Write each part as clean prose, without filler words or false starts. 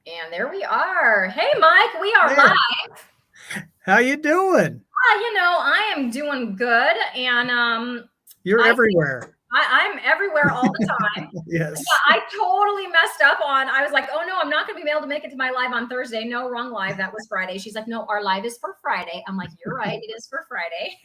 And there we are. Hey, Mike, we are Hey, live. how you doing? I am doing good, and You're I think everywhere. I'm everywhere all the time. Yes. Yeah, I totally messed up on. I was like, oh no, I'm not going to be able to make it to my live on Thursday. No, wrong live. That was Friday. She's like, no, our live is for Friday. I'm like, you're right, it is for Friday.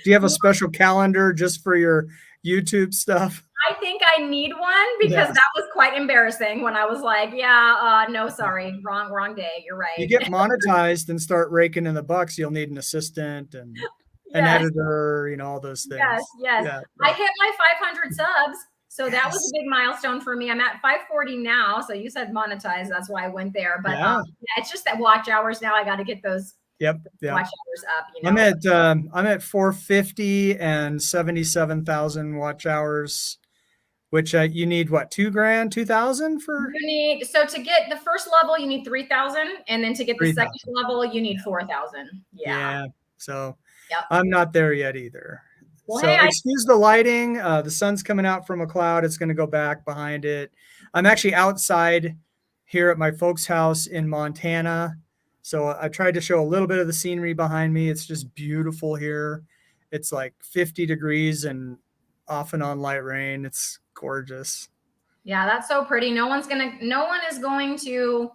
Do you have a special calendar just for your YouTube stuff? I think I need one because Yes. that was quite embarrassing when I was like, yeah, no, sorry, wrong day. You're You right. get monetized and start raking in the bucks, you'll need an assistant and an Yes. editor, all those Yes, things. yes. Yeah, I yeah. hit my 500 subs. So that was a Yes. big milestone for me. I'm at 540 now. So you said monetize. That's why I went there. But Yeah. yeah, it's just that watch hours now. I got to get those Yep. Yep. watch hours up, I'm at 450 and 77,000 watch hours, which you need what, 2 grand, 2,000 for You need, so to get the first level, you need 3,000. And then to get the second 3,000. level, you need 4,000. Yeah. Yeah. So Yep. I'm not there yet either. Well, hey, So excuse the lighting. The sun's coming out from a cloud. It's going to go back behind it. I'm actually outside here at my folks' house in Montana. So I tried to show a little bit of the scenery behind me. It's just beautiful here. It's like 50 degrees and off and on light rain. It's gorgeous. yeah, that's so pretty. No one is going to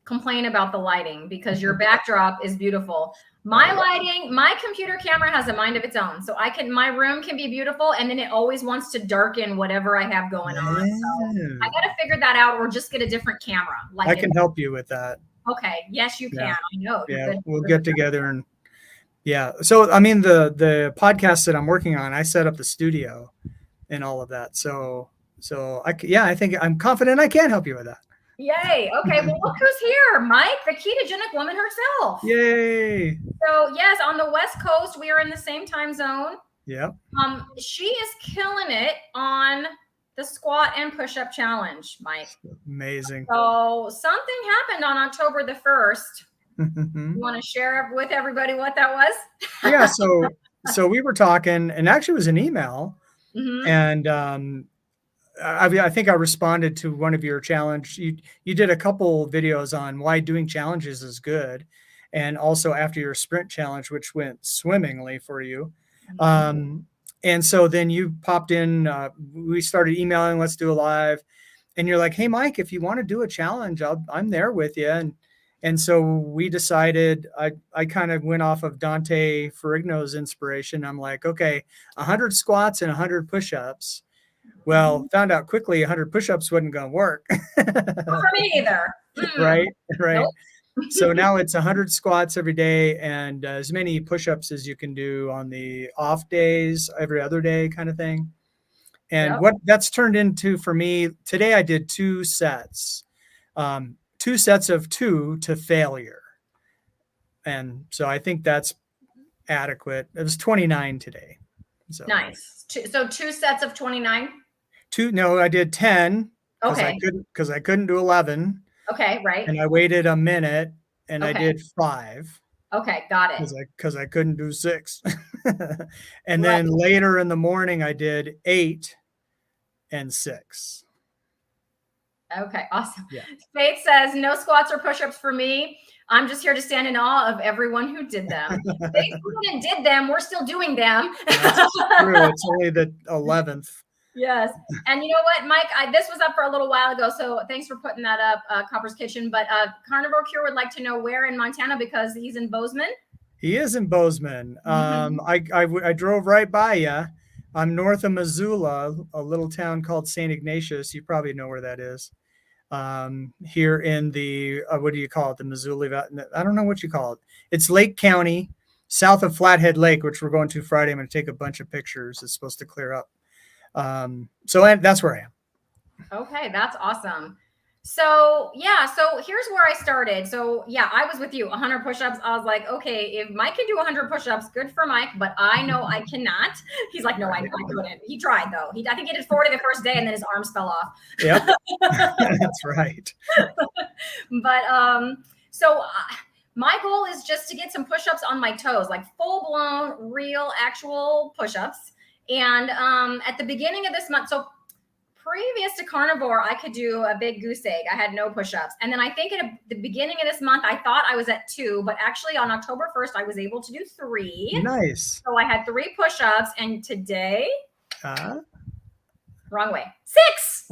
complain about the lighting because your backdrop is beautiful. My Right. lighting, my computer camera has a mind of its own. So my room can be beautiful and then it always wants to darken whatever I have going on. So I Yeah. got to figure that out or just get a different camera. I can help you with that. Okay. Yes, you can. Yeah. I know you're Yeah. good. We'll get together and yeah. So I mean the podcast that I'm working on, I set up the studio and all of that. So yeah, I think I'm confident I can help you with that. Yay. Okay. Well, look who's here. Mike, the ketogenic woman herself. Yay. So yes, on the West Coast, we are in the same time zone. Yep. She is killing it on the squat and push-up challenge, Mike. Amazing. So something happened on October the 1st. You want to share with everybody what that was? Yeah. So we were talking, and actually it was an email, Mm-hmm. and I think I responded to one of your challenge. You did a couple videos on why doing challenges is good, and also after your sprint challenge, which went swimmingly for you. And so then you popped in. We started emailing. Let's do a live, and you're like, "Hey, Mike, if you want to do a challenge, I'm there with you." And so we decided. I kind of went off of Dante Ferrigno's inspiration. I'm like, okay, 100 squats and 100 push-ups. Well, found out quickly 100 push-ups wasn't going to work. Not for me either. Right, right. Nope. So now it's 100 squats every day and as many push-ups as you can do on the off days, every other day kind of thing. And Yep. what that's turned into for me today, I did 2 sets, 2 sets of 2 to failure. And so I think that's adequate. It was 29 today. So Nice. So 2 sets of 29. no, I did 10 Okay. because I couldn't do 11. Okay. Right. And I waited a minute and I Okay. did 5 Okay. Got it. because I couldn't do 6. And Right. then later in the morning I did 8 and 6. Okay. Awesome. Yeah. Faith says no squats or push-ups for me. I'm just here to stand in awe of everyone who did them. They who did them. We're still doing them. That's true. It's only the 11th. Yes. And you know what, Mike, this was up for a little while ago. So thanks for putting that up, Copper's Kitchen. But Carnivore Cure would like to know where in Montana because he's in Bozeman. He is in Bozeman. I drove right by you. I'm north of Missoula, a little town called St. Ignatius. You probably know where that is. Here in the, what do you call it? The Missoula Valley. I don't know what you call it. It's Lake County, south of Flathead Lake, which we're going to Friday. I'm going to take a bunch of pictures. It's supposed to clear up. So that's where I am. Okay, that's awesome. So yeah, so here's where I started. So yeah, I was with you, 100 push-ups. I was like, okay, if Mike can do 100 push-ups, good for Mike, but I know I cannot. He's like, no, I couldn't. He tried though. I think he did 40 the first day and then his arms fell off. Yep, that's right. But so my goal is just to get some push-ups on my toes, like full-blown, real, actual push-ups. And at the beginning of this month, so previous to Carnivore, I could do a big goose egg. I had no push-ups. And then I think at the beginning of this month, I thought I was at 2, but actually on October 1st, I was able to do 3. Nice. So I had 3 push-ups, and today, wrong way, 6.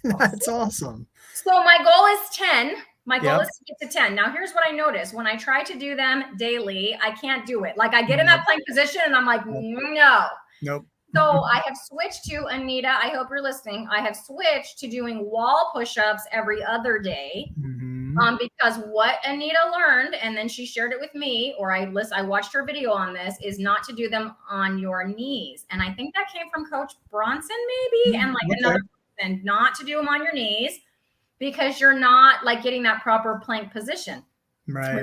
That's awesome. So my goal is 10. My goal is to get to 10. Now, here's what I noticed. When I try to do them daily, I can't do it. Like I get in that plank position and I'm like, no. Nope. So I have switched to, Anita, I hope you're listening. I have switched to doing wall push-ups every other day. Because what Anita learned, and then she shared it with me, or I watched her video on this, is not to do them on your knees. And I think that came from Coach Bronson, maybe, and like another person, not to do them on your knees, because you're not like getting that proper plank position. Right.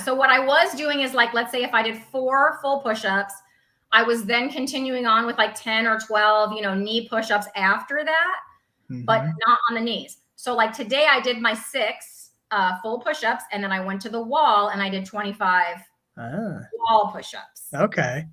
So what I was doing is like, let's say if I did 4 full push-ups, I was then continuing on with like 10 or 12, knee push-ups after that, but not on the knees. So like today I did my 6 full push-ups, and then I went to the wall and I did 25 wall push-ups. Okay.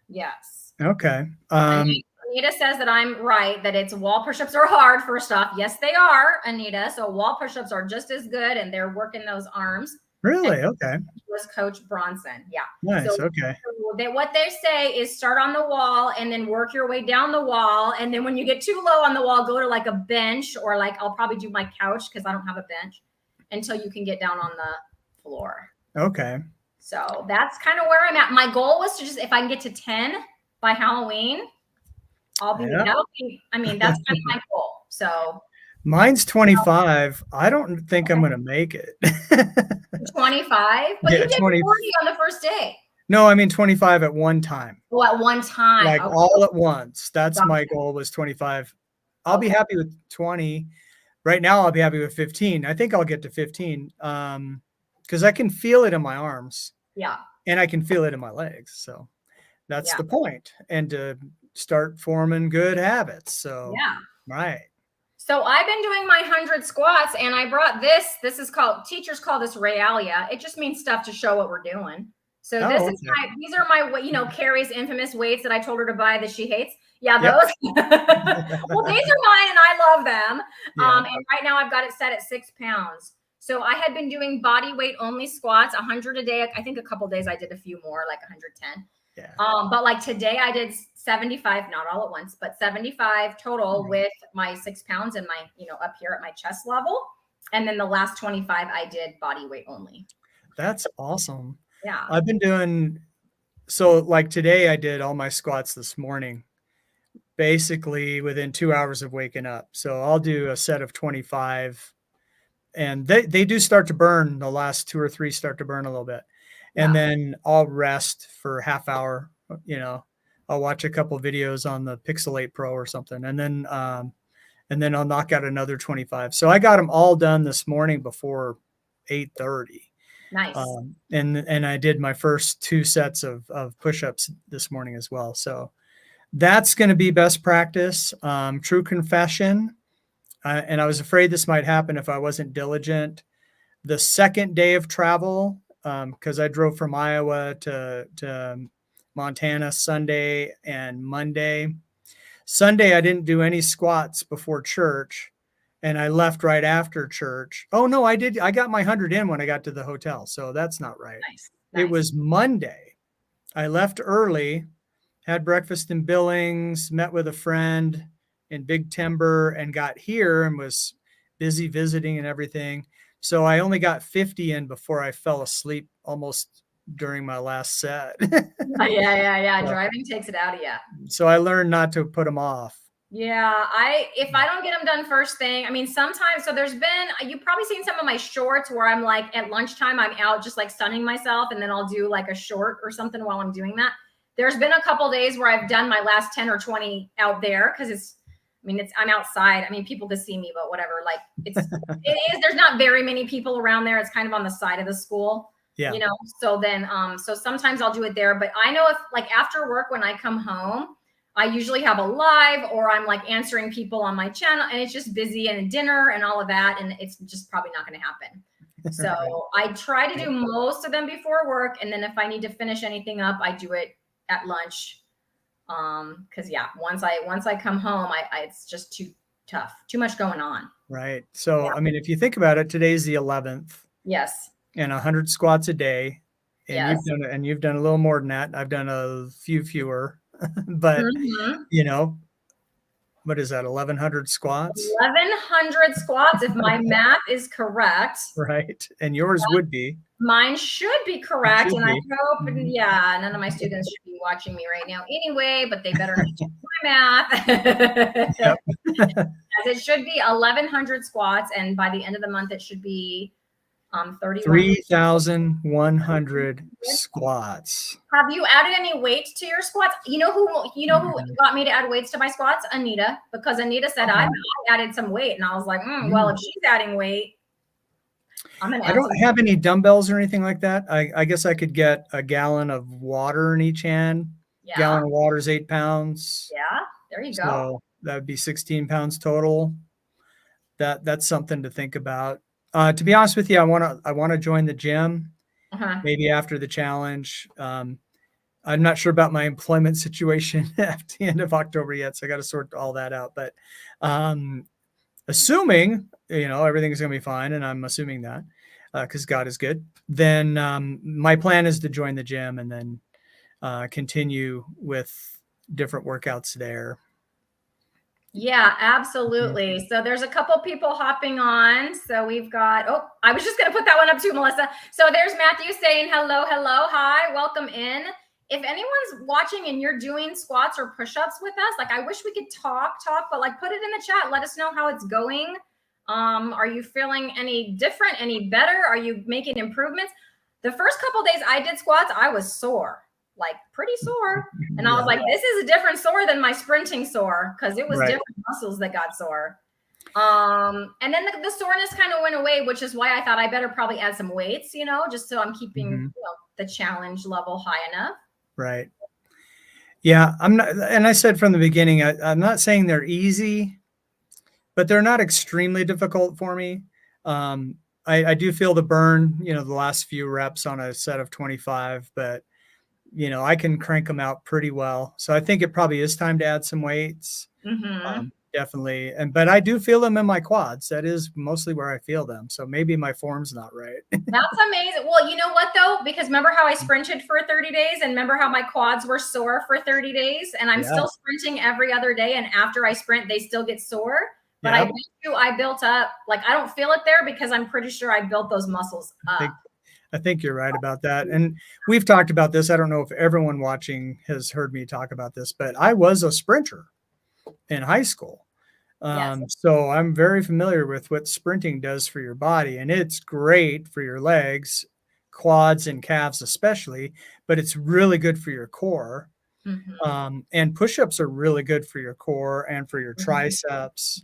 Yes. Okay. Anita says that I'm right, that it's wall push-ups are hard, first off. Yes, they are, Anita. So wall push-ups are just as good, and they're working those arms. Really? And okay. Was Coach Bronson. Yeah. Nice. So, okay. So what they say is start on the wall and then work your way down the wall. And then when you get too low on the wall, go to like a bench, or like I'll probably do my couch because I don't have a bench, until you can get down on the floor. Okay. So that's kind of where I'm at. My goal was to just, if I can get to 10 by Halloween, I'll be, that'll be, I mean, that's kind of my goal. So mine's 25. I don't think I'm going to make it. 25? But you did 40 on the first day. No, I mean 25 at one time. Oh, at one time. Like all at once. That's my goal, was 25. I'll be happy with 20. Right now, I'll be happy with 15. I think I'll get to 15 because I can feel it in my arms. Yeah. And I can feel it in my legs. So that's the point. And to start forming good habits. So, right. So I've been doing my 100 squats, and I brought this. This is called, teachers call this realia. It just means stuff to show what we're doing. So these are my, Carrie's infamous weights that I told her to buy that she hates. Yeah, those. Well, these are mine and I love them. And right now I've got it set at 6 pounds. So I had been doing body weight only squats, 100 a day. I think a couple days I did a few more, like 110. Yeah. But like today I did 75, not all at once, but 75 total with my 6 pounds and my, up here at my chest level. And then the last 25 I did body weight only. That's awesome. Yeah. I've been doing, so like today I did all my squats this morning, basically within 2 hours of waking up. So I'll do a set of 25, and they do start to burn. The last 2 or 3 start to burn a little bit. And then I'll rest for a half hour, I'll watch a couple videos on the Pixel 8 Pro or something. And then I'll knock out another 25. So I got them all done this morning before 8:30. Nice. And I did my first 2 sets of push-ups this morning as well. So that's going to be best practice. True confession. And I was afraid this might happen if I wasn't diligent. The second day of travel, because I drove from Iowa to Montana Sunday and Monday. Sunday, I didn't do any squats before church. And I left right after church. Oh, no, I did. I got my 100 in when I got to the hotel. So that's not right. Nice. It was Monday. I left early, had breakfast in Billings, met with a friend in Big Timber, and got here and was busy visiting and everything. So I only got 50 in before I fell asleep almost during my last set. Yeah. Driving takes it out of you. So I learned not to put them off. Yeah, if I don't get them done first thing, I mean, sometimes, so there's been, you've probably seen some of my shorts where I'm like at lunchtime, I'm out just like sunning myself, and then I'll do like a short or something while I'm doing that. There's been a couple days where I've done my last 10 or 20 out there because I'm outside. I mean, people could see me, but whatever. Like there's not very many people around there. It's kind of on the side of the school. Yeah. So then, so sometimes I'll do it there, but I know if like after work, when I come home, I usually have a live, or I'm like answering people on my channel, and it's just busy and dinner and all of that. And it's just probably not going to happen. So I try to do most of them before work. And then if I need to finish anything up, I do it at lunch. Cause once I come home, it's just tough. Too much going on. Right. So, Yeah. I mean, if you think about it, today's the 11th Yes. and 100 squats a day. And Yes. you've done a little more than that. I've done a few fewer, but Mm-hmm. you know, what is that? 1,100 squats, 1,100 squats, if my math is correct. right? And yours would be. Mine should be It correct. should And I be. hope, Mhm. yeah, none of my students should be watching me right now anyway, but they better not check my math. Yep. As it should be 1,100 squats. And by the end of the month, it should be 31. 3,100 squats. Have you added any weight to your squats? You know who got me to add weights to my squats? Anita, because Anita said I added some weight, and I was like, well, if she's adding weight, I'm gonna. I don't have any dumbbells or anything like that. I guess I could get a gallon of water in each hand. Yeah. Gallon of water is 8 pounds. Yeah, there you go. So that would be 16 pounds total. That's something to think about. To be honest with you, I want to join the gym. Maybe after the challenge. I'm not sure about my employment situation at the end of October yet, so I got to sort all that out. But assuming everything's going to be fine, and I'm assuming that because God is good, then my plan is to join the gym and then continue with different workouts there. Yeah, absolutely. So there's a couple people hopping on. So we've got, I was just going to put that one up too, Melissa. So there's Matthew saying hello, hi, welcome in. If anyone's watching and you're doing squats or push-ups with us, like I wish we could talk, but like put it in the chat. Let us know how it's going. Are you feeling any different, any better? Are you making improvements? The first couple days I did squats, I was sore. Like pretty sore. And I was like, this is a different sore than my sprinting sore because it was different muscles that got sore. And then the soreness kind of went away, which is why I thought I better probably add some weights, just so I'm keeping the challenge level high enough. Right. Yeah, I'm not, and I said from the beginning, I'm not saying they're easy, but they're not extremely difficult for me. I do feel the burn, the last few reps on a set of 25, but I can crank them out pretty well. So I think it probably is time to add some weights. Definitely. But I do feel them in my quads. That is mostly where I feel them. So maybe my form's not right. That's amazing. Well, you know what though? Because remember how I sprinted for 30 days and remember how my quads were sore for 30 days and I'm still sprinting every other day. And after I sprint, they still get sore. But I built up, like, I don't feel it there because I'm pretty sure I built those muscles up. I think you're right about that. And we've talked about this. I don't know if everyone watching has heard me talk about this, but I was a sprinter in high school. So I'm very familiar with what sprinting does for your body. And it's great for your legs, quads and calves especially, but it's really good for your core. And push-ups are really good for your core and for your triceps.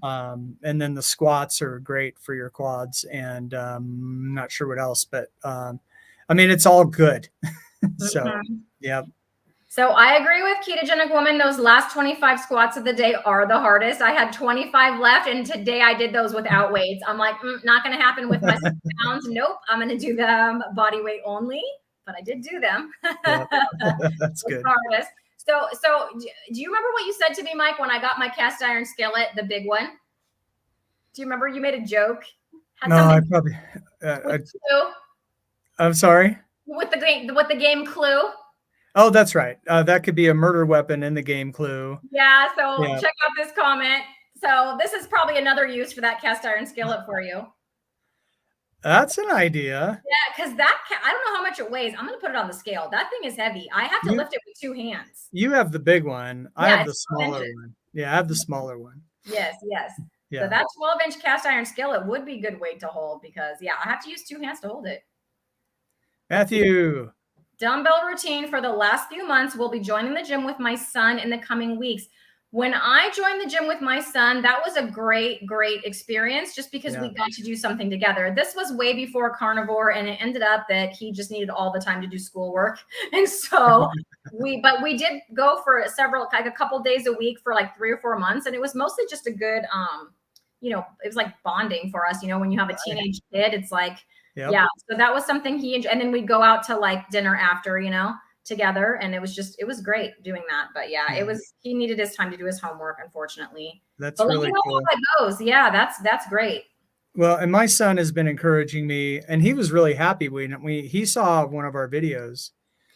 And then the squats are great for your quads and I'm not sure what else, but I mean, it's all good. So, yeah. So I agree with Ketogenic Woman. Those last 25 squats of the day are the hardest. I had 25 left and today I did those without weights. I'm like, not going to happen with my 6 pounds. Nope. I'm going to do them body weight only, but I did do them. That's good. Hardest. So do you remember what you said to me, Mike, when I got my cast iron skillet, the big one? Do you remember you made a joke? No, I probably. I'm sorry. With the game Clue. Oh, that's right. That could be a murder weapon in the game Clue. Yeah. So check out this comment. So this is probably another use for that cast iron skillet for you. That's an idea. Yeah, because I don't know how much it weighs. I'm going to put it on the scale. That thing is heavy. I have to lift it with 2 hands. You have the big one. I have the smaller one. Yeah, I have the smaller one. Yes. Yeah. So that 12-inch cast iron skillet would be good weight to hold because, I have to use 2 hands to hold it. Matthew. Dumbbell routine for the last few months. We'll be joining the gym with my son in the coming weeks. When I joined the gym with my son, that was a great experience just because we got to do something together. This was way before Carnivore, and it ended up that he just needed all the time to do schoolwork. And so we did go for a couple days a week for like 3 or 4 months. And it was mostly just a good, it was like bonding for us. When you have a teenage kid, it's like, so that was something he enjoyed. And then we'd go out to like dinner after, together, and it was great doing that. But yeah, he needed his time to do his homework, unfortunately. That's But let really me know cool. how that goes. Yeah, that's great. Well, and my son has been encouraging me, and he was really happy when he saw one of our videos.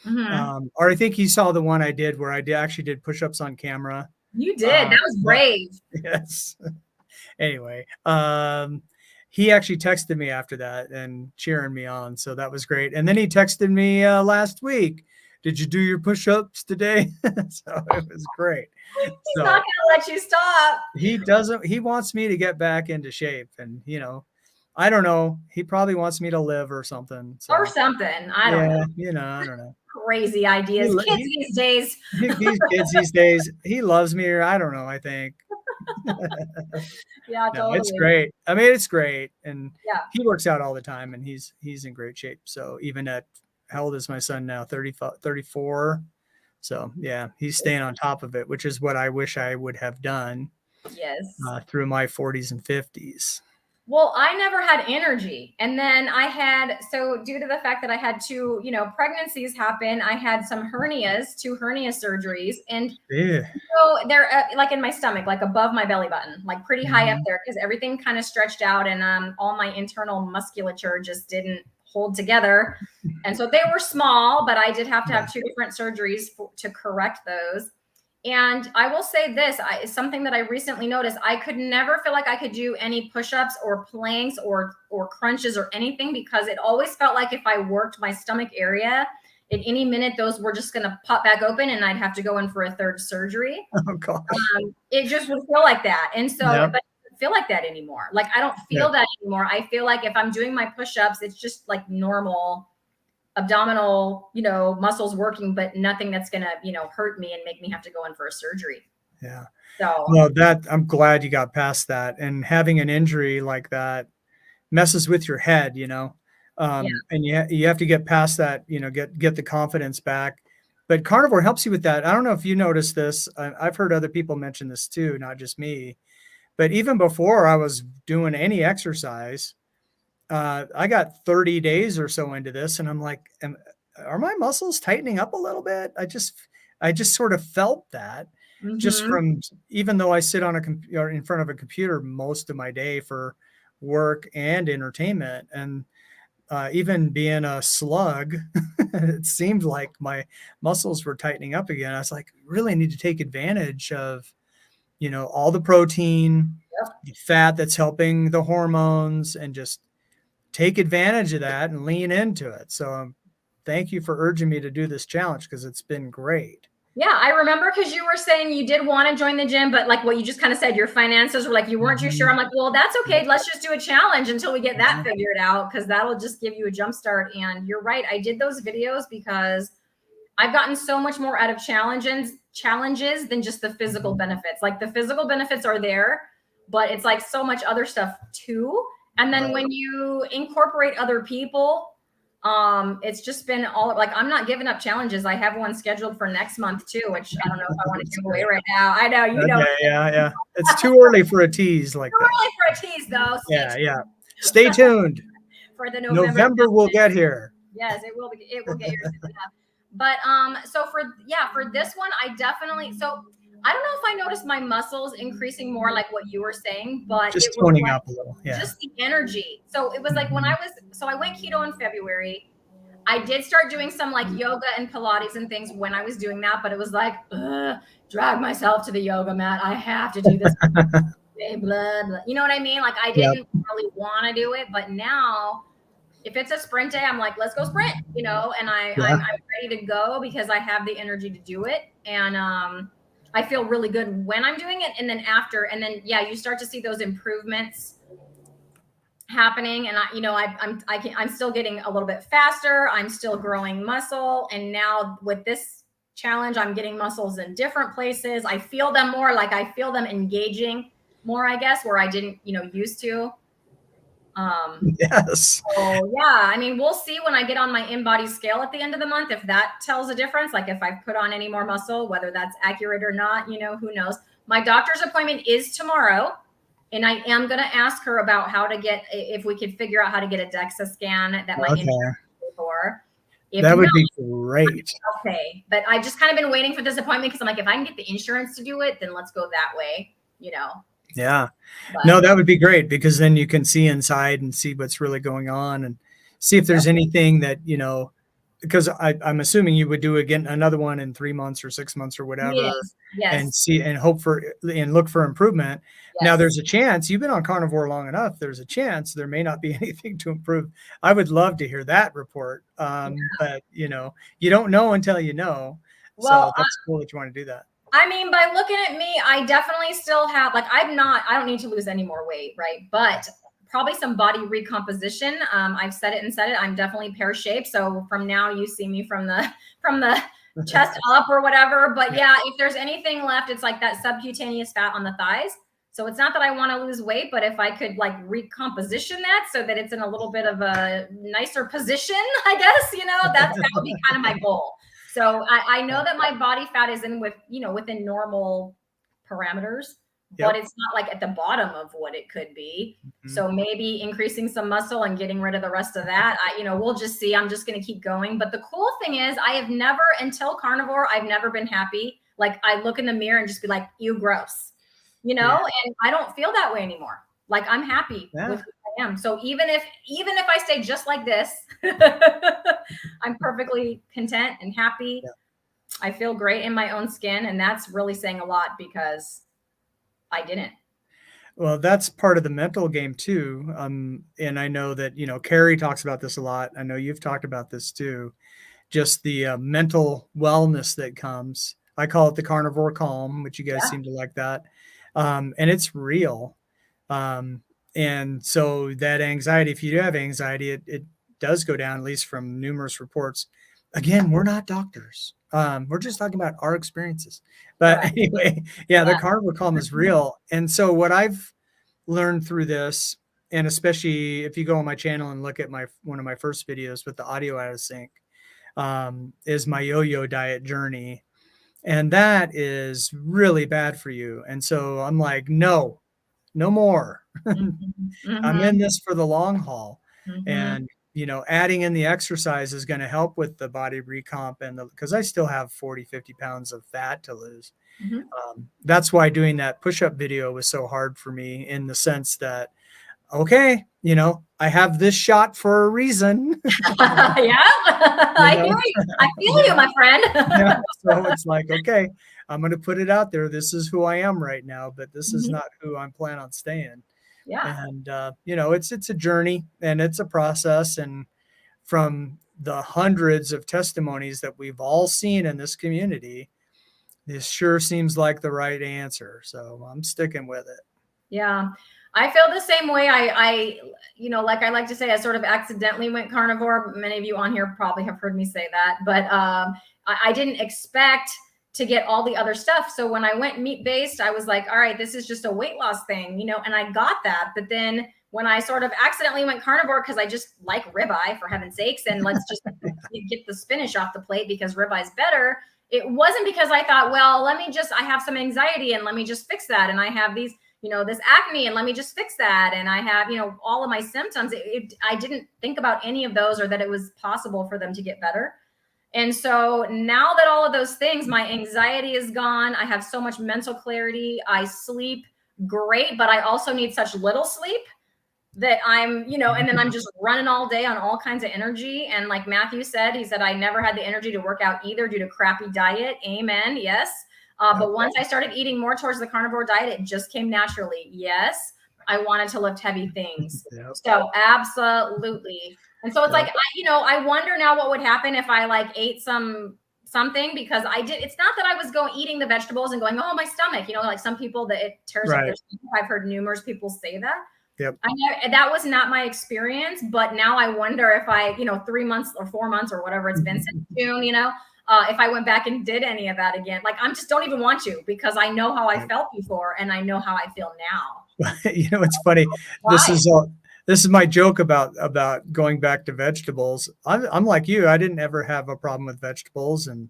Or I think he saw the one I did where I actually did push-ups on camera. You did. That was brave. Yes. Anyway, he actually texted me after that and cheering me on. So that was great. And then he texted me last week, did you do your push-ups today? So it was great. He's not going to let you stop. He wants me to get back into shape, and I don't know. He probably wants me to live or something. So. Or something. I don't know. I don't know. Crazy ideas. Kids these days. These kids these days, he loves me, or I don't know, I think. Yeah, totally. It's great. I mean, it's great. And yeah, he works out all the time, and he's in great shape. So even at, how old is my son now? 34. So yeah, he's staying on top of it, which is what I wish I would have done. Yes. Through my 40s and 50s. Well, I never had energy. And then so due to the fact that I had two, pregnancies happen, I had some hernias, 2 hernia surgeries. And so they're like in my stomach, like above my belly button, like pretty high up there, because everything kind of stretched out, and all my internal musculature just didn't hold together. And so they were small, but I did have to have 2 different surgeries to correct those. And I will say this, something that I recently noticed, I could never feel like I could do any push-ups or planks or crunches or anything, because it always felt like if I worked my stomach area, at any minute, those were just going to pop back open and I'd have to go in for a 3rd surgery. Oh, gosh. It just would feel like that. And so, but I don't feel like that anymore. Like, I don't feel that anymore. I feel like if I'm doing my push-ups, it's just like normal abdominal, muscles working, but nothing that's going to, hurt me and make me have to go in for a surgery. Yeah. So, well, I'm glad you got past that. And having an injury like that messes with your head, and you have to get past that, get the confidence back. But Carnivore helps you with that. I don't know if you noticed this. I've heard other people mention this too, not just me. But even before I was doing any exercise, I got 30 days or so into this, and I'm like, are my muscles tightening up a little bit? I just sort of felt that just from, even though I sit on in front of a computer most of my day for work and entertainment, and even being a slug, it seemed like my muscles were tightening up again. I was like, really need to take advantage of, all the protein, the fat that's helping the hormones, and just take advantage of that and lean into it. So thank you for urging me to do this challenge, because it's been great. Yeah, I remember, because you were saying you did want to join the gym, but like what you just kind of said, your finances were like, you weren't too sure. I'm like, well, that's okay. Let's just do a challenge until we get that figured out, because that'll just give you a jump start. And you're right. I did those videos because I've gotten so much more out of challenges than just the physical benefits. Like, the physical benefits are there, but it's like so much other stuff too. And then when you incorporate other people, it's just been all like, I'm not giving up challenges. I have one scheduled for next month too, which I don't know if I want to give away right now. I know you know. Yeah. It's too early for a tease like that. Too early for a tease, though. Stay tuned. For the November will get here. Yes, it will be. It will get here soon enough. But so for this one, I definitely, so I don't know if I noticed my muscles increasing more, like what you were saying, but just it was toning like, up a little. Yeah. Just the energy. So it was like when I went keto in February. I did start doing some like yoga and Pilates and things when I was doing that, but it was like, drag myself to the yoga mat. I have to do this. Blah, blah. You know what I mean? Like, I didn't really want to do it, but now if it's a sprint day, I'm like, let's go sprint, and I'm ready to go because I have the energy to do it. And I feel really good when I'm doing it. And then after, you start to see those improvements happening. And I'm still getting a little bit faster. I'm still growing muscle. And now with this challenge, I'm getting muscles in different places. I feel them more, like I feel them engaging more, I guess, where I didn't, used to. Yes. So yeah, I mean, we'll see when I get on my in-body scale at the end of the month, if that tells a difference, like if I've put on any more muscle, whether that's accurate or not, who knows. My doctor's appointment is tomorrow, and I am going to ask her about if we could figure out how to get a DEXA scan that my insurance paid for. If That would not, be great. I'll pay. But I just kind of been waiting for this appointment because I'm like, if I can get the insurance to do it, then let's go that way, you know. Yeah. But No, that would be great because then you can see inside and see what's really going on and see if there's anything that, you know, because I'm assuming you would do again another one in 3 months or 6 months or whatever yes, yes, and see and hope for and look for improvement. Now yes. there's a chance you've been on carnivore long enough. There's a chance there may not be anything to improve. I would love to hear that report. But you know, you don't know until you know. So Well, that's cool that you want to do that. I mean, by looking at me, I definitely still have, like, I don't need to lose any more weight, right? But probably some body recomposition. I've said it and said it. I'm definitely pear shaped. So from now you see me from the chest up or whatever. But yeah, if there's anything left, it's like that subcutaneous fat on the thighs. So it's not that I want to lose weight, but if I could like recomposition that so that it's in a little bit of a nicer position, I guess, you know, that would be kind of my goal. So I know that my body fat is within normal parameters, but it's not like at the bottom of what it could be. So maybe increasing some muscle and getting rid of the rest of that. We'll just see. I'm just going to keep going. But the cool thing is I have never, until carnivore, I've never been happy. Like I look in the mirror and just be like, ew, gross, and I don't feel that way anymore. Like I'm happy with who I am. So even if I stay just like this, I'm perfectly content and happy. I feel great in my own skin. And that's really saying a lot because I didn't. Well, that's part of the mental game too. And I know that, you know, Carrie talks about this a lot. I know you've talked about this too. Just the mental wellness that comes. I call it the carnivore calm, which you guys seem to like that. And it's real. And so that anxiety, if you do have anxiety, it does go down, at least from numerous reports. Again, we're not doctors. We're just talking about our experiences. But anyway, the carnivore calm is real. And so what I've learned through this, and especially if you go on my channel and look at one of my first videos with the audio out of sync, is my yo-yo diet journey. And that is really bad for you. And so I'm like, no more. I'm in this for the long haul. And, you know, adding in the exercise is going to help with the body recomp because I still have 40, 50 pounds of fat to lose. That's why doing that push-up video was so hard for me in the sense that, okay, you know, I have this shot for a reason. I hear you. I feel you, my friend. So it's like, okay, I'm going to put it out there. This is who I am right now, but this is not who I'm planning on staying. And, you know, it's a journey and it's a process. And from the hundreds of testimonies that we've all seen in this community, this sure seems like the right answer. So I'm sticking with it. Yeah. I feel the same way. I like I like to say, I sort of accidentally went carnivore. Many of you on here probably have heard me say that, but I didn't expect to get all the other stuff. So when I went meat-based, I was like, all right, this is just a weight loss thing, you know, and I got that. But then when I sort of accidentally went carnivore, because I just like ribeye, for heaven's sakes, and let's just get the spinach off the plate because ribeye is better. It wasn't because I thought, well, I have some anxiety and let me just fix that. And I have these, this acne and let me just fix that. And I have, all of my symptoms. I didn't think about any of those or that it was possible for them to get better. And so now that all of those things, my anxiety is gone. I have so much mental clarity. I sleep great, but I also need such little sleep that I'm, and then I'm just running all day on all kinds of energy. And like Matthew said, he said, I never had the energy to work out either due to crappy diet. Amen. Yes. But once I started eating more towards the carnivore diet, it just came naturally. Yes. I wanted to lift heavy things. So absolutely. And so it's like, I wonder now what would happen if I like ate something because it's not that I was eating the vegetables and going, oh, my stomach, like some people that it tears up their stomach. I've heard numerous people say that. Yep. I know that was not my experience, but now I wonder if I, 3 months or 4 months or whatever it's been since June, if I went back and did any of that again, like I'm just don't even want to because I know how I felt before and I know how I feel now. It's funny. This is my joke about going back to vegetables. I'm like you. I didn't ever have a problem with vegetables, and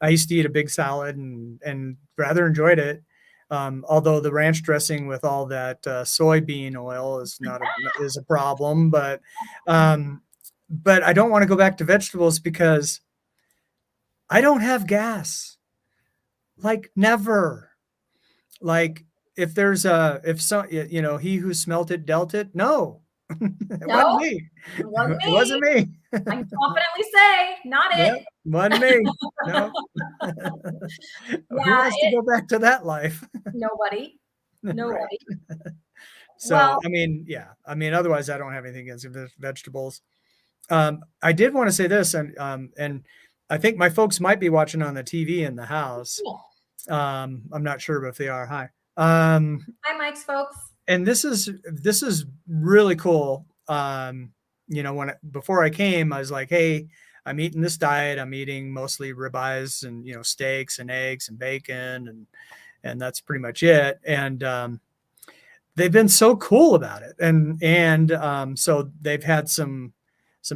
I used to eat a big salad and rather enjoyed it. Although the ranch dressing with all that soybean oil is a problem, but but I don't want to go back to vegetables because I don't have gas. Like never. Like if there's if so, he who smelt it dealt it. No, it wasn't No, me. it wasn't It me. wasn't me. I can confidently say, not Yep, it. wasn't me. No. Who Yeah, wants to go back to that life? nobody. Right. Nobody. So, Well, I mean, yeah. I mean, otherwise, I don't have anything against vegetables. I did want to say this, and I think my folks might be watching on the TV in the house. cool. I'm not sure if they are. Hi. Um, Hi, Mike's folks. and this is really cool. Before I came, I was like, hey, I'm eating this diet. I'm eating mostly ribeyes and steaks and eggs and bacon and that's pretty much it. And they've been so cool about it. And so they've had some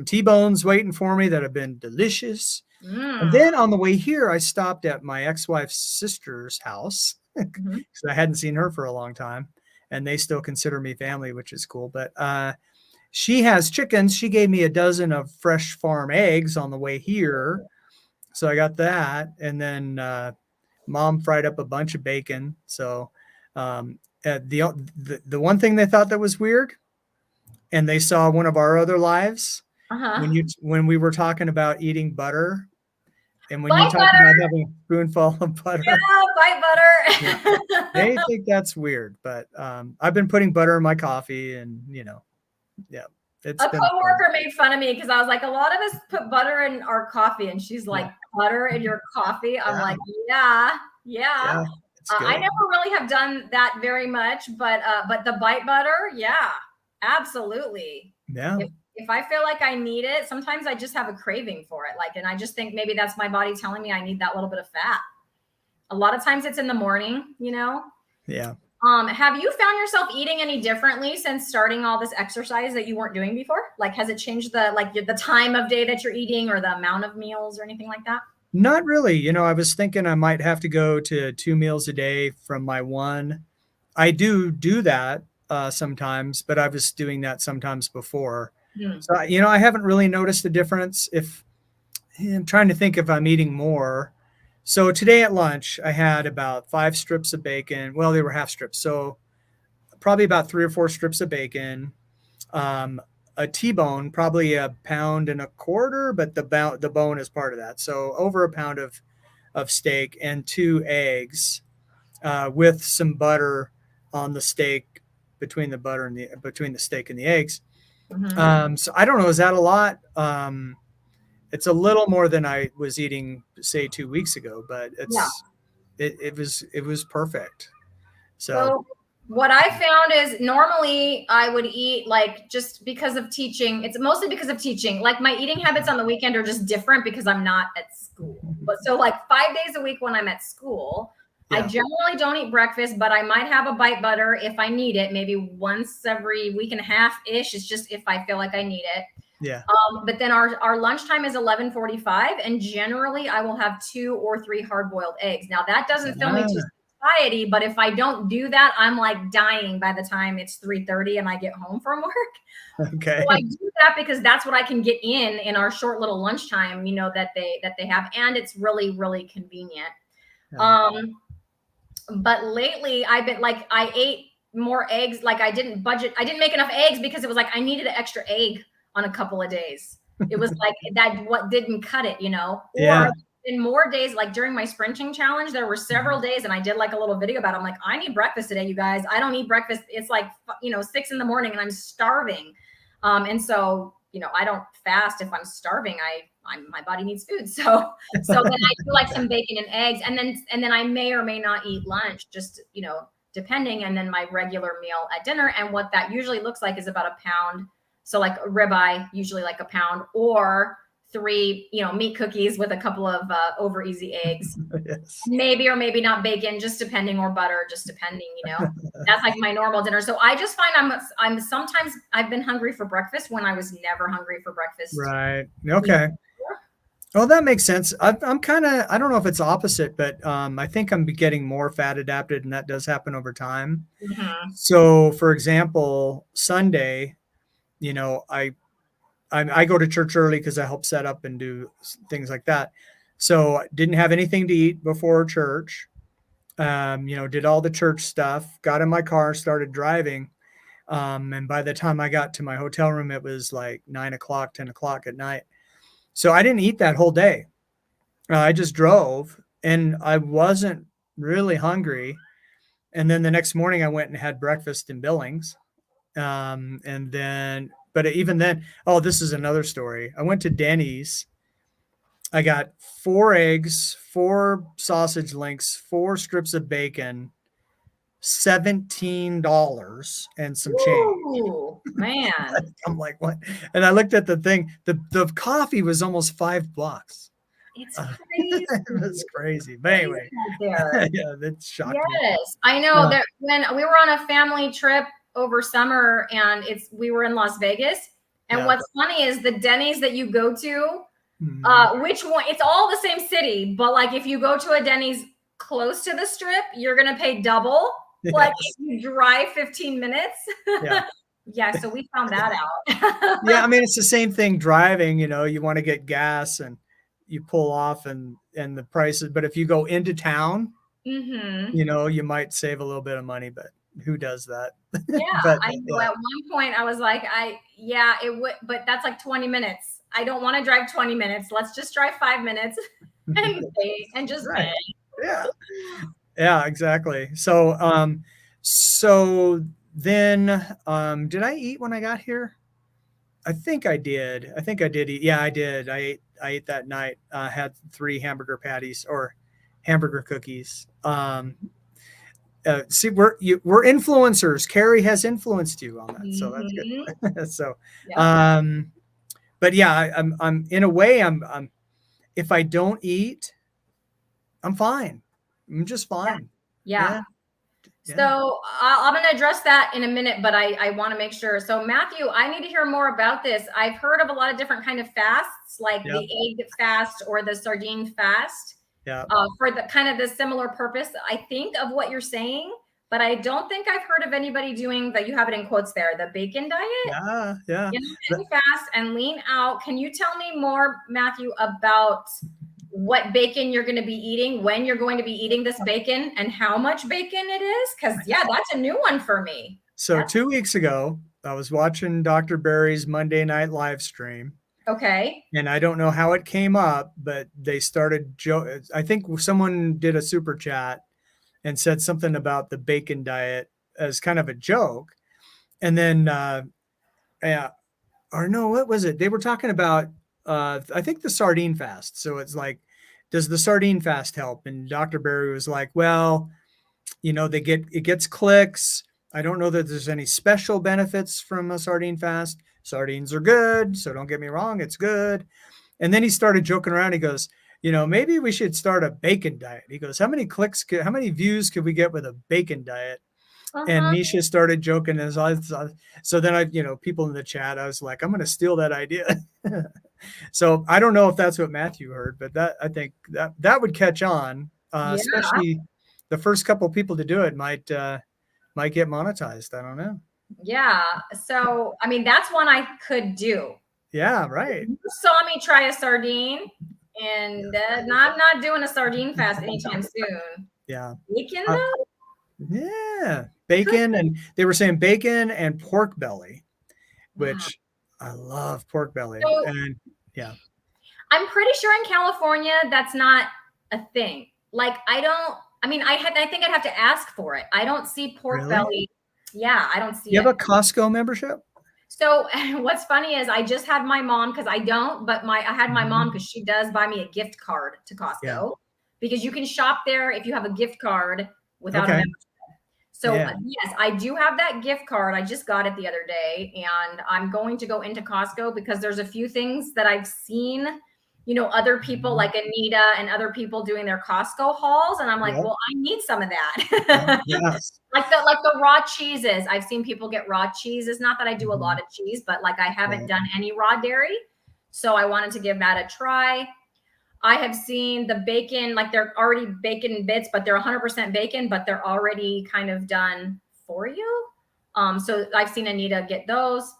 T-bones waiting for me that have been delicious. And Mm. then on the way here, I stopped at my ex-wife's sister's house because I hadn't seen her for a long time. And they still consider me family, which is cool. But she has chickens. She gave me a dozen of fresh farm eggs on the way here. So I got that. And then mom fried up a bunch of bacon. So the one thing they thought that was weird, and they saw one of our other lives when we were talking about eating butter, and when you Bite talk butter. about having a spoonful of butter, Yeah, bite butter. yeah, they think that's weird. But I've been putting butter in my coffee, and yeah, it's A been coworker made fun of me because I was like, a lot of us put butter in our coffee, and she's like, butter in your coffee? I'm like, yeah. I never really have done that very much, but the bite butter, yeah, absolutely. Yeah. If I feel like I need it, sometimes I just have a craving for it. And I just think maybe that's my body telling me I need that little bit of fat. A lot of times it's in the morning, Yeah. Have you found yourself eating any differently since starting all this exercise that you weren't doing before? Like, has it changed the time of day that you're eating or the amount of meals or anything like that? Not really. I was thinking I might have to go to 2 meals a day from my one. I do that sometimes, but I was doing that sometimes before. So, I haven't really noticed a difference. I'm trying to think if I'm eating more. So today at lunch, I had about 5 strips of bacon. Well, they were half strips. So probably about 3 or 4 strips of bacon, a T-bone, probably 1.25 pounds, but the bone is part of that. So over 1 pound of steak and 2 eggs with some butter on the steak between the steak and the eggs. So I don't know, is that a lot? It's a little more than I was eating, say, 2 weeks ago, but it was perfect. So what I found is normally I would eat just because of teaching. It's mostly because of teaching. Like my eating habits on the weekend are just different because I'm not at school. But so 5 days a week when I'm at school, I generally don't eat breakfast, but I might have a bite butter if I need it, maybe once every week and a half-ish. It's just if I feel like I need it. Yeah. But then our lunchtime is 11:45, and generally I will have 2 or 3 hard-boiled eggs. Now that doesn't fill me to satiety, but if I don't do that, I'm dying by the time it's 3:30 and I get home from work. Okay. So I do that because that's what I can get in our short little lunchtime, that they have, and it's really, really convenient. But lately I've been I ate more eggs. I didn't make enough eggs because it was I needed an extra egg on a couple of days. It was that what didn't cut it, or in more days, during my sprinting challenge, there were several days, and I did a little video about it. I'm like, I need breakfast today, you guys. I don't eat breakfast. It's 6 a.m. and I'm starving. And so, I don't fast if I'm starving. My body needs food. So then I do some bacon and eggs, and then I may or may not eat lunch, just, depending. And then my regular meal at dinner. And what that usually looks like is about 1 pound. So a ribeye, usually 1 pound, or 3, meat cookies with a couple of over easy eggs, maybe or maybe not bacon, just depending, or butter, just depending, that's my normal dinner. So I just find I'm sometimes I've been hungry for breakfast when I was never hungry for breakfast. Right. Okay. Well, that makes sense. I'm kind of, I don't know if it's opposite, but I think I'm getting more fat adapted, and that does happen over time. So for example, Sunday, I I go to church early because I help set up and do things like that. So didn't have anything to eat before church. Did all the church stuff, got in my car, started driving. And by the time I got to my hotel room, it was like 9 o'clock, 10 o'clock at night. So I didn't eat that whole day. I just drove and I wasn't really hungry. And then the next morning I went and had breakfast in Billings. But even then, oh, this is another story. I went to Denny's. I got 4 eggs, 4 sausage links, 4 strips of bacon, $17 and some change. Ooh, man. I'm like, what? And I looked at the thing. The coffee was almost $5. It's crazy. It was crazy. But anyway, there. yeah, that shocked me. Yes, I know that when we were on a family trip over summer and we were in Las Vegas. And what's funny is the Denny's that you go to, which one, it's all the same city, but like if you go to a Denny's close to the strip, you're going to pay double. Yes. Like if you drive 15 minutes. Yeah. Yeah. So we found that out. Yeah. I mean, it's the same thing driving, you want to get gas and you pull off and the prices, but if you go into town, you might save a little bit of money, but who does that? Yeah. I know at one point I was like, it would, but that's like 20 minutes. I don't want to drive 20 minutes. Let's just drive 5 minutes and pay and just pay. Yeah. Yeah, exactly. So, then, did I eat when I got here? I think I did eat. Yeah, I did. I ate that night. Had 3 hamburger patties or hamburger cookies. See, we're influencers. Carrie has influenced you on that, so that's good. So, yeah. But yeah, I'm in a way, I'm if I don't eat, I'm fine. I'm just fine. Yeah. So I'm going to address that in a minute, but I want to make sure. So Matthew, I need to hear more about this. I've heard of a lot of different kind of fasts, like the egg fast or the sardine fast. Yeah. For the kind of the similar purpose, I think, of what you're saying, but I don't think I've heard of anybody doing that. You have it in quotes there, the bacon diet. Yeah. Fast and lean out. Can you tell me more, Matthew, about what bacon you're going to be eating, when you're going to be eating this bacon, and how much bacon it is? Because that's a new one for me. So 2 weeks ago, I was watching Dr. Barry's Monday night live stream. Okay. And I don't know how it came up, but they started I think someone did a super chat and said something about the bacon diet as kind of a joke. And then, or no, what was it? They were talking about, I think the sardine fast. So it's like, does the sardine fast help? And Dr. Barry was like, well, it gets clicks. I don't know that there's any special benefits from a sardine fast. Sardines are good, so don't get me wrong, it's good. And then he started joking around. He goes, maybe we should start a bacon diet. He goes, how many views could we get with a bacon diet? And Nisha started joking so then people in the chat, I was like, I'm going to steal that idea. So I don't know if that's what Matthew heard, but I think that would catch on, especially the first couple of people to do it might get monetized. I don't know. Yeah. So, I mean, that's one I could do. Yeah. Right. You saw me try a sardine and I'm not doing a sardine fast anytime soon. Yeah. Bacon though? Yeah. Bacon. And they were saying bacon and pork belly, which I love pork belly. So, and yeah. I'm pretty sure in California, that's not a thing. Like, I think I'd have to ask for it. I don't see pork belly. Yeah, I don't see it. You have a Costco membership? So what's funny is I just had my mom, because I don't, but I had my mom because she does buy me a gift card to Costco because you can shop there if you have a gift card without a membership. So yes, I do have that gift card. I just got it the other day, and I'm going to go into Costco because there's a few things that I've seen, other people like Anita and other people doing their Costco hauls. And I'm like, well, I need some of that. Yes. like the raw cheeses. I've seen people get raw cheeses. Not that I do a lot of cheese, but like I haven't done any raw dairy. So I wanted to give that a try. I have seen the bacon, like they're already bacon bits, but they're 100% bacon, but they're already kind of done for you. So I've seen Anita get those.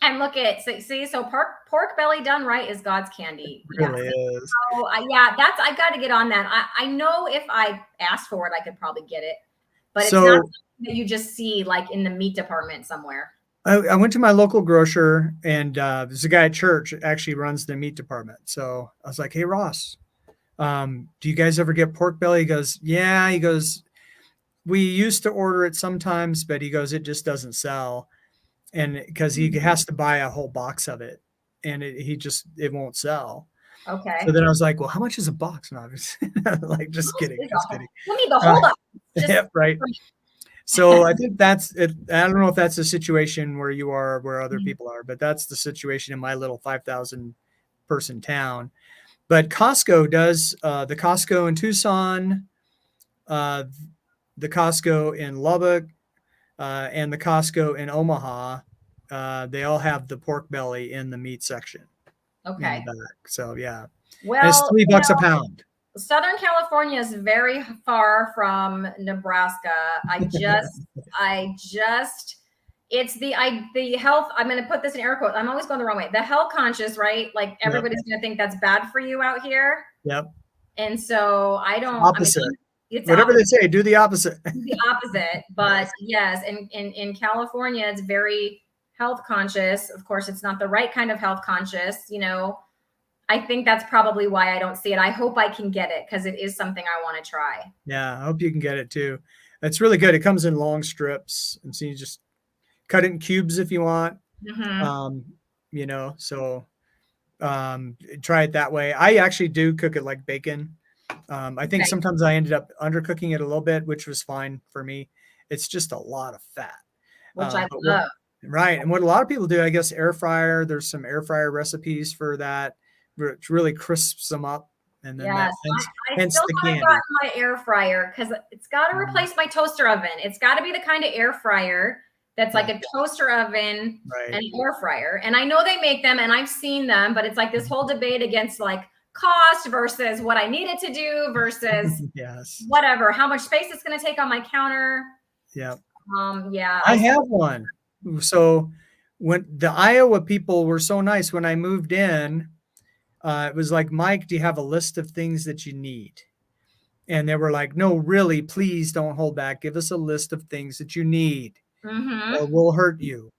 And look at, see, so pork belly done right is God's candy. It Yeah. really is. So yeah, I've got to get on that. I know if I asked for it, I could probably get it, but it's not something that you just see like in the meat department somewhere. I went to my local grocer, and there's a guy at church actually runs the meat department. So I was like, "Hey Ross, do you guys ever get pork belly?" He goes, "Yeah." He goes, "We used to order it sometimes, but," he goes, "it just doesn't sell." And because he has to buy a whole box of it, and it won't sell. Okay. So then I was like, "Well, how much is a box?" And I was like, "Just kidding, just kidding." Give me the whole box. Yeah, right. So I think that's it. I don't know if that's a situation where you are, where other people are, but that's the situation in my little 5,000 person town. But Costco does, the Costco in Tucson, uh, the Costco in Lubbock, and the Costco in Omaha. They all have the pork belly in the meat section in the Okay. back. So yeah, and it's Well, $3 a pound. Southern California is very far from Nebraska. It's the health. I'm going to put this in air quotes. I'm always going the wrong way. The health conscious, right? Like everybody's going to think that's bad for you out here. Yep. And so I don't. Opposite. I mean, it's Whatever opposite. they say, do the opposite. The opposite. But yes, in California, it's very health conscious. Of course, it's not the right kind of health conscious. You know, I think that's probably why I don't see it. I hope I can get it because it is something I want to try. Yeah, I hope you can get it too. It's really good. It comes in long strips, and so you just cut it in cubes if you want. You know, so try it that way. I actually do cook it like bacon. I think sometimes I ended up undercooking it a little bit, which was fine for me. It's just a lot of fat, which I love. Right, and what a lot of people do, I guess, air fryer. There's some air fryer recipes for that, which really crisps them up. And then yes, I hence still the haven't candy. gotten my air fryer because it's got to replace my toaster oven. It's got to be the kind of air fryer that's like a toaster oven and air fryer. And I know they make them and I've seen them, but it's like this whole debate against like cost versus what I needed to do versus whatever, how much space it's going to take on my counter. Yeah. Yeah. I have one. So when the Iowa people were so nice when I moved in, it was like, "Mike, do you have a list of things that you need?" And they were like, "No, really, please don't hold back. Give us a list of things that you need or we'll hurt you."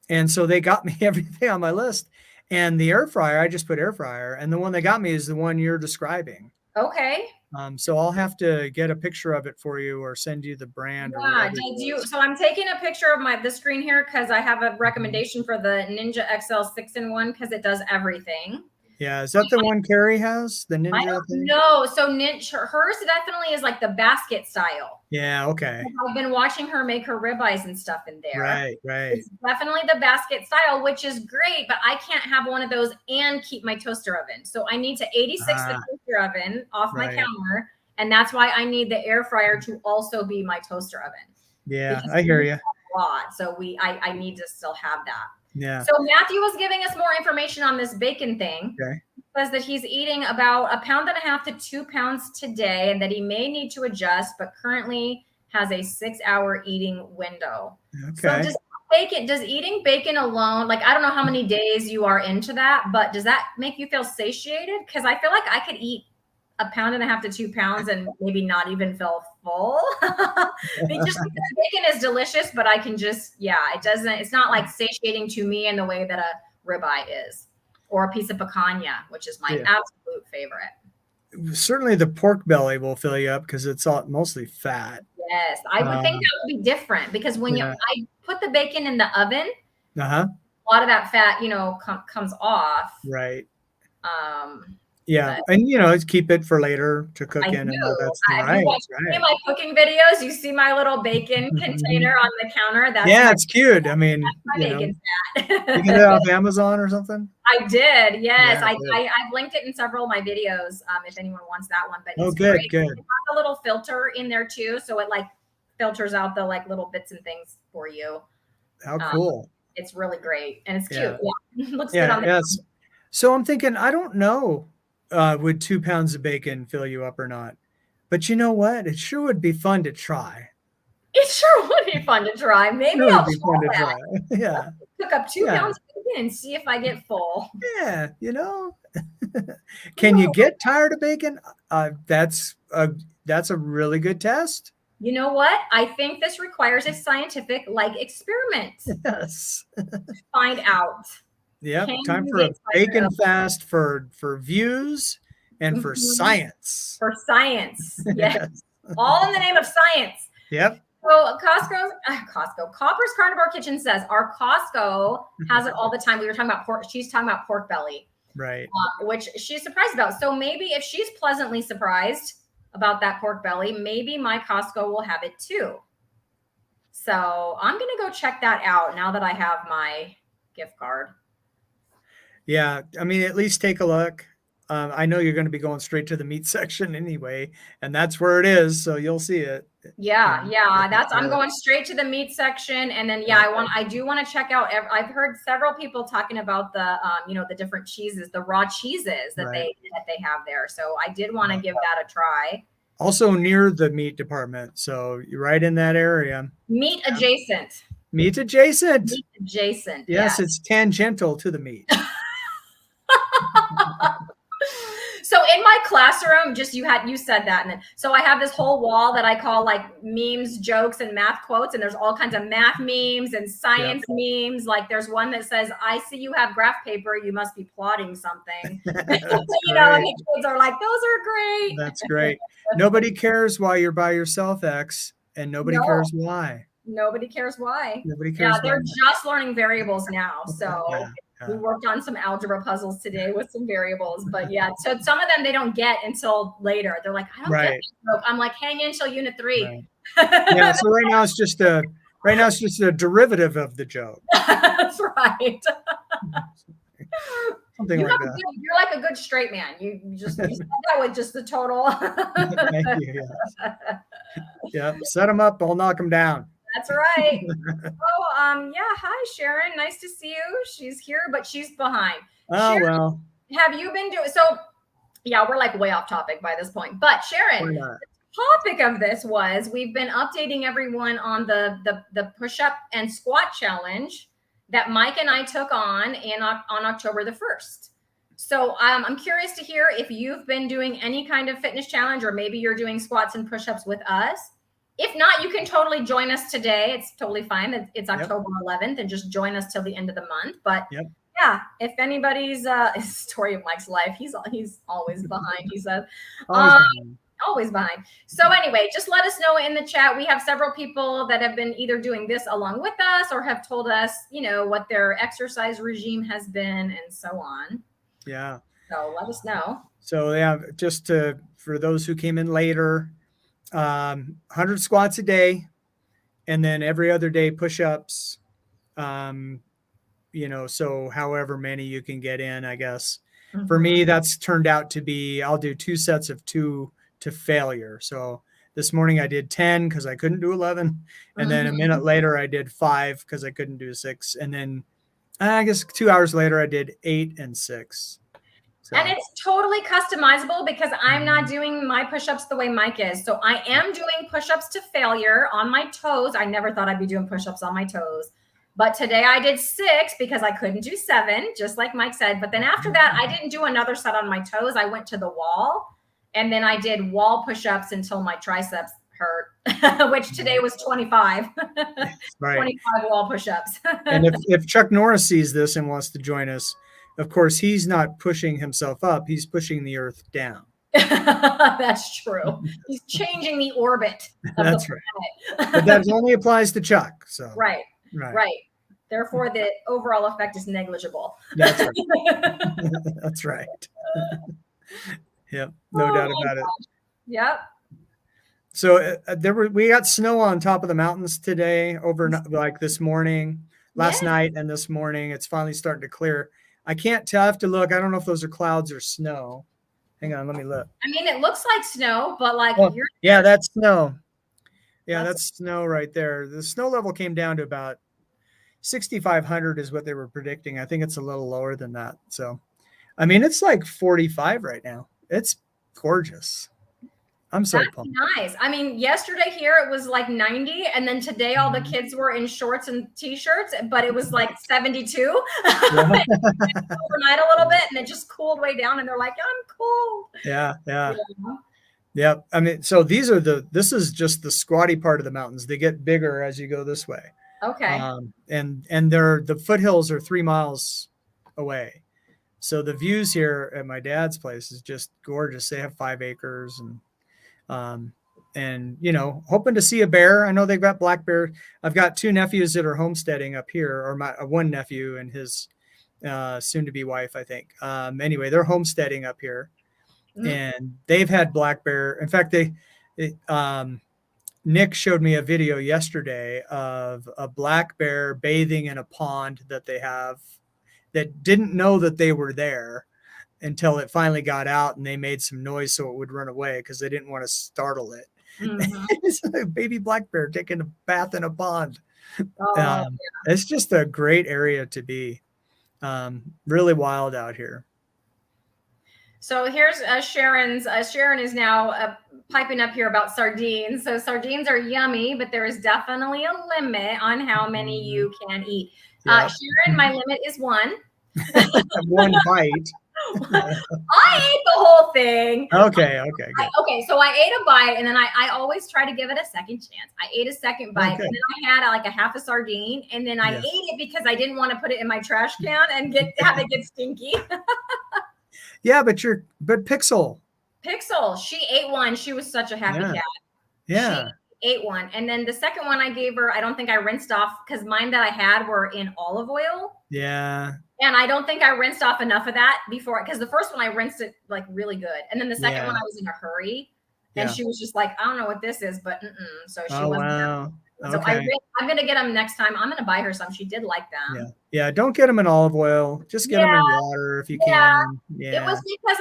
And so they got me everything on my list. And the air fryer, I just put air fryer. And the one they got me is the one you're describing. Okay. So I'll have to get a picture of it for you or send you the brand. Yeah. So I'm taking a picture of the screen here because I have a recommendation for the Ninja XL 6-in-1 because it does everything. Yeah, is that the one Carrie has? The Ninja? I don't know. So hers definitely is like the basket style. Yeah, okay. I've been watching her make her ribeyes and stuff in there. Right. It's definitely the basket style, which is great, but I can't have one of those and keep my toaster oven. So I need to 86 the toaster oven off my counter, and that's why I need the air fryer to also be my toaster oven. Yeah, I hear you. A lot. So I need to still have that. Yeah. So Matthew was giving us more information on this bacon thing. Okay. He says that he's eating about 1.5 pounds to 2 pounds today and that he may need to adjust, but currently has a 6-hour eating window. Okay. So does eating bacon alone, like I don't know how many days you are into that, but does that make you feel satiated? Because I feel like I could eat 1.5 pounds to 2 pounds and maybe not even feel full. Just because bacon is delicious, but I can just, it's not like satiating to me in the way that a ribeye is, or a piece of picanha, which is my absolute favorite. Certainly the pork belly will fill you up because it's mostly fat. Yes, I would think that would be different because when I put the bacon in the oven, a lot of that fat, comes off. Right. Yeah, and keep it for later to cook in and all that stuff. Right. My cooking videos, you see my little bacon container on the counter. It's cute. I mean, bacon fat. You get it off Amazon or something? I did. Yes, I've linked it in several of my videos. If anyone wants that one, but it's good. It has a little filter in there too, so it like filters out the like little bits and things for you. How cool! It's really great and it's cute. Yeah, looks good on the So I'm thinking, I don't know. Would 2 pounds of bacon fill you up or not? But you know what? It sure would be fun to try. It sure would be fun to try. Maybe I'll be fun to try. Yeah. Cook up 2 pounds of and see if I get full. Yeah, you know. Can you get tired of bacon? That's a really good test. You know what? I think this requires a scientific experiment. Yes. Find out. Yep. Can Time you for a get tired bacon of fast for views and for science. for science? Yes. Yes. All in the name of science. Yep. So Copper's Carnivore Kitchen says our Costco has it all the time. We were talking about pork. She's talking about pork belly, Right. which she's surprised about. So maybe if she's pleasantly surprised about that pork belly, maybe my Costco will have it too. So I'm going to go check that out now that I have my gift card. Yeah. I mean, at least take a look. I know you're going to be going straight to the meat section anyway, and that's where it is. So you'll see it. Yeah. I'm going straight to the meat section. And then, I do want to check out, I've heard several people talking about the, the different cheeses, the raw cheeses that they have there. So I did want to give that a try. Also near the meat department. So you're right in that area. Meat adjacent. Meat adjacent. Meat adjacent. Yes, it's tangential to the meat. So in my classroom, you said that, and then so I have this whole wall that I call memes, jokes, and math quotes, and there's all kinds of math memes and science memes. Like there's one that says, "I see you have graph paper. You must be plotting something." And the kids are like, "Those are great." That's great. Nobody cares why you're by yourself, X, and nobody cares why. Nobody cares why. Nobody cares. Yeah, they're just learning variables now, so. We worked on some algebra puzzles today with some variables, but so some of them they don't get until later. They're like, I don't get it. I'm like, hang in till unit 3. Right. Yeah. So right now it's just a derivative of the joke. That's right. Something like that. You're like a good straight man. You said that with just the total. Thank you. Yes. Yep. Set them up. I'll knock them down. That's right. Hi Sharon. Nice to see you. She's here, but she's behind. Oh, Sharon, well. Have you been doing so? Yeah, we're way off topic by this point. But Sharon, the topic of this was we've been updating everyone on the push-up and squat challenge that Mike and I took on on October the 1st. So I'm curious to hear if you've been doing any kind of fitness challenge, or maybe you're doing squats and push-ups with us. If not, you can totally join us today. It's totally fine. It's October 11th, and just join us till the end of the month. But if anybody's story of Mike's life, he's always behind. He says, always behind. So anyway, just let us know in the chat. We have several people that have been either doing this along with us or have told us, what their exercise regime has been and so on. Yeah. So let us know. So just for those who came in later, 100 squats a day, and then every other day push-ups, so however many you can get in, I guess. Mm-hmm. For me, that's turned out to be, I'll do 2 sets of 2 to failure. So this morning I did 10 because I couldn't do 11. And then a minute later I did 5 because I couldn't do 6. And then I guess 2 hours later I did 8 and 6. So. And it's totally customizable because I'm not doing my push-ups the way Mike is. So I am doing push-ups to failure on my toes. I never thought I'd be doing push-ups on my toes. But today I did 6 because I couldn't do 7, just like Mike said. But then after that, I didn't do another set on my toes. I went to the wall, and then I did wall push-ups until my triceps hurt, which today was 25. Right. 25 wall push-ups. And if Chuck Norris sees this and wants to join us, of course, he's not pushing himself up. He's pushing the earth down. That's true. He's changing the orbit. That's right. But that only applies to Chuck. So Right. Therefore, the overall effect is negligible. That's right. That's right. Yep. No doubt about it. Yep. So we got snow on top of the mountains today, this morning, last night, and this morning. It's finally starting to clear. I can't tell. I have to look. I don't know if those are clouds or snow. Hang on, let me look. I mean, it looks like snow, but that's snow. Yeah, that's snow right there. The snow level came down to about 6,500 is what they were predicting. I think it's a little lower than that. So, I mean, it's like 45 right now. It's gorgeous. I'm so That's pumped. nice. I mean, yesterday here it was like 90, and then today all the kids were in shorts and t-shirts, but it was like 72 Yeah. overnight a little bit, and it just cooled way down, and they're like, I'm cold. Yeah. Yeah. Yeah. Yeah. I mean, so this is just the squatty part of the mountains. They get bigger as you go this way. Okay. And the foothills are 3 miles away. So the views here at my dad's place is just gorgeous. They have 5 acres and hoping to see a bear. I know they've got black bear. I've got 2 nephews that are homesteading up here, or my one nephew and his soon to be wife, I think. Anyway, they're homesteading up here, and they've had black bear. In fact, Nick showed me a video yesterday of a black bear bathing in a pond that they have that didn't know that they were there until it finally got out and they made some noise so it would run away because they didn't want to startle it. It's a baby black bear taking a bath in a pond. It's just a great area to be. Really wild out here. So here's Sharon's. Sharon is now piping up here about sardines. So sardines are yummy, but there is definitely a limit on how many you can eat. Yeah. Sharon, my limit is one. One bite. I ate the whole thing. Okay, good. Okay, so I ate a bite, and then I always try to give it a second chance. I ate a second bite, and then I had like a half a sardine, and then I ate it because I didn't want to put it in my trash can and have it get stinky. Yeah, but Pixel, she ate one. She was such a happy cat. Yeah. She ate one. And then the second one I gave her, I don't think I rinsed off because mine that I had were in olive oil. Yeah. And I don't think I rinsed off enough of that before, because the first one I rinsed it like really good. And then the second one I was in a hurry. And she was just like, I don't know what this is, but so she wasn't. Wow. So I'm going to get them next time. I'm going to buy her some. She did like them. Yeah. Don't get them in olive oil. Just get them in water if you can. Yeah. It was because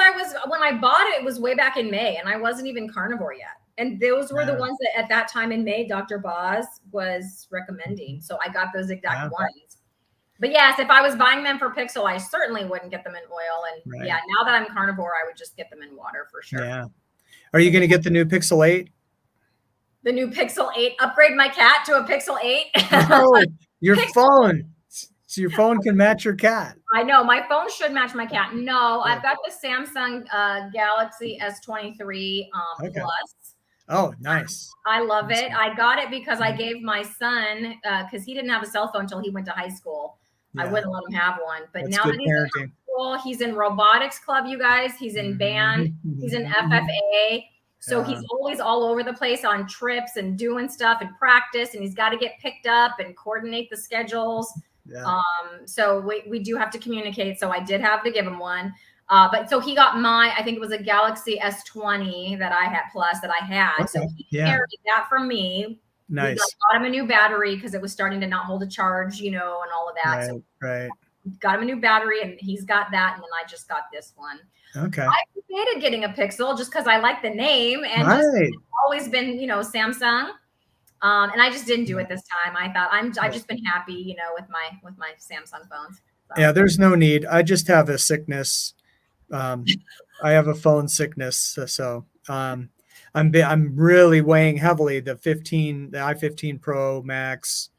when I bought it was way back in May, and I wasn't even carnivore yet. And those were the ones that at that time in May, Dr. Boz was recommending. So I got those exact ones. But yes, if I was buying them for Pixel, I certainly wouldn't get them in oil. And now that I'm carnivore, I would just get them in water for sure. Yeah. Are you going to get the new Pixel 8? The new Pixel 8, upgrade my cat to a Pixel 8. No, your phone. So your phone can match your cat. I know. My phone should match my cat. No, I've got the Samsung Galaxy S23 Plus. Oh, nice. I love it. I got it because I gave my son, because he didn't have a cell phone until he went to high school. I wouldn't let him have one. But now that he's in high school, he's in robotics club, you guys. He's in band. He's in FFA. So he's always all over the place on trips and doing stuff and practice, and he's got to get picked up and coordinate the schedules. So we do have to communicate. So I did have to give him one. But so he got I think it was a Galaxy S20 that I had plus that I had. So he carried that from me. Nice. We got him a new battery because it was starting to not hold a charge, and all of that. So got him a new battery, and he's got that. And then I just got this one. Okay. I debated getting a Pixel just because I like the name, and it's always been, Samsung. And I just didn't do it this time. I thought I've just been happy, with my Samsung phones. So. Yeah, there's no need. I just have a sickness. I have a phone sickness, so I'm really weighing heavily the i15 Pro Max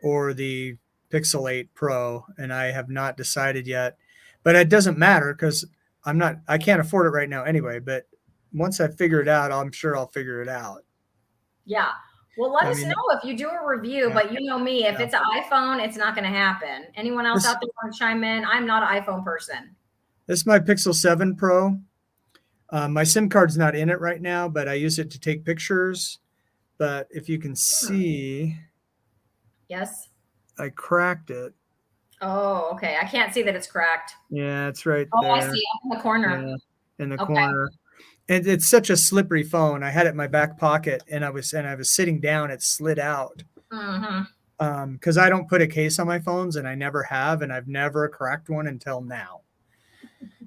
or the Pixel 8 Pro, and I have not decided yet. But it doesn't matter because I can't afford it right now anyway. But once I figure it out, I'm sure I'll figure it out. Yeah. Well, let us know if you do a review, but you know me, if it's an iPhone, it's not going to happen. Anyone else out there want to chime in? I'm not an iPhone person. This is my Pixel 7 Pro. My SIM card's not in it right now, but I use it to take pictures. But if you can see, yes, I cracked it. Oh, okay. I can't see that it's cracked. Yeah, it's right there. Oh, I see, up in the corner. Yeah, in the corner. And it's such a slippery phone. I had it in my back pocket, and I was sitting down. It slid out. Because I don't put a case on my phones, and I never have, and I've never cracked one until now.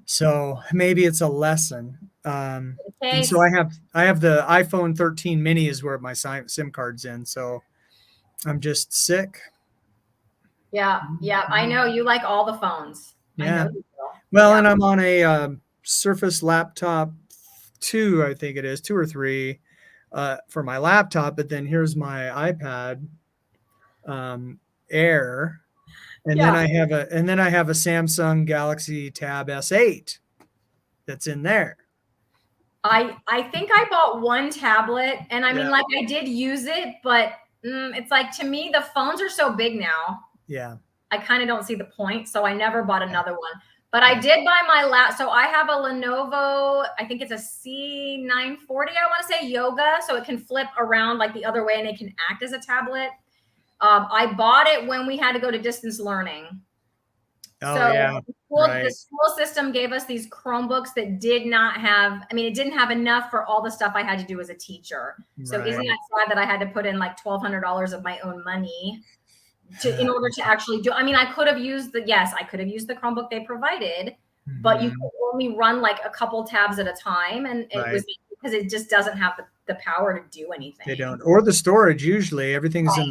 So maybe it's a lesson. And so I have the iPhone 13 mini is where my SIM card's in. So I'm just sick. Yeah. I know you like all the phones. Yeah. Well, and I'm on a Surface laptop 2, I think it is 2 or 3 for my laptop, but then here's my iPad Air, and then Yeah. I have a Samsung Galaxy Tab S8 that's in there. I think I bought one tablet, and I mean, Yeah. like, I did use it, but it's like, to me, the phones are so big now. Yeah. I kind of don't see the point, so I never bought Yeah. another one. But I did buy my lap. So I have a Lenovo, I think it's a C940, I want to say, Yoga. So it can flip around like the other way and it can act as a tablet. I bought it when we had to go to distance learning. Oh, So yeah. the Right. school system gave us these Chromebooks that did not have, I mean, it didn't have enough for all the stuff I had to do as a teacher. So isn't Right. that sad that I had to put in like $1,200 of my own money in order to actually do? I mean, I could have used the Chromebook they provided, but you Mhm. could only run like a couple tabs at a time, and it Right. was because it just doesn't have the power to do They anything. don't. Or the storage, usually everything's in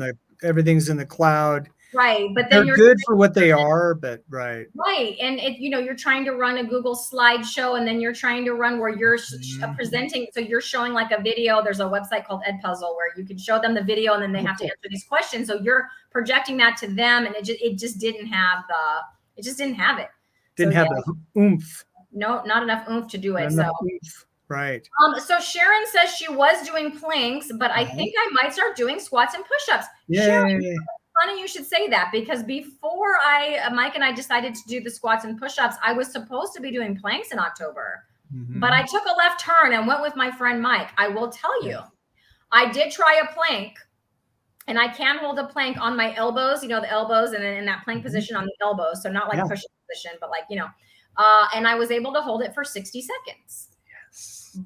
the cloud. Right. But then They're you're good for what they are, but right. right. And you're trying to run a Google slideshow, and then you're trying to run where you're presenting. So you're showing like a video. There's a website called Edpuzzle where you can show them the video, and then they have to answer these questions. So you're projecting that to them, and it just didn't have it. Didn't So have yeah, the oomph. no, not enough oomph to do Not it. enough So oomph. Right. so Sharon says she was doing planks, but I think I might start doing squats and push-ups. Sharon, Yay. funny you should say that, because before Mike and I decided to do the squats and push-ups, I was supposed to be doing planks in October, but I took a left turn and went with my friend Mike. I will tell you, I did try a plank, and I can hold a plank on my elbows, the elbows, and then in that plank position on the elbows. So not like push-up position, but like, and I was able to hold it for 60 seconds.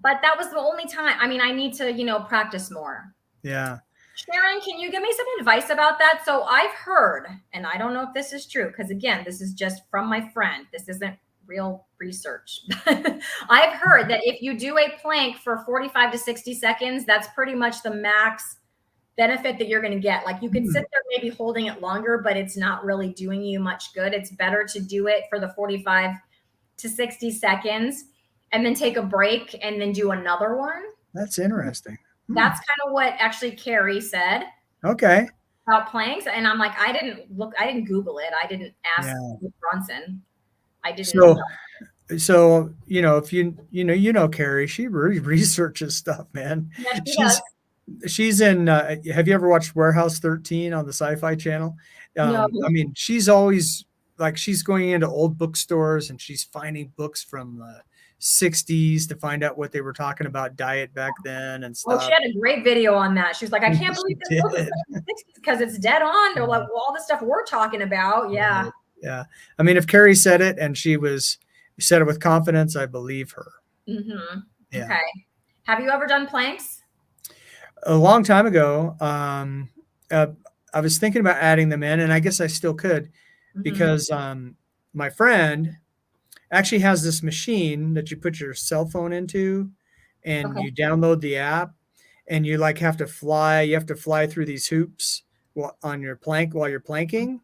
But that was the only time. I mean, I need to, practice more. Yeah. Sharon, can you give me some advice about that? So I've heard, and I don't know if this is true, because again, this is just from my friend. This isn't real research. I've heard that if you do a plank for 45 to 60 seconds, that's pretty much the max benefit that you're going to get. Like, you could sit there maybe holding it longer, but it's not really doing you much good. It's better to do it for the 45 to 60 seconds and then take a break and then do another one. That's interesting. That's kind of what actually Carrie said. Okay. About planks. And I'm like, I didn't Google it. I didn't ask Bronson. I didn't know. So, if Carrie, she researches stuff, man. Yeah, she's in, have you ever watched Warehouse 13 on the Sci-Fi Channel? No. I mean, she's always like, she's going into old bookstores and she's finding books from the 60s to find out what they were talking about diet back then and stuff. Oh, she had a great video on that. She was like, I can't believe this book was from the 60s, because it's dead on to like all the stuff we're talking about. Yeah. Yeah. I mean, if Carrie said it and she said it with confidence, I believe her. Yeah. Okay. Have you ever done planks? A long time ago. I was thinking about adding them in, and I guess I still could, because my friend actually has this machine that you put your cell phone into, and you download the app, and you like have to fly through these hoops on your plank while you're planking.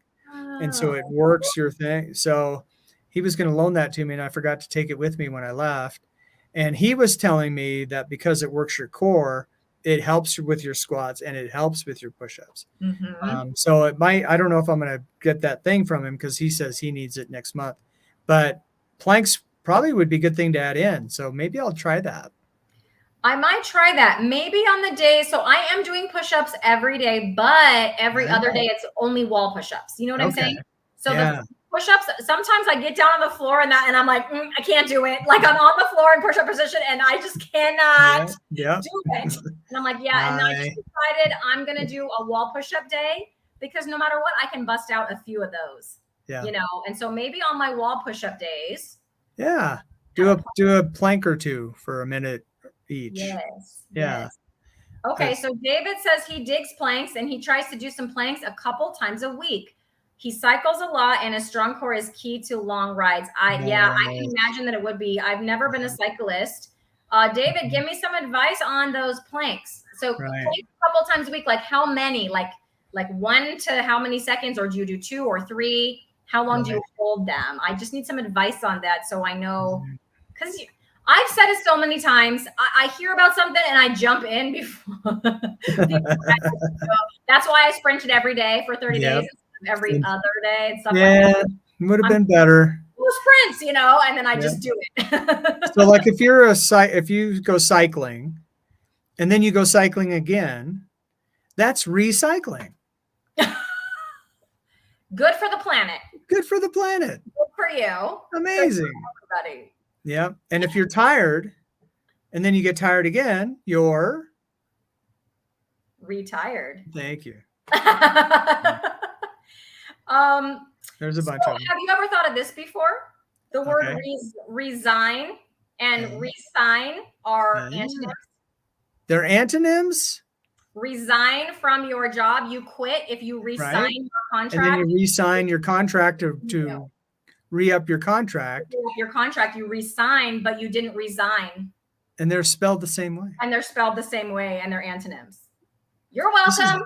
And so it works your thing. So he was going to loan that to me, and I forgot to take it with me when I left. And he was telling me that because it works your core, it helps with your squats and it helps with your push-ups. So it might, I don't know if I'm going to get that thing from him, because he says he needs it next month, but planks probably would be a good thing to add in. So maybe I'll try that. I might try that maybe on the day. So I am doing push-ups every day, but every other day it's only wall push-ups. You know what I'm saying? So the push-ups, sometimes I get down on the floor and I'm like, I can't do it. Like, I'm on the floor in push-up position and I just cannot do it. And I'm like, and I just decided I'm going to do a wall push-up day, because no matter what, I can bust out a few of those. And so maybe on my wall push-up days. Do a plank or two for a minute each. Okay, so David says he digs planks and he tries to do some planks a couple times a week. He cycles a lot, and a strong core is key to long rides. I can imagine that it would be. I've never been a cyclist. David, give me some advice on those planks. So planks a couple times a week, like how many? Like 1 to how many seconds, or do you do 2 or 3? How long do you hold them? I just need some advice on that, so I know, because I've said it so many times. I hear about something and I jump in before. That's why I sprinted every day for 30 days instead of every other day and stuff like that. Would have been better. Sprints, you know, and then I just do it. So like if you go cycling and then you go cycling again, that's recycling. Good for the planet. Good for the planet. Good for you. Amazing. Good for everybody. Yeah. And if you're tired and then you get tired again, you're retired. Thank you. There's a bunch of them. Have you ever thought of this before? The word resign and resign are antonyms. They're antonyms? Resign from your job. You quit if you resign your contract. And then you resign your contract to re-up your contract. Your contract, you resign, but you didn't resign. And they're spelled the same way. And they're spelled the same way, and they're antonyms. You're welcome.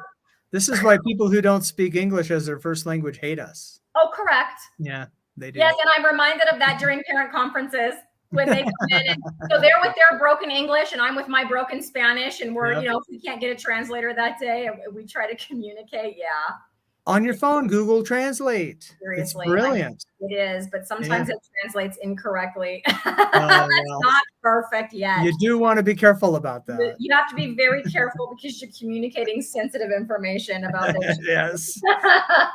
This is why people who don't speak English as their first language hate us. Oh, correct. Yeah, they do. Yes, and I'm reminded of that during parent conferences when they come in. And so they're with their broken English, and I'm with my broken Spanish, and we're, you know, if we can't get a translator that day, we try to communicate. Yeah. On your phone, Google Translate. Seriously, it's brilliant. It is, but sometimes it translates incorrectly. That's not perfect yet. You do want to be careful about that. You have to be very careful because you're communicating sensitive information about it. Yes.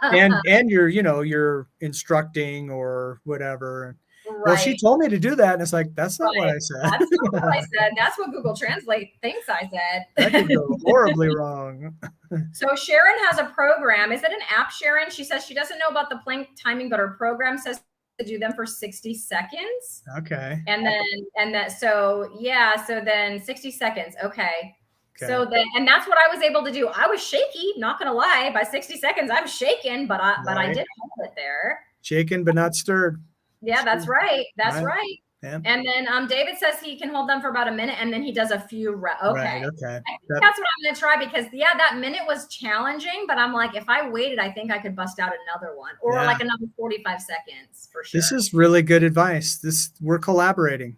and you're, you know, you're instructing or whatever. Right. Well, she told me to do that, and it's like, that's not what I said. That's not what I said. That's what Google Translate thinks I said. That could go horribly wrong. So Sharon has a program. Is it an app, Sharon? She says she doesn't know about the plank timing, but her program says to do them for 60 seconds. Okay. And then, so then 60 seconds. Okay. So then, and that's what I was able to do. I was shaky, not going to lie. By 60 seconds, I'm shaken, but I did hold it there. Shaken, but not stirred. Yeah, that's right. That's right. Yeah. And then David says he can hold them for about a minute, and then he does a few reps. Okay. Right, okay. I think that's what I'm going to try because, that minute was challenging, but I'm like, if I waited, I think I could bust out another one or like another 45 seconds for sure. This is really good advice. We're collaborating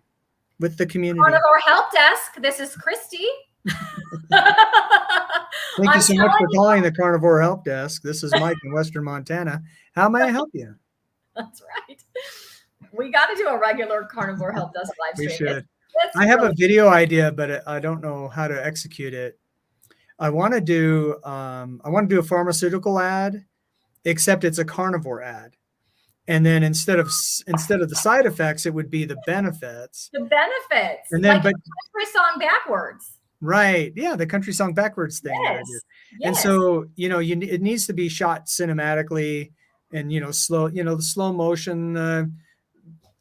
with the community. Carnivore Help Desk. This is Cristie. Thank you so much for calling the Carnivore Help Desk. This is Mike in Western Montana. How may I help you? That's right. We got to do a regular Carnivore Help Desk live stream. We should. I have a video idea, but I don't know how to execute it. I want to do a pharmaceutical ad, except it's a carnivore ad. And then instead of the side effects, it would be the benefits. The benefits. And then like the country song backwards. Right. Yeah, the country song backwards thing. Yes. And so, it needs to be shot cinematically and, slow, the slow motion,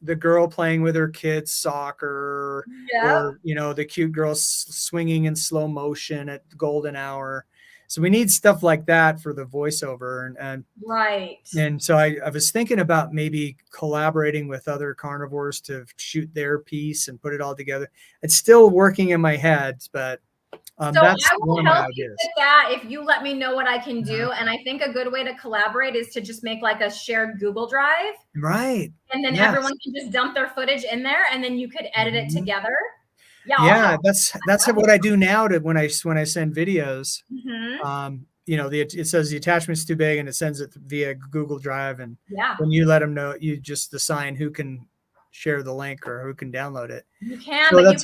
the girl playing with her kids soccer, or, the cute girl swinging in slow motion at the golden hour. So we need stuff like that for the voiceover. And right. And so I was thinking about maybe collaborating with other carnivores to shoot their piece and put it all together. It's still working in my head, but so that's I will one of my help you ideas. with that if you let me know what I can do. And I think a good way to collaborate is to just make like a shared Google Drive. Right. And then everyone can just dump their footage in there, and then you could edit it together. Yeah, that's what I do now when I send videos. It says the attachment's too big, and it sends it via Google Drive. And when you let them know, you just assign who can share the link or who can download it. You can, so but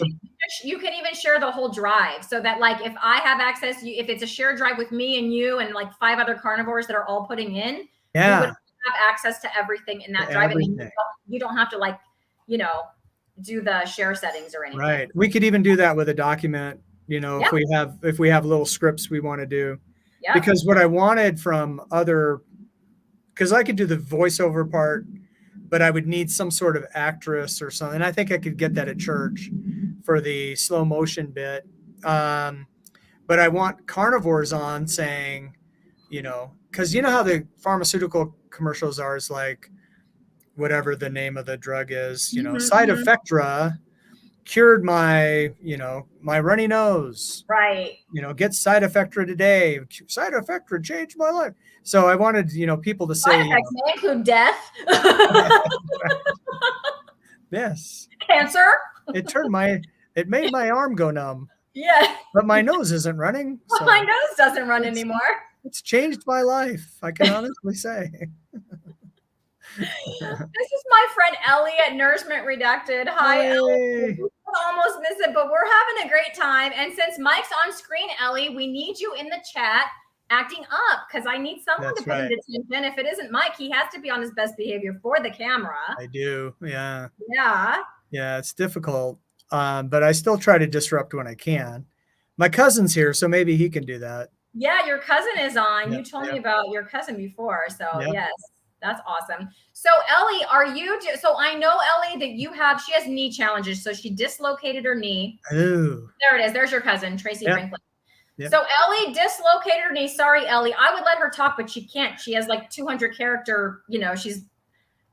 you can even share the whole drive, so that like if I have access, if it's a shared drive with me and you and like 5 other carnivores that are all putting in, you would have access to everything in that drive, and you don't have to do the share settings or anything. Right. We could even do that with a document, if we have little scripts we want to do. Because what I wanted from because I could do the voiceover part, but I would need some sort of actress or something. I think I could get that at church for the slow motion bit. But I want carnivores on saying, because how the pharmaceutical commercials are, is like, whatever the name of the drug is, side effectra cured my, my runny nose. Right. Get side effectra today. Side effectra changed my life. So I wanted, people to say. Side effects may include death. Yes. Cancer. It made my arm go numb, Yeah. but my nose isn't running. Well, So my nose doesn't run it's, anymore. it's changed my life. I can honestly say. This is my friend Ellie at Nourishment Redacted. Hi, Ellie. Hey. We almost missed it, but we're having a great time. And since Mike's on screen, Ellie, we need you in the chat acting up because I need someone That's to put right. attention. If it isn't Mike, he has to be on his best behavior for the camera. I do. Yeah. Yeah. Yeah, it's difficult. But I still try to disrupt when I can. My cousin's here, so maybe he can do that. Yeah, your cousin is on. Yep, You told yep. me about your cousin before. So Yep. yes, that's awesome. So Ellie, so I know Ellie that she has knee challenges. So she dislocated her knee. Ooh. There it is. There's your cousin, Tracy Yep. Franklin. Yep. So Ellie dislocated her knee. Sorry, Ellie. I would let her talk, but she can't. She has like 200 character, she's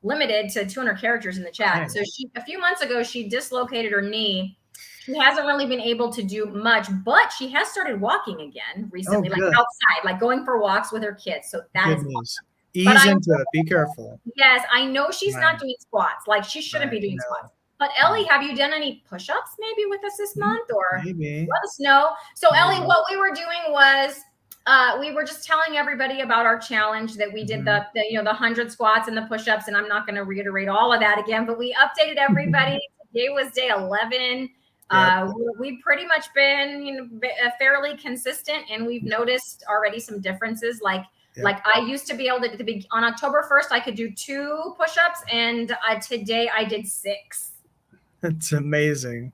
limited to 200 characters in the chat. Right. So a few months ago, she dislocated her knee. She hasn't really been able to do much, but she has started walking again recently, like outside, like going for walks with her kids. So that is awesome. Ease into it. Be careful. Yes, I know she's not doing squats. Like she shouldn't be doing squats. But Ellie, have you done any push-ups maybe with us this month, or maybe? Let us know. So Ellie, what we were doing was we were just telling everybody about our challenge that we did the 100 squats and the push-ups, and I'm not going to reiterate all of that again, but we updated everybody. Today was day 11. We've pretty much been fairly consistent, and we've noticed already some differences. Like I used to be able to be on October 1st, I could do 2 push-ups, and today I did 6. That's amazing.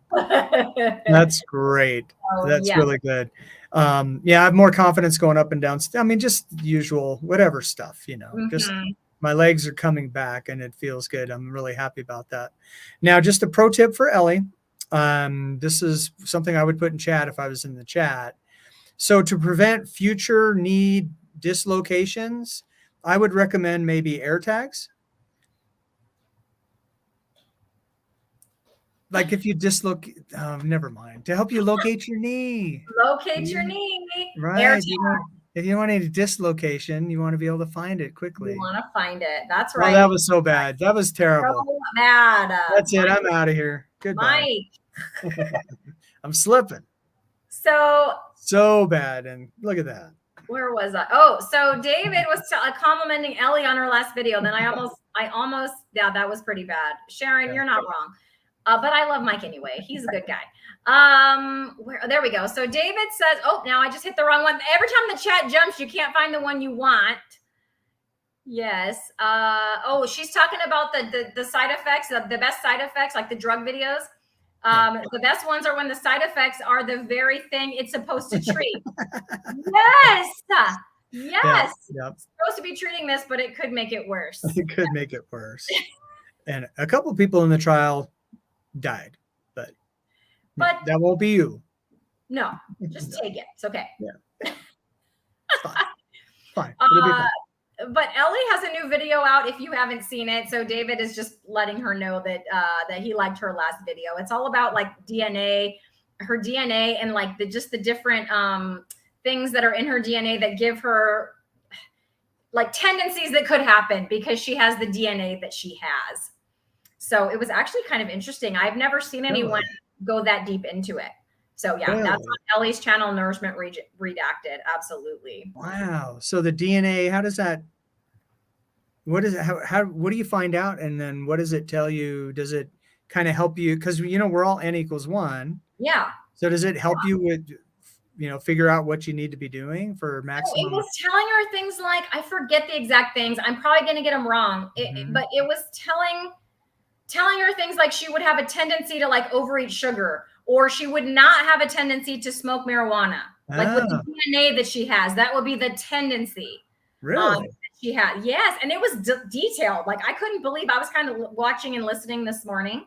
That's great. That's really good. I have more confidence going up and down. I mean, just usual, whatever stuff, just my legs are coming back and it feels good. I'm really happy about that. Now, just a pro tip for Ellie. This is something I would put in chat if I was in the chat. So to prevent future knee dislocations, I would recommend maybe air tags. Like if you dislocate, never mind. To help you locate your knee. Locate your knee. Right. If you want any dislocation, you want to be able to find it quickly. You want to find it. That's right. Oh, that was so bad. That was terrible. So bad. That's it. I'm out of here. Goodbye. Mike. I'm slipping. So bad. And look at that. Where was I? Oh, so David was complimenting Ellie on her last video. Then I almost, that was pretty bad. Sharon, you're not wrong. But I love Mike anyway. He's a good guy. There we go. So David says, oh, now I just hit the wrong one. Every time the chat jumps, you can't find the one you want. Yes. She's talking about the side effects, the best side effects, like the drug videos. The best ones are when the side effects are the very thing it's supposed to treat. Yes. Yes. Yep. It's supposed to be treating this, but it could make it worse. It could make it worse. And a couple of people in the trial died, but that won't be you. No, just take it. It's okay. Yeah. It's fine. Fine. It'll be fine. But Ellie has a new video out if you haven't seen it. So David is just letting her know that that he liked her last video. It's all about like her DNA and like the different things that are in her DNA that give her like tendencies that could happen because she has the DNA that she has. So it was actually kind of interesting. I've never seen anyone go that deep into it. So yeah, that's on Ellie's channel, Nourishment Redacted. Absolutely. Wow. So the DNA, how does that, what is it? What do you find out? And then what does it tell you? Does it kind of help you? Because, we're all N equals 1. Yeah. So does it help you with, figure out what you need to be doing for maximum? It was telling her things like, I forget the exact things. I'm probably going to get them wrong. But it was telling her things like she would have a tendency to like overeat sugar, or she would not have a tendency to smoke marijuana. Like with the DNA that she has, that would be the tendency. Really? That she had. Yes. And it was detailed. Like I couldn't believe, I was kind of watching and listening this morning.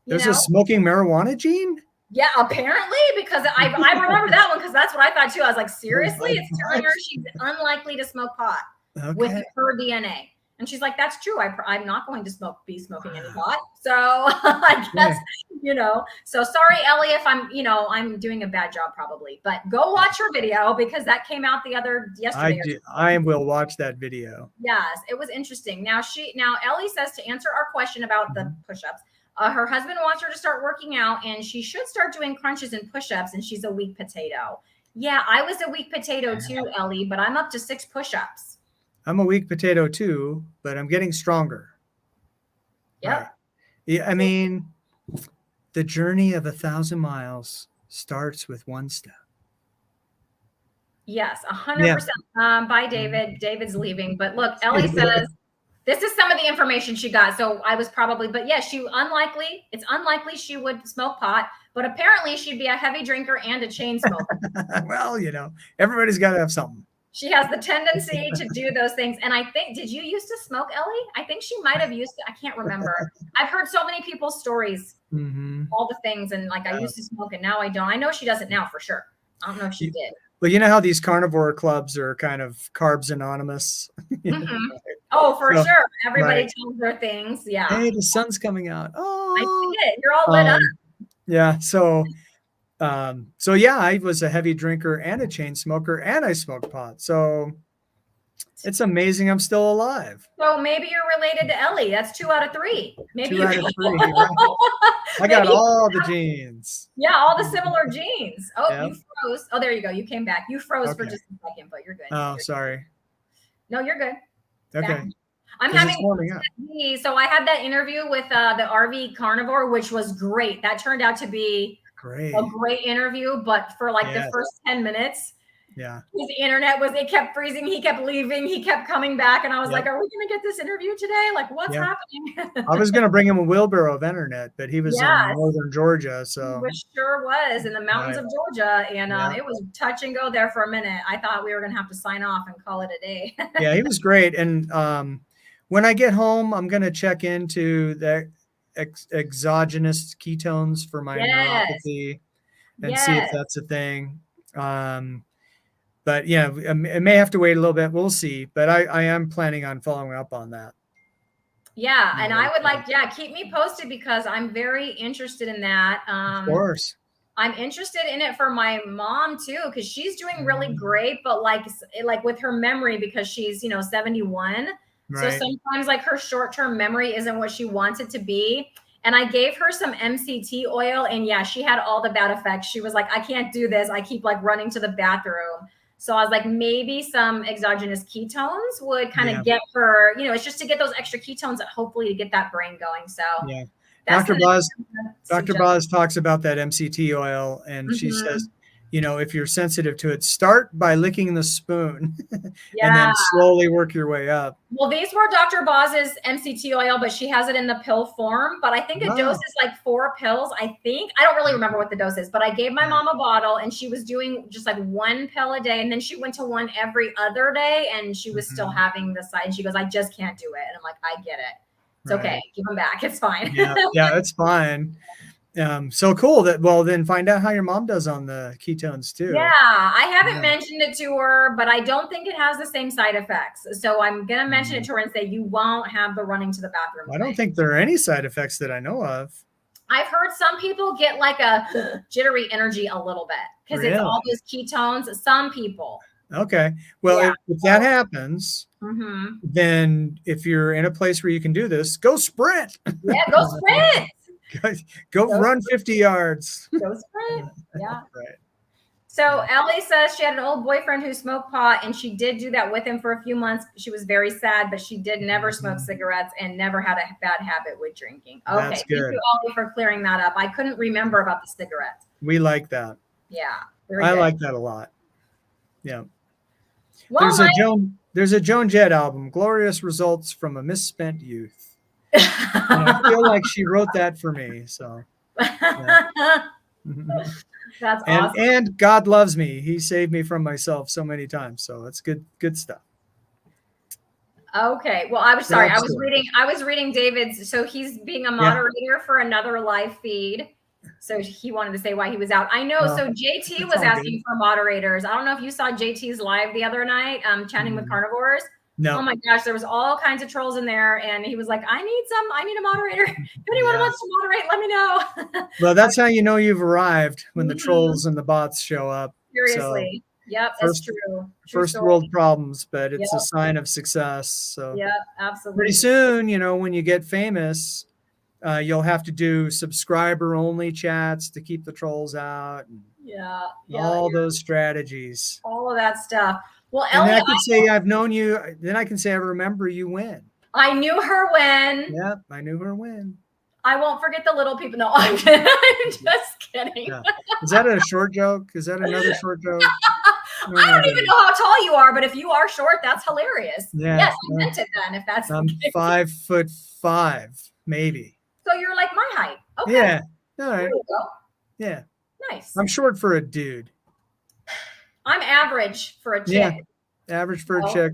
There's a smoking marijuana gene? Yeah, apparently, because I remember that one because that's what I thought too. I was like, seriously? It's telling her she's unlikely to smoke pot with her DNA. And she's like, that's true. I'm not going to be smoking any pot. So I guess, so sorry, Ellie, if I'm doing a bad job probably, but go watch her video because that came out yesterday. I will watch that video. Yes, it was interesting. Now Ellie says to answer our question about the push-ups, Her husband wants her to start working out, and she should start doing crunches and push-ups, and she's a weak potato. Yeah, I was a weak potato too, Ellie, but I'm up to 6 push-ups. I'm a weak potato too, but I'm getting stronger. Yep. Right. Yeah, I mean, the journey of 1,000 miles starts with one step. Yes, 100%. Bye, David. David's leaving. But look, Ellie says, this is some of the information she got. So I was probably, but yeah, it's unlikely she would smoke pot, but apparently she'd be a heavy drinker and a chain smoker. Well, everybody's got to have something. She has the tendency to do those things. And I think, did you used to smoke, Ellie? I think she might have used to. I can't remember. I've heard so many people's stories, all the things. And like, I used to smoke and now I don't. I know she doesn't now for sure. I don't know if she did. Well, you know how these carnivore clubs are kind of carbs anonymous? Oh, for sure. Everybody tells their things. Yeah. Hey, the sun's coming out. Oh, I see it. You're all lit up. Yeah. So yeah, I was a heavy drinker and a chain smoker, and I smoked pot. So it's amazing I'm still alive. So maybe you're related to Ellie. That's 2 out of 3. Maybe 2 out of 3. Right? I got all the genes. Yeah, all the similar genes. Oh, Yep. You froze. Oh, there you go. You came back. You froze for just a second, but you're good. Oh, sorry. No, you're good. Okay. Back. I'm It's having warming up. so I had that interview with the RV Carnivore, which was great. That turned out to be a great interview, but for like the first 10 minutes, his internet it kept freezing. He kept leaving. He kept coming back. And I was like, are we going to get this interview today? Like, what's happening? I was going to bring him a wheelbarrow of internet, but he was in northern Georgia. So he sure was in the mountains of Georgia. And it was touch and go there for a minute. I thought we were going to have to sign off and call it a day. Yeah, he was great. And when I get home, I'm going to check into the exogenous ketones for my neuropathy and see if that's a thing. But yeah, it may have to wait a little bit. We'll see. But I am planning on following up on that. Yeah. And I would keep me posted because I'm very interested in that. Of course. I'm interested in it for my mom too, because she's doing really great, but like with her memory, because she's, 71. Right. So sometimes like her short-term memory isn't what she wants it to be. And I gave her some MCT oil and she had all the bad effects. She was like, I can't do this. I keep like running to the bathroom. So I was like, maybe some exogenous ketones would kind of get her, it's just to get those extra ketones that hopefully to get that brain going. So Dr. Boz talks about that MCT oil, and she says, if you're sensitive to it, start by licking the spoon and then slowly work your way up. Well, these were Dr. Boz's MCT oil, but she has it in the pill form. But I think a dose is like 4 pills. I don't really remember what the dose is, but I gave my mom a bottle and she was doing just like 1 pill a day. And then she went to 1 every other day and she was still having the side. And she goes, I just can't do it. And I'm like, I get it. It's okay. Give them back. It's fine. Yeah, it's fine. So cool then find out how your mom does on the ketones too. Yeah, I haven't mentioned it to her, but I don't think it has the same side effects. So I'm going to mention it to her and say, you won't have the running to the bathroom. I don't think there are any side effects that I know of. I've heard some people get like a jittery energy a little bit because it's all those ketones. Some people. Okay. Well, if that happens, then if you're in a place where you can do this, go sprint. Yeah, go sprint. Go run 50 yards. Go sprint. Yeah. Right. So Ellie says she had an old boyfriend who smoked pot and she did do that with him for a few months. She was very sad, but she did never smoke cigarettes and never had a bad habit with drinking. Okay. That's good. Thank you, Ellie, for clearing that up. I couldn't remember about the cigarettes. We like that. Yeah. I like that a lot. Yeah. Well, there's a Joan Jett album, Glorious Results from a Misspent Youth. I feel like she wrote that for me. So that's awesome. And God loves me. He saved me from myself so many times. So it's good stuff. Okay. Well, I was reading David's. So he's being a moderator for another live feed. So he wanted to say why he was out. I know. So JT was asking for moderators. I don't know if you saw JT's live the other night, chatting with carnivores. No. Oh my gosh, there was all kinds of trolls in there. And he was like, I need a moderator. If anyone wants to moderate, let me know. Well, that's how you know you've arrived, when the trolls and the bots show up. Seriously. So, yep, that's true. First world problems, but it's a sign of success. So yeah, absolutely. Pretty soon, when you get famous, You'll have to do subscriber only chats to keep the trolls out. And all those strategies. All of that stuff. Well, And Ellie, then I could say I've known you. Then I can say I remember you when. I knew her when. Yep, I knew her when. I won't forget the little people. No, I'm just kidding. Yeah. Is that a short joke? Is that another short joke? I don't even know how tall you are, but if you are short, that's hilarious. Yeah, yes, I meant it then. If that's I'm 5'5", maybe. So you're like my height. Okay. Yeah. All right. There you go. Yeah. Nice. I'm short for a dude. I'm average for a chick. Yeah. Average for a chick.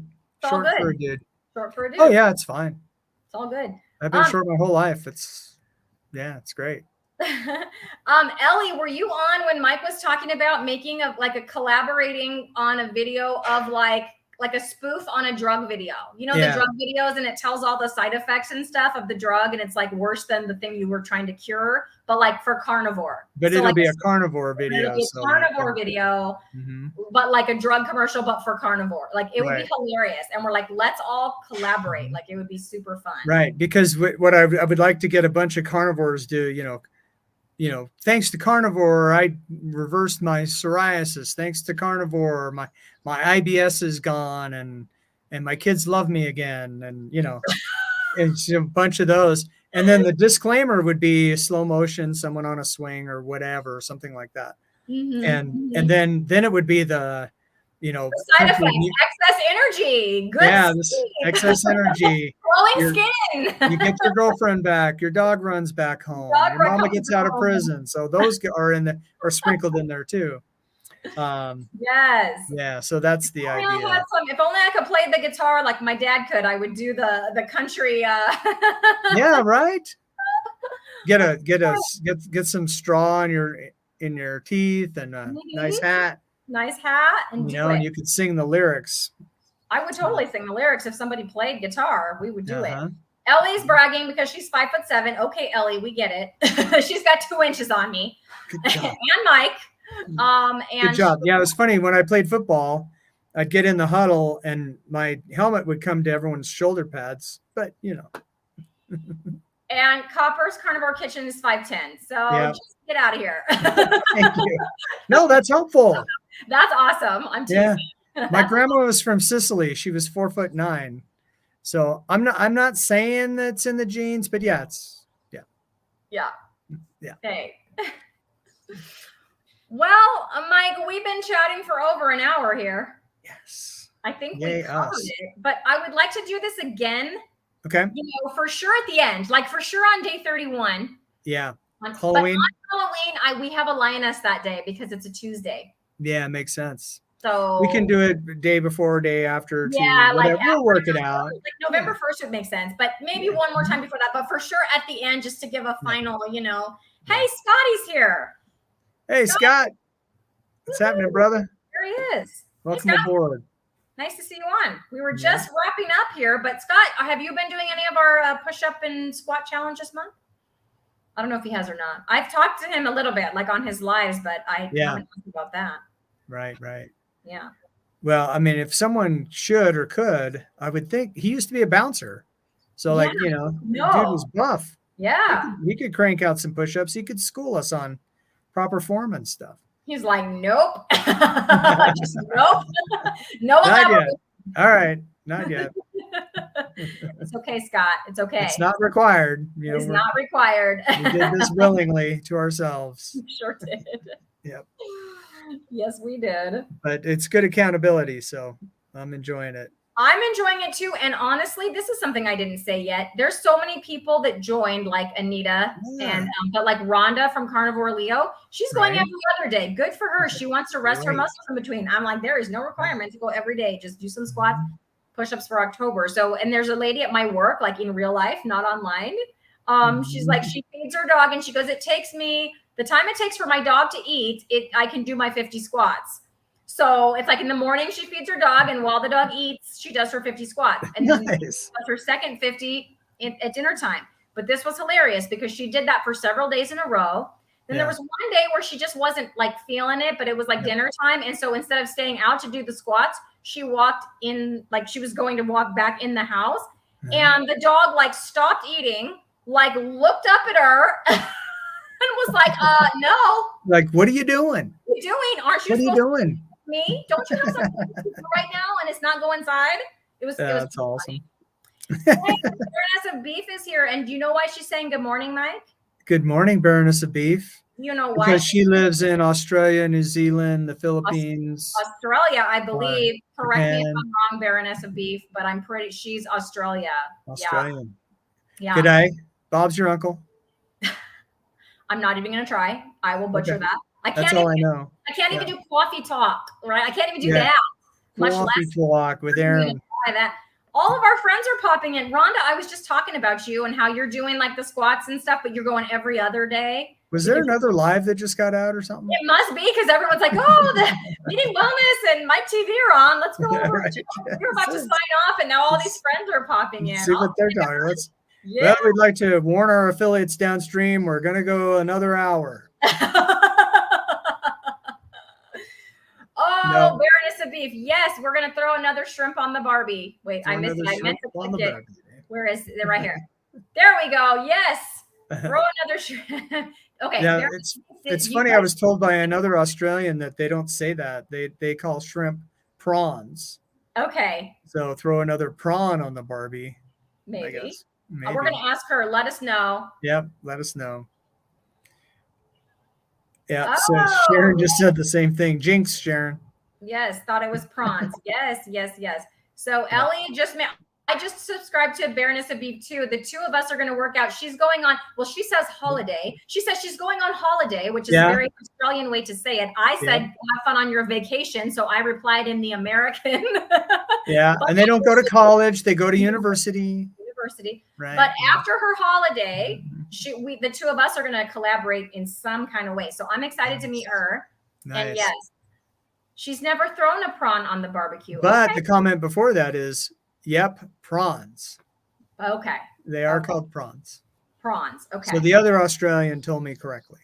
Short for a dude. Short for a dude. Oh yeah, it's fine. It's all good. I've been short my whole life. It's great. Ellie, were you on when Mike was talking about making a collaborating on a video of like a spoof on a drug video? You know, the drug videos, and it tells all the side effects and stuff of the drug, and it's like worse than the thing you were trying to cure, but like for carnivore. But so it'll be a carnivore video. It'll be a carnivore video, but like a drug commercial, but for carnivore. Like it would be hilarious. And we're like, let's all collaborate. Like it would be super fun. Right. Because what I would like to get a bunch of carnivores do, thanks to carnivore, I reversed my psoriasis. Thanks to carnivore, my IBS is gone, and my kids love me again. And it's a bunch of those. And then the disclaimer would be slow motion, someone on a swing or whatever, something like that. And then it would be the the side effects, excess energy, excess energy, glowing skin. You get your girlfriend back, your dog runs back home, your mama gets out of prison. So those are sprinkled in there too. Yes. Yeah. So that's the idea. If only I could play the guitar like my dad could, I would do the country. Yeah. Right. Get some straw in your teeth and a nice hat. Nice hat, and and you could sing the lyrics. I would totally sing the lyrics if somebody played guitar. We would do it. Ellie's bragging because she's 5'7". Okay, Ellie, we get it. She's got 2 inches on me. Good job. And Mike. And good job. Yeah, it was funny when I played football. I'd get in the huddle and my helmet would come to everyone's shoulder pads, but And Copper's Carnivore Kitchen is 5'10". So just get out of here. Thank you. No, that's helpful. That's awesome. I'm teasing. Yeah. My grandma was from Sicily. She was 4'9". So I'm not saying that's in the genes, but yeah. Hey. Well, Mike, we've been chatting for over an hour here. Yes. I think we covered it, but I would like to do this again. Okay. For sure at the end, like for sure on day 31. Yeah. Halloween. But on Halloween, we have a lioness that day because it's a Tuesday. Yeah, makes sense. So we can do it day before, day after. Yeah, we'll work it out. Like November 1st would make sense, but maybe one more time before that. But for sure at the end, just to give a final, hey, Scotty's here. Hey, Scott. What's happening, brother? There he is. Welcome aboard. Nice to see you on. We were just wrapping up here, but Scott, have you been doing any of our push-up and squat challenge this month? I don't know if he has or not. I've talked to him a little bit, like on his lives, but I haven't talked about that. Right. Yeah. Well, I mean, if someone should or could, I would think he used to be a bouncer. So the dude was buff. Yeah. He could crank out some push-ups. He could school us on proper form and stuff. He's like, nope. Just nope. No. Not yet. All right. Not yet. It's okay, Scott. It's okay. It's not required. It's not required. We did this willingly to ourselves. We sure did. Yep. Yes, we did. But it's good accountability, so I'm enjoying it. I'm enjoying it too. And honestly, this is something I didn't say yet. There's so many people that joined, like Anita and but like Rhonda from Carnivore Leo, she's going every other day. Good for her. She wants to rest her muscles in between. I'm like, there is no requirement to go every day. Just do some squats, push-ups for October. So, and there's a lady at my work, like in real life, not online. She's like, she feeds her dog and she goes, it takes me the time it takes for my dog to eat, I can do my 50 squats. So it's like in the morning, she feeds her dog, and while the dog eats, she does her 50 squats. And then she does her second 50 at dinner time. But this was hilarious because she did that for several days in a row. Then there was one day where she just wasn't like feeling it, but it was like dinner time. And so instead of staying out to do the squats, she walked in, like she was going to walk back in the house. And the dog like stopped eating, like looked up at her and was like, no. Like, what are you doing? What are you doing? Aren't you What are you supposed doing? to me? Don't you have something to do right now and it's not going inside? It was That's awesome. Hey, Baroness of Beef is here. And do you know why she's saying good morning, Mike? Good morning, Baroness of Beef. You know why? Because she lives in Australia, New Zealand, the Philippines, Australia, I believe. Correct me if Japan. I'm wrong, Baroness of Beef, but I'm pretty she's Australia. Australian. Yeah. Good day. Bob's your uncle. I'm not even gonna try. I will butcher that. That's all I know. I can't even do coffee talk, right? I can't even do that. Much coffee talk with Aaron. That. All of our friends are popping in. Rhonda, I was just talking about you and how you're doing like the squats and stuff, but you're going every other day. Was there another live that just got out or something? It must be because everyone's like, oh, the Meeting Wellness and Mike TV are on. Let's go over. Right. You're about to sign off, and now all these friends are popping in. See what they're talking. Well, we'd like to warn our affiliates downstream. We're going to go another hour. No. Baroness of Beef. Yes, we're going to throw another shrimp on the Barbie. Wait, I missed it. I meant to click it. Where is it? Right here. There we go. Yes. Throw another shrimp. Okay. Yeah, it's funny. I was told by another Australian that they don't say that. They call shrimp prawns. Okay. So throw another prawn on the Barbie. Maybe. I guess. We're going to ask her. Let us know. Yep. Let us know. Yeah. So Sharon just said the same thing. Jinx, Sharon. Yes. Thought it was prawns. Yes. So Ellie I just subscribed to Baroness of Beef too. The two of us are going to work out. She's going on, well, she says holiday. She says she's going on holiday, which is a very Australian way to say it. I said, have fun on your vacation. So I replied in the American. Yeah. And they don't go to college. They go to university. Right. But after her holiday, the two of us are going to collaborate in some kind of way. So I'm excited to meet her. Nice. And yes, she's never thrown a prawn on the barbecue. But the comment before that is, yep, prawns. Okay. They are called prawns. Prawns. Okay. So the other Australian told me correctly.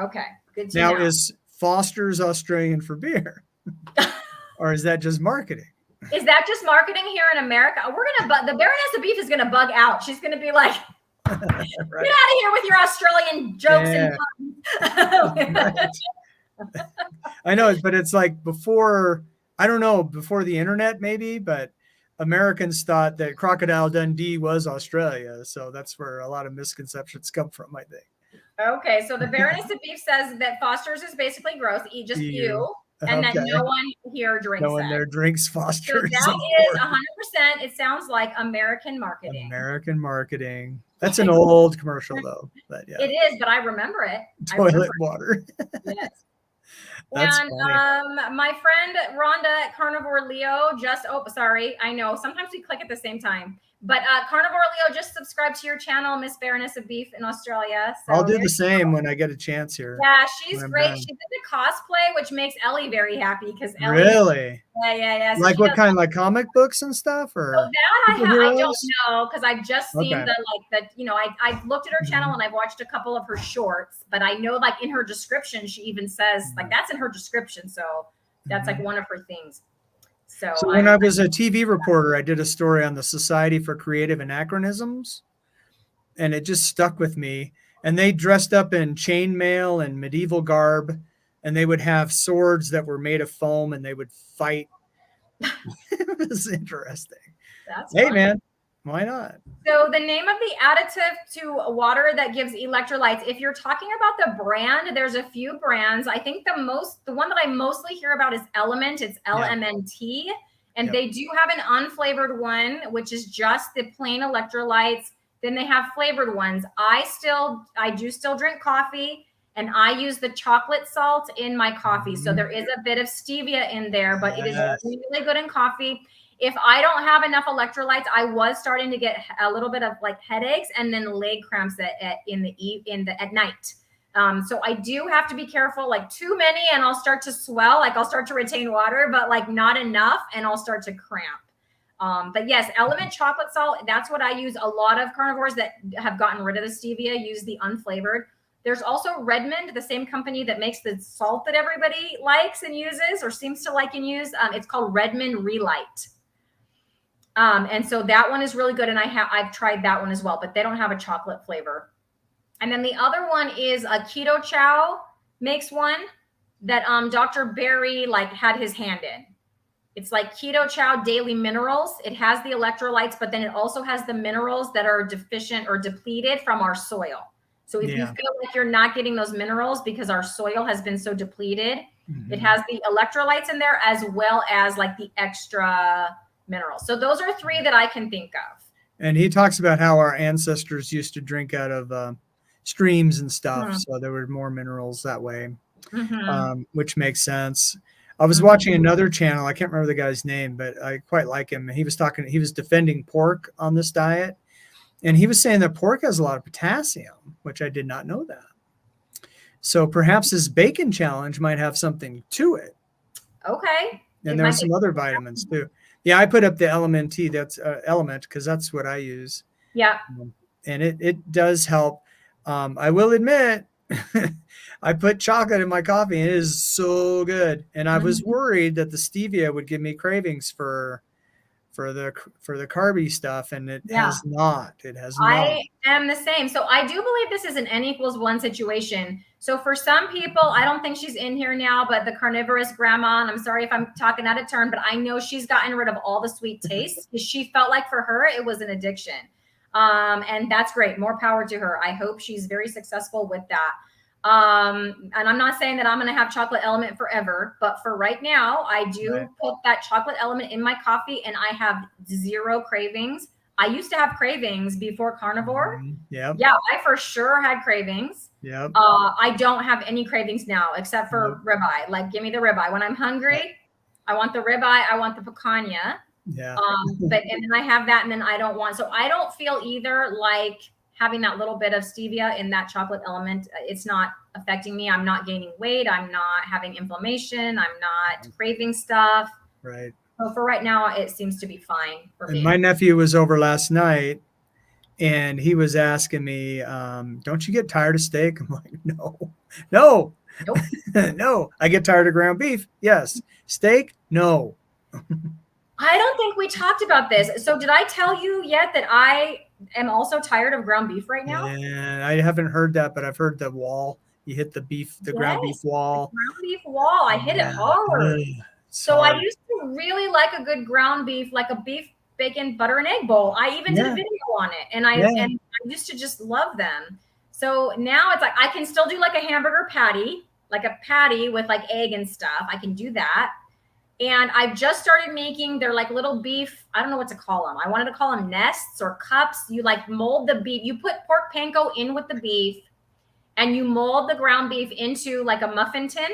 Okay. Good to know. Now, is Foster's Australian for beer? Or is that just marketing? Is that just marketing here in America? The Baroness of Beef is going to bug out. She's going to be like, right. Get out of here with your Australian jokes and puns. I know, but it's like before the internet maybe, but Americans thought that Crocodile Dundee was Australia. So that's where a lot of misconceptions come from, I think. Okay, so the Baroness of Beef says that Foster's is basically gross. Eat just you. And that no one here drinks No one there drinks Foster's. So that is 100%. It sounds like American marketing. American marketing. That's an old commercial, though. But yeah. It is, but I remember it. Toilet water. Yes. And my friend Rhonda at Carnivore Leo I know sometimes we click at the same time, but Carnivore Leo just subscribed to your channel, Miss Baroness of Beef in Australia. So I'll do the same when I get a chance here. Yeah, she's great. She's into cosplay, which makes Ellie very happy because Ellie. Really? Yeah. So like what kind? Like comic books and stuff, or? So that I don't know because I've just seen I've looked at her channel and I've watched a couple of her shorts, but I know like in her description she even says like that's in her description, so that's like one of her things. So when I was a TV reporter, I did a story on the Society for Creative Anachronisms, and it just stuck with me. And they dressed up in chainmail and medieval garb, and they would have swords that were made of foam, and they would fight. It was interesting. That's fun. Man, why not? So the name of the additive to water that gives electrolytes, if you're talking about the brand, there's a few brands. I think the one that I mostly hear about is Element. It's LMNT. And they do have an unflavored one, which is just the plain electrolytes. Then they have flavored ones. I do still drink coffee, and I use the chocolate salt in my coffee. So there is a bit of stevia in there, but it is really good in coffee. If I don't have enough electrolytes, I was starting to get a little bit of like headaches and then leg cramps at night. So I do have to be careful, like too many and I'll start to swell, like I'll start to retain water, but like not enough and I'll start to cramp. But yes, Element chocolate salt, that's what I use. A lot of carnivores that have gotten rid of the stevia use the unflavored. There's also Redmond, the same company that makes the salt that everybody likes and uses or seems to like and use. It's called Redmond Relight. And so that one is really good. And I've tried that one as well, but they don't have a chocolate flavor. And then the other one is a Keto Chow makes one that Dr. Berry like had his hand in. It's like Keto Chow Daily Minerals. It has the electrolytes, but then it also has the minerals that are deficient or depleted from our soil. So if you feel like you're not getting those minerals because our soil has been so depleted, it has the electrolytes in there as well as like the extra minerals. So those are 3 that I can think of. And he talks about how our ancestors used to drink out of streams and stuff. So there were more minerals that way, which makes sense. I was watching another channel. I can't remember the guy's name, but I quite like him. He was defending pork on this diet. And he was saying that pork has a lot of potassium, which I did not know that. So perhaps this bacon challenge might have something to it. Okay. And there's some other vitamins too. Yeah, I put up the Element Tea. That's Element because that's what I use. Yeah. And it does help. I will admit, I put chocolate in my coffee and it is so good. And I was worried that the stevia would give me cravings for the carby stuff, and it has not. It has not. I am the same. So I do believe this is an N=1 situation. So for some people, I don't think she's in here now, but the carnivorous grandma, and I'm sorry if I'm talking out of turn, but I know she's gotten rid of all the sweet tastes because she felt like for her, it was an addiction. And that's great. More power to her. I hope she's very successful with that. And I'm not saying that I'm going to have chocolate element forever, but for right now, I do put that chocolate element in my coffee and I have 0 cravings. I used to have cravings before carnivore. Yeah, I for sure had cravings. I don't have any cravings now except for ribeye. Like, give me the ribeye. When I'm hungry, I want the ribeye. I want the picanha. But and then I have that, and then I don't want. So I don't feel either like having that little bit of stevia in that chocolate element. It's not affecting me. I'm not gaining weight. I'm not having inflammation. I'm not craving stuff. Right. So for right now, it seems to be fine for me. My nephew was over last night and he was asking me, don't you get tired of steak? I'm like, no. Nope. No. I get tired of ground beef. Yes. Steak? No. I don't think we talked about this. So did I tell you yet that I am also tired of ground beef right now? Yeah, I haven't heard that, but I've heard the wall. You hit the ground beef wall. The ground beef wall. I hit it hard. So I used to really like a good ground beef, like a beef, bacon, butter, and egg bowl. I even did a video on it, and I used to just love them. So now it's like I can still do like a hamburger patty, like a patty with like egg and stuff. I can do that. And I've just started making their like little beef. I don't know what to call them. I wanted to call them nests or cups. You like mold the beef. You put pork panko in with the beef and you mold the ground beef into like a muffin tin.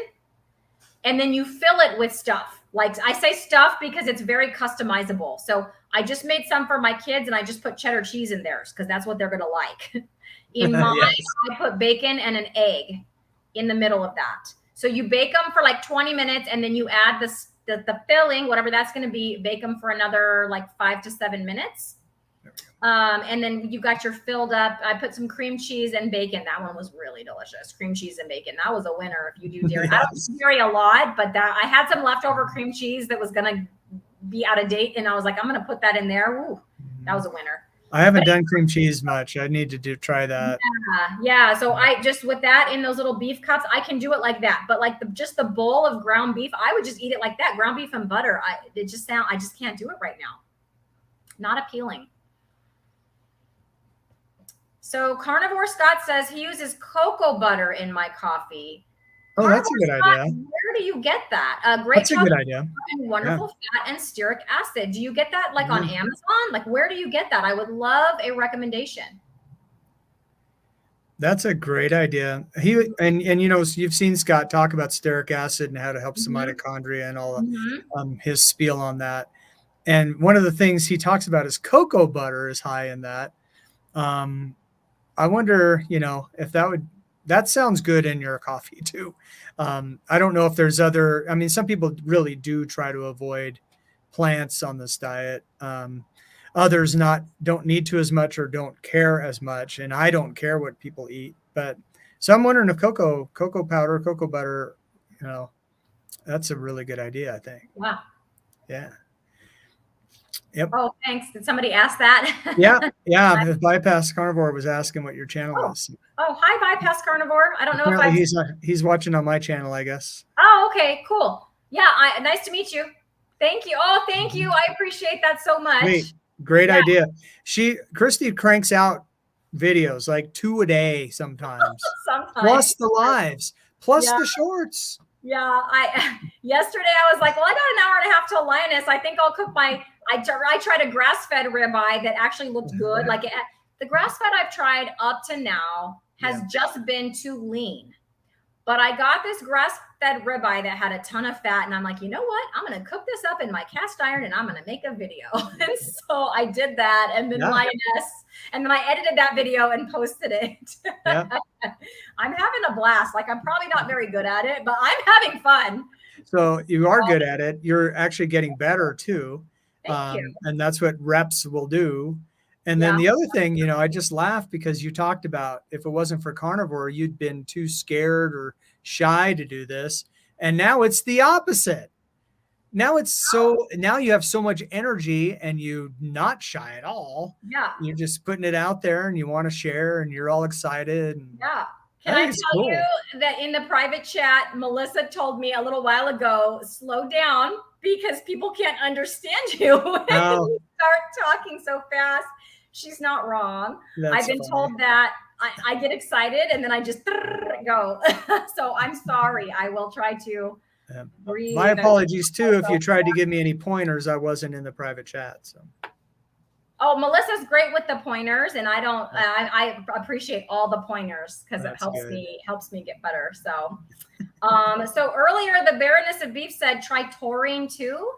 And then you fill it with stuff. Like I say stuff because it's very customizable. So I just made some for my kids and I just put cheddar cheese in theirs because that's what they're going to like. In mine, I put bacon and an egg in the middle of that. So you bake them for like 20 minutes and then you add the filling, whatever that's going to be, bake them for another like 5 to 7 minutes. And then you got your filled up. I put some cream cheese and bacon. That one was really delicious. Cream cheese and bacon. That was a winner if you do dairy. I don't do dairy a lot, but I had some leftover cream cheese that was going to be out of date. And I was like, I'm going to put that in there. Ooh, that was a winner. I haven't done cream cheese much. I need to try that. Yeah. So I just with that in those little beef cups, I can do it like that. But like just the bowl of ground beef, I would just eat it like that. Ground beef and butter. I just can't do it right now. Not appealing. So Carnivore Scott says he uses cocoa butter in my coffee. Oh, that's a good idea. Where do you get that? Great. That's a good idea. And wonderful fat and stearic acid. Do you get that like on Amazon? Like where do you get that? I would love a recommendation. That's a great idea. And you know, you've seen Scott talk about stearic acid and how to help the mitochondria and all his spiel on that. And one of the things he talks about is cocoa butter is high in that. I wonder, you know, if that sounds good in your coffee too. I don't know if there's other, I mean, some people really do try to avoid plants on this diet. Others don't need to as much or don't care as much. And I don't care what people eat, but so I'm wondering if cocoa powder, cocoa butter, you know, that's a really good idea, I think. Wow. Yeah. Yep. Oh, thanks. Did somebody ask that? Yeah. Yeah. The Bypass Carnivore was asking what your channel Oh, is. oh, hi, Bypass Carnivore. I don't know if Apparently I've. he's watching on my channel, I guess. Oh, okay, cool. Yeah, nice to meet you. Thank you. Oh, thank you. I appreciate that so Sweet. much. Great Yeah, idea. Cristie cranks out videos like 2 a day sometimes, sometimes. plus the lives, plus Yeah, the shorts. yeah. I yesterday I was like, well, I got an hour and a half till Lioness. I think I'll cook my. I tried a grass-fed ribeye that actually looked good. Like the grass-fed I've tried up to now has Yeah. just been too lean. But I got this grass-fed ribeye that had a ton of fat, and I'm like, you know what? I'm gonna cook this up in my cast iron, and I'm gonna make a video. And so I did that, and then Yeah. Lioness, and then I edited that video and posted it. Yeah. I'm having a blast. Like I'm probably not very good at it, but I'm having fun. So you are good at it. You're actually getting better too. Thank you. And that's what reps will do. And then Yeah. the other thing, I just laughed because you talked about if it wasn't for Carnivore, you'd been too scared or shy to do this. And now it's the opposite. Now now you have so much energy and you're not shy at all. Yeah. You're just putting it out there and you want to share and you're all excited. And Yeah. Can I tell you that in the private chat, Melissa told me a little while ago, slow down because people can't understand you when you start talking so fast. She's not wrong. I've been told that I get excited and then I just go. So I'm sorry. I will try to breathe. My apologies too if you tried to give me any pointers. I wasn't in the private chat. So. Oh, Melissa's great with the pointers, and I appreciate all the pointers because it helps me get better. So, so earlier the Baroness of Beef said try taurine too,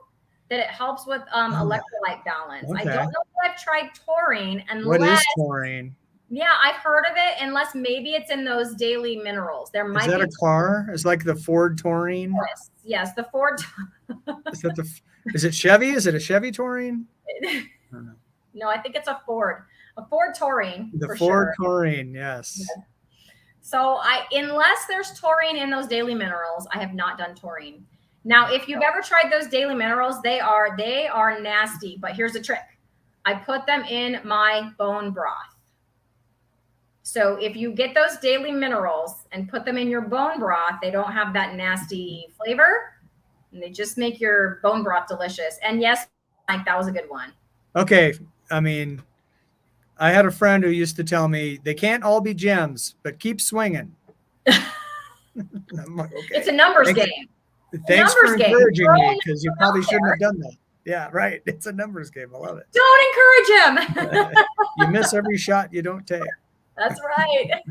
that it helps with electrolyte balance. Okay. I don't know if I've tried taurine unless. What is taurine? Yeah, I've heard of it. Unless maybe it's in those daily minerals. There might. Is that a car? It's like the Ford taurine. Yes, the Ford. Is it Chevy? Is it a Chevy taurine? I don't know. No, I think it's a Ford taurine. The Ford taurine, yes. So unless there's taurine in those daily minerals, I have not done taurine. Now, if you've ever tried those daily minerals, they are nasty. But here's the trick: I put them in my bone broth. So if you get those daily minerals and put them in your bone broth, they don't have that nasty flavor, and they just make your bone broth delicious. And yes, Mike, that was a good one. Okay. I mean, I had a friend who used to tell me they can't all be gems, but keep swinging. I'm like, okay. It's a numbers game. Thanks for encouraging me because you probably shouldn't have done that. Yeah, right. It's a numbers game. I love it. Don't encourage him. You miss every shot you don't take. That's right.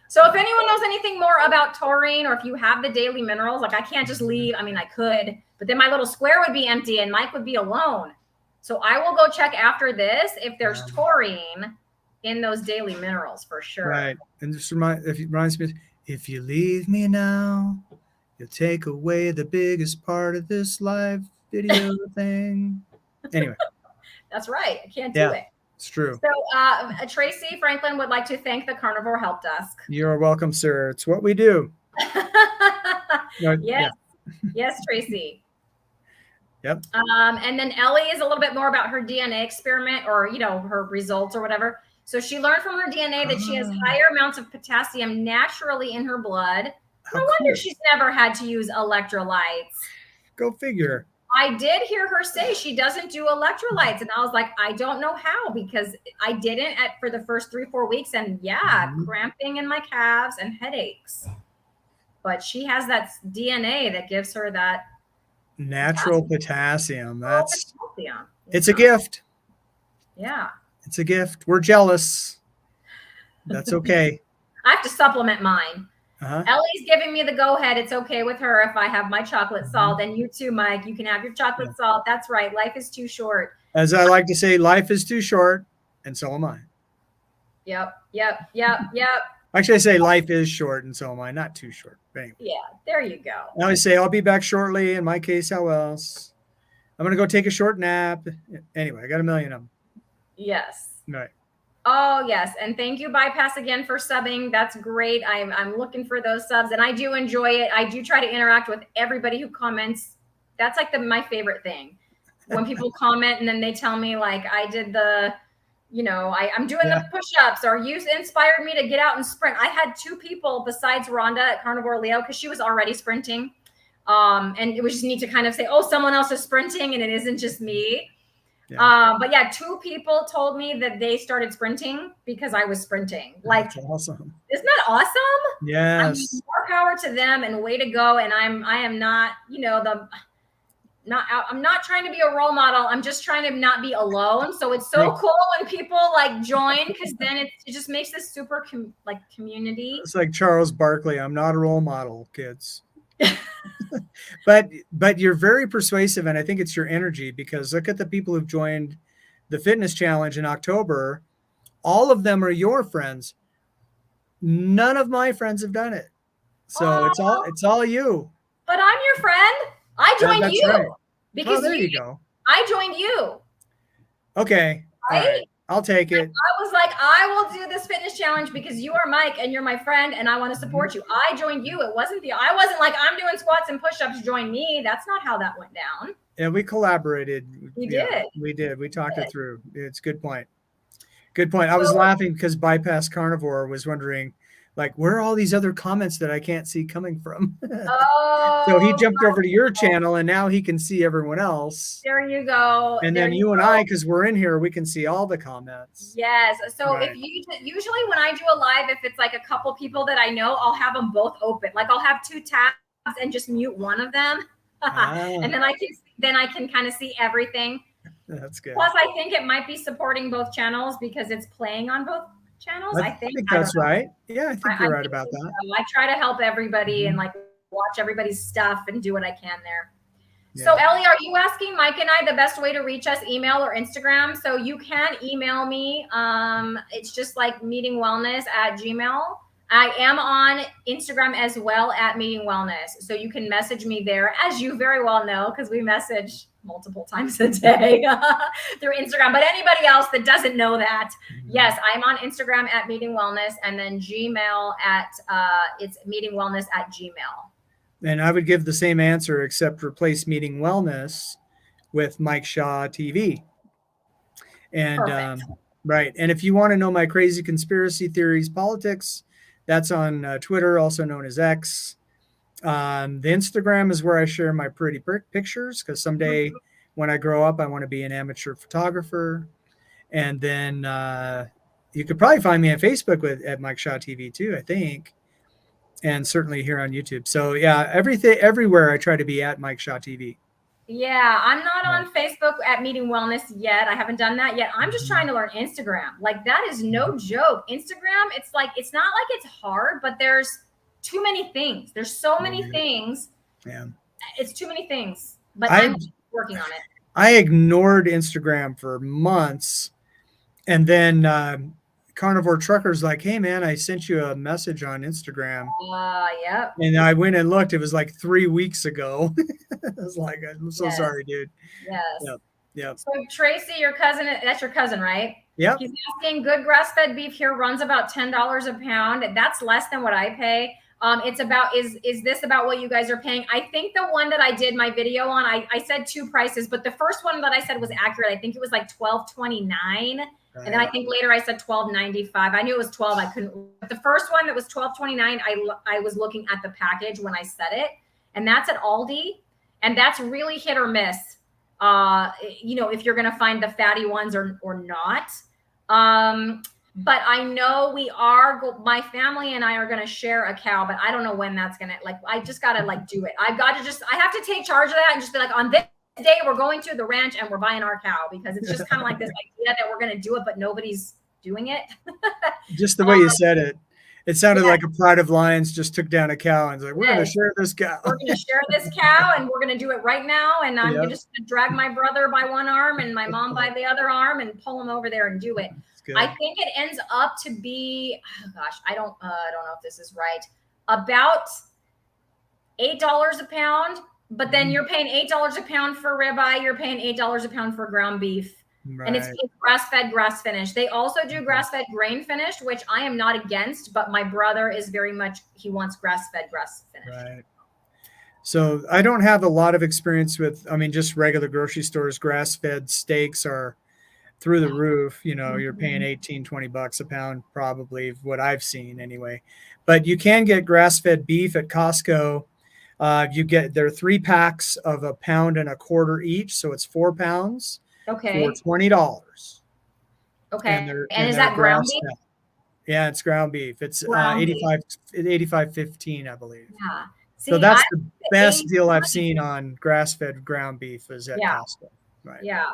So if anyone knows anything more about taurine or if you have the daily minerals, like I can't just leave. I mean, I could, but then my little square would be empty and Mike would be alone. So I will go check after this if there's taurine in those daily minerals for sure. Right. And just reminds me, if you leave me now, you'll take away the biggest part of this live video thing. Anyway. That's right. I can't do it. It's true. So Tracy Franklin would like to thank the Carnivore Help Desk. You're welcome, sir. It's what we do. Yes, Tracy. Yep. And then Ellie is a little bit more about her DNA experiment or, her results or whatever. So she learned from her DNA that she has higher amounts of potassium naturally in her blood. No wonder she's never had to use electrolytes. Go figure. I did hear her say she doesn't do electrolytes. And I was like, I don't know how, because I didn't for the first 3-4 weeks. And cramping in my calves and headaches. But she has that DNA that gives her that natural potassium. It's a gift. Yeah. It's a gift. We're jealous. That's okay. I have to supplement mine. Ellie's giving me the go-ahead. It's okay with her if I have my chocolate salt. And you too, Mike. You can have your chocolate salt. That's right. Life is too short. As I like to say, life is too short, and so am I. Yep. Actually, I say life is short, and so am I. Not too short. Anyway. Yeah, there you go. I always say I'll be back shortly. In my case, how else? I'm going to go take a short nap. Anyway, I got a million of them. Yes. Right. Oh, yes. And thank you, Bypass, again for subbing. That's great. I'm looking for those subs, and I do enjoy it. I do try to interact with everybody who comments. That's like my favorite thing. when people comment and then they tell me like I did the, I'm doing Yeah. the push-ups, or you inspired me to get out and sprint. I had 2 people besides Rhonda at Carnivore Leo, because she was already sprinting. And we just need to kind of say, oh, someone else is sprinting and it isn't just me. Yeah. But yeah, 2 people told me that they started sprinting because I was sprinting. Like, That's awesome. isn't that awesome? I mean, Yes. more power to them, and way to go. And I am not, I'm not trying to be a role model. I'm just trying to not be alone. So it's so cool when people like join, because then it just makes this super community. It's like Charles Barkley. I'm not a role model, kids. But you're very persuasive, and I think it's your energy, because look at the people who've joined the fitness challenge in October. All of them are your friends. None of my friends have done it. So it's all you. But I'm your friend. I joined you. Right. Because there you go. I joined you. Okay. Right? All right. I'll take it. I was like, I will do this fitness challenge because you are Mike and you're my friend and I want to support you. I joined you. I wasn't like, I'm doing squats and push-ups, join me. That's not how that went down. Yeah, we collaborated. We did. We talked it through. It's a good point. Good point. I was laughing because Bypass Carnivore was wondering, like, where are all these other comments that I can't see coming from? Oh, so he jumped over to your channel, and now he can see everyone else. There you go. And then you and I, because we're in here, we can see all the comments. Yes. So if you usually when I do a live, if it's like a couple people that I know, I'll have them both open. Like I'll have 2 tabs and just mute one of them, and then I can kind of see everything. That's good. Plus, I think it might be supporting both channels because it's playing on both channels. I think that's right. Yeah, I think you're right about that. I try to help everybody and like watch everybody's stuff and do what I can there. Yeah. So Ellie, are you asking Mike and I the best way to reach us, email or Instagram? So you can email me. It's just like meetingwellness@gmail.com. I am on Instagram as well at Meeting Wellness. So you can message me there, as you very well know, because we message multiple times a day through Instagram. But anybody else that doesn't know that, yes, I'm on Instagram at Meeting Wellness, and then Gmail at it's meetingwellness@gmail.com. And I would give the same answer, except replace Meeting Wellness with Mike Shaw TV. And right. And if you want to know my crazy conspiracy theories, politics, that's on Twitter, also known as X. The Instagram is where I share my pretty pictures, because someday when I grow up, I want to be an amateur photographer. And then you could probably find me on Facebook at Mike Shaw TV too, I think. And certainly here on YouTube. So yeah, everywhere I try to be at Mike Shaw TV. Yeah, I'm not on Facebook at Meeting Wellness yet. I haven't done that yet. I'm just trying to learn Instagram. Like that is no joke. Instagram, it's not like it's hard, but there's too many things. There's so many things. Yeah. It's too many things, but I'm working on it. I ignored Instagram for months. And then Carnivore Trucker's like, hey man, I sent you a message on Instagram. Yep. And I went and looked. It was like 3 weeks ago. I was like, I'm so sorry, dude. Yes. Yep. So Tracy, your cousin, that's your cousin, right? Yep. He's asking, good grass-fed beef here runs about $10 a pound. That's less than what I pay. It's about, is this about what you guys are paying? I think the one that I did my video on, I said 2 prices, but the first one that I said was accurate. I think it was like $12.29. And then I think later I said $12.95. I knew it was 12. I couldn't. But the first one that was $12.29, I was looking at the package when I said it, and that's at Aldi, and that's really hit or miss. If you're gonna find the fatty ones or not. But I know my family and I are gonna share a cow, but I don't know when that's gonna I just gotta do it. I have to take charge of that and just be like, on this day we're going to the ranch and we're buying our cow, because it's just kind of like this idea that we're going to do it, but nobody's doing it. Just the way you said it. It sounded like a pride of lions just took down a cow and was like, we're going to share this cow. We're going to share this cow and we're going to do it right now. And I'm just going to drag my brother by one arm and my mom by the other arm and pull him over there and do it. I think it ends up to be, I don't know if this is right, about $8 a pound. But then you're paying $8 a pound for ribeye. You're paying $8 a pound for ground beef. Right. And it's grass-fed, grass-finished. They also do grass-fed, grain-finished, which I am not against, but my brother is he wants grass-fed, grass-finished. Right. So I don't have a lot of experience with, I mean, just regular grocery stores. Grass-fed steaks are through the roof. You know, you're paying Mhm. 18, 20 bucks a pound, probably what I've seen anyway. But you can get grass-fed beef at Costco. There are 3 packs of a pound and a quarter each, so it's 4 pounds for Okay. $20, Okay. And and is they're that ground beef? grass-fed. Yeah, it's ground beef. It's Ground beef. 85.15, I believe. Yeah. So See, I that's the best ate deal I've seen on grass-fed ground beef is at yeah, Costco. Right. yeah.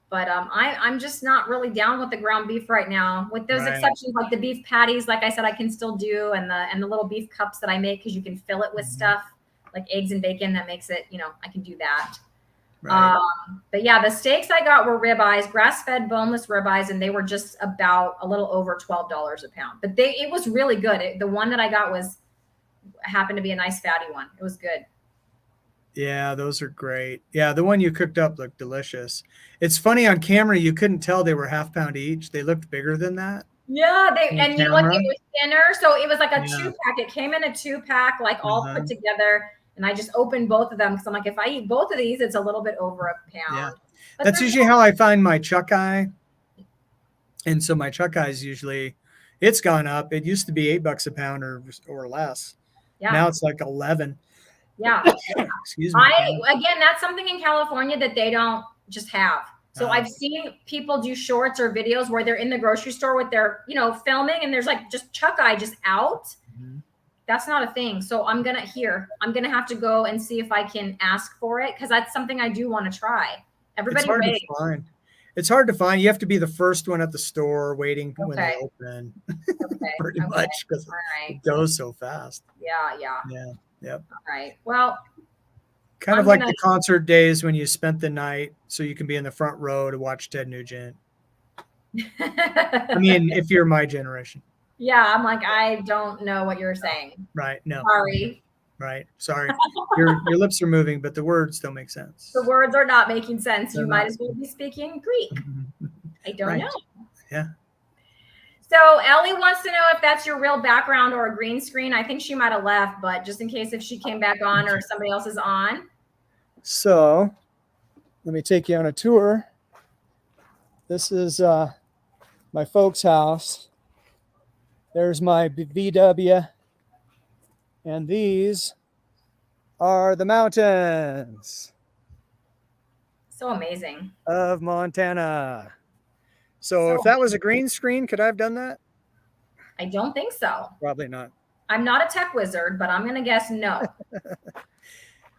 But I'm just not really down with the ground beef right now. With those Right. exceptions, like the beef patties, like I said, I can still do, and the little beef cups that I make because you can fill it with Mhm. stuff like eggs and bacon. That makes it, I can do that. Right. But yeah, the steaks I got were ribeyes, grass-fed boneless ribeyes, and they were just about a little over $12 a pound. But it was really good. The one that I got happened to be a nice fatty one. It was good. Yeah, those are great. Yeah, the one you cooked up looked delicious. It's funny on camera, you couldn't tell they were half pound each. They looked bigger than that Yeah, on and like camera. it was thinner, so it was like a Yeah. 2 pack. It came in a 2 pack, like all Uh-huh. put together, and I just opened both of them because I'm like, if I eat both of these, it's a little bit over a Yeah. pound. But That's they're usually how I find my chuck eye. And so my chuck eyes usually, it's gone up. It used to be $8 a pound or less. yeah, Now it's like 11. yeah. Excuse me. Yeah. Again, that's something in California that they don't just have. So Uh, I've seen people do shorts or videos where they're in the grocery store with their, filming, and there's like just chuck eye just out. mhm. That's not a thing. So I'm gonna have to go and see if I can ask for it because that's something I do want to try. It's Everybody hard to raves. find. It's hard to find. You have to be the first one at the store waiting when they Okay. open, Okay. pretty Okay. much, because All right. it goes so fast. Yeah. Yeah. Yeah. Yep. All right. Well, Kind of I'm like gonna. the concert days when you spent the night so you can be in the front row to watch Ted Nugent. I mean, if you're my generation. Yeah. I'm like, I don't know what you're saying. Right. No. Sorry. Right. Sorry. Your lips are moving, but the words don't make sense. The words are not making sense. They're You might not. as well be speaking Greek. I don't Right. know. Yeah. So Ellie wants to know if that's your real background or a green screen. I think she might have left, but just in case if she came back on or somebody else is on. So let me take you on a tour. This is my folks' house. There's my VW. And these are the mountains So amazing. of Montana. So if So that was a green screen, could I have done that? I don't think so. Probably not. I'm not a tech wizard, but I'm going to guess no.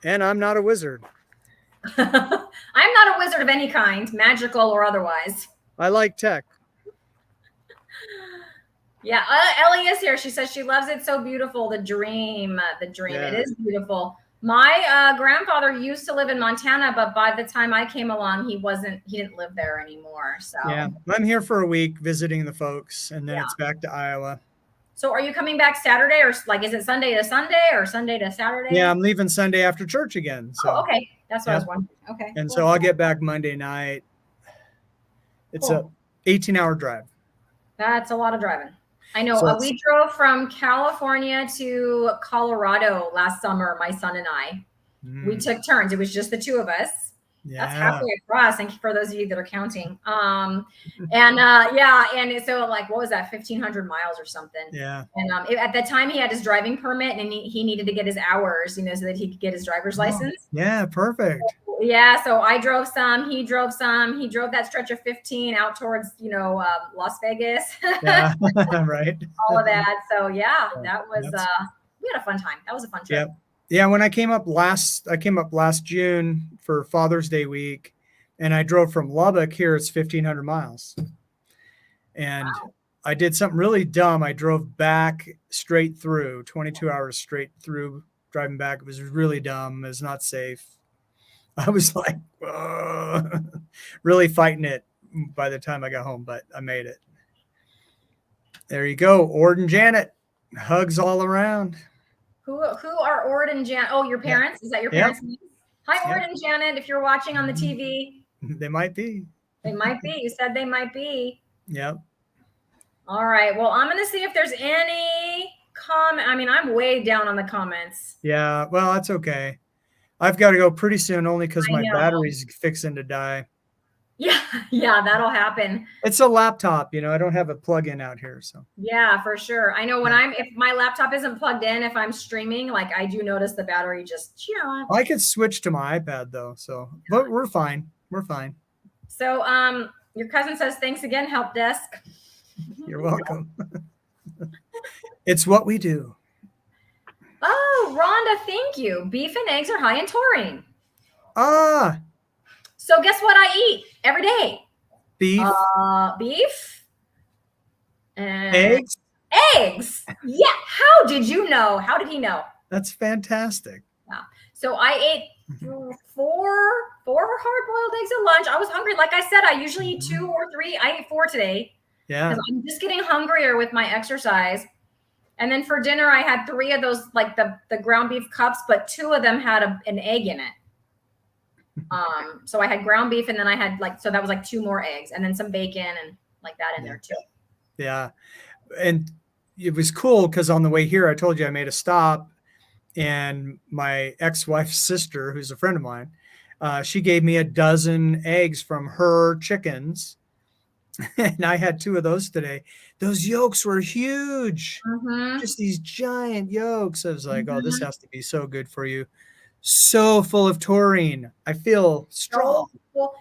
And I'm not a wizard. I'm not a wizard of any kind, magical or otherwise. I like tech. Yeah, Ellie is here. She says she loves it. So beautiful. The dream. Yeah. It is beautiful. My grandfather used to live in Montana, but by the time I came along, he didn't live there anymore. So Yeah, I'm here for a week visiting the folks, and then Yeah. it's back to Iowa. So are you coming back Saturday, or like is it Sunday to Sunday or Sunday to Saturday? Yeah, I'm leaving Sunday after church again. So Oh, okay. That's what I yeah. was wondering. Okay. And cool. so I'll get back Monday night. It's Cool. a 18-hour drive. That's a lot of driving. I know. So We drove from California to Colorado last summer, my son and I. We took turns. It was just the two of us. Yeah. That's halfway across. Thank you for those of you that are counting. And so like, what was that? 1,500 miles or something. Yeah. And at that time he had his driving permit and he needed to get his hours, so that he could get his driver's license. Yeah, perfect. Yeah. So I drove some, he drove some, he drove that stretch of 15 out towards, Las Vegas, Yeah, right. all of that. So yeah, that was, we had a fun time. That was a fun trip. Yep. Yeah, when I came up last June for Father's Day week, and I drove from Lubbock here. It's 1,500 miles, and Wow. I did something really dumb. I drove back straight through, 22 hours straight through driving back. It was really dumb. It was not safe. I was like, really fighting it by the time I got home, but I made it. There you go, Ord and Janet. Hugs all around. Who are Ord and Janet? Oh, your parents? Is that your parents' name? Hi, Ord and Janet. If you're watching on the TV, They might be. they might be. You said they might be. Yep. All right. Well, I'm going to see if there's any comment. I mean, I'm way down on the comments. Yeah, well, that's okay. I've got to go pretty soon only because I my know. battery's fixing to die. Yeah, yeah, that'll happen. It's a laptop, you know, I don't have a plug-in out here, so. Yeah, for sure. I know when Yeah. if my laptop isn't plugged in, if I'm streaming, like I do notice the battery just, I could switch to my iPad though, so, but we're fine. We're fine. So, your cousin says, thanks again, help desk. You're welcome. It's what we do. Oh, Rhonda, thank you. Beef and eggs are high in taurine. Ah, So guess what I eat every day? beef, Beef and eggs. eggs. Yeah. How did you know? How did he know? That's fantastic. Yeah. So I ate four hard-boiled eggs at lunch. I was hungry. Like I said, I usually eat 2 or 3. I ate 4 today. Yeah. Because I'm just getting hungrier with my exercise. And then for dinner, I had 3 of those, like the ground beef cups, but 2 of them had an egg in it. So I had ground beef, and then I had so that was like 2 more eggs, and then some bacon and like that in there too. Yeah. And it was cool because on the way here, I told you I made a stop, and my ex-wife's sister, who's a friend of mine, she gave me a dozen eggs from her chickens. And I had 2 of those today. Those yolks were huge. Just these giant yolks. I was like, oh, this has to be so good for you. So full of taurine. I feel strong.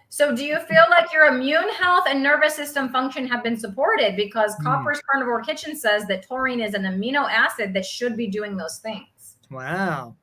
So do you feel like your immune health and nervous system function have been supported? Because Copper's Carnivore Kitchen says that taurine is an amino acid that should be doing those things. Wow.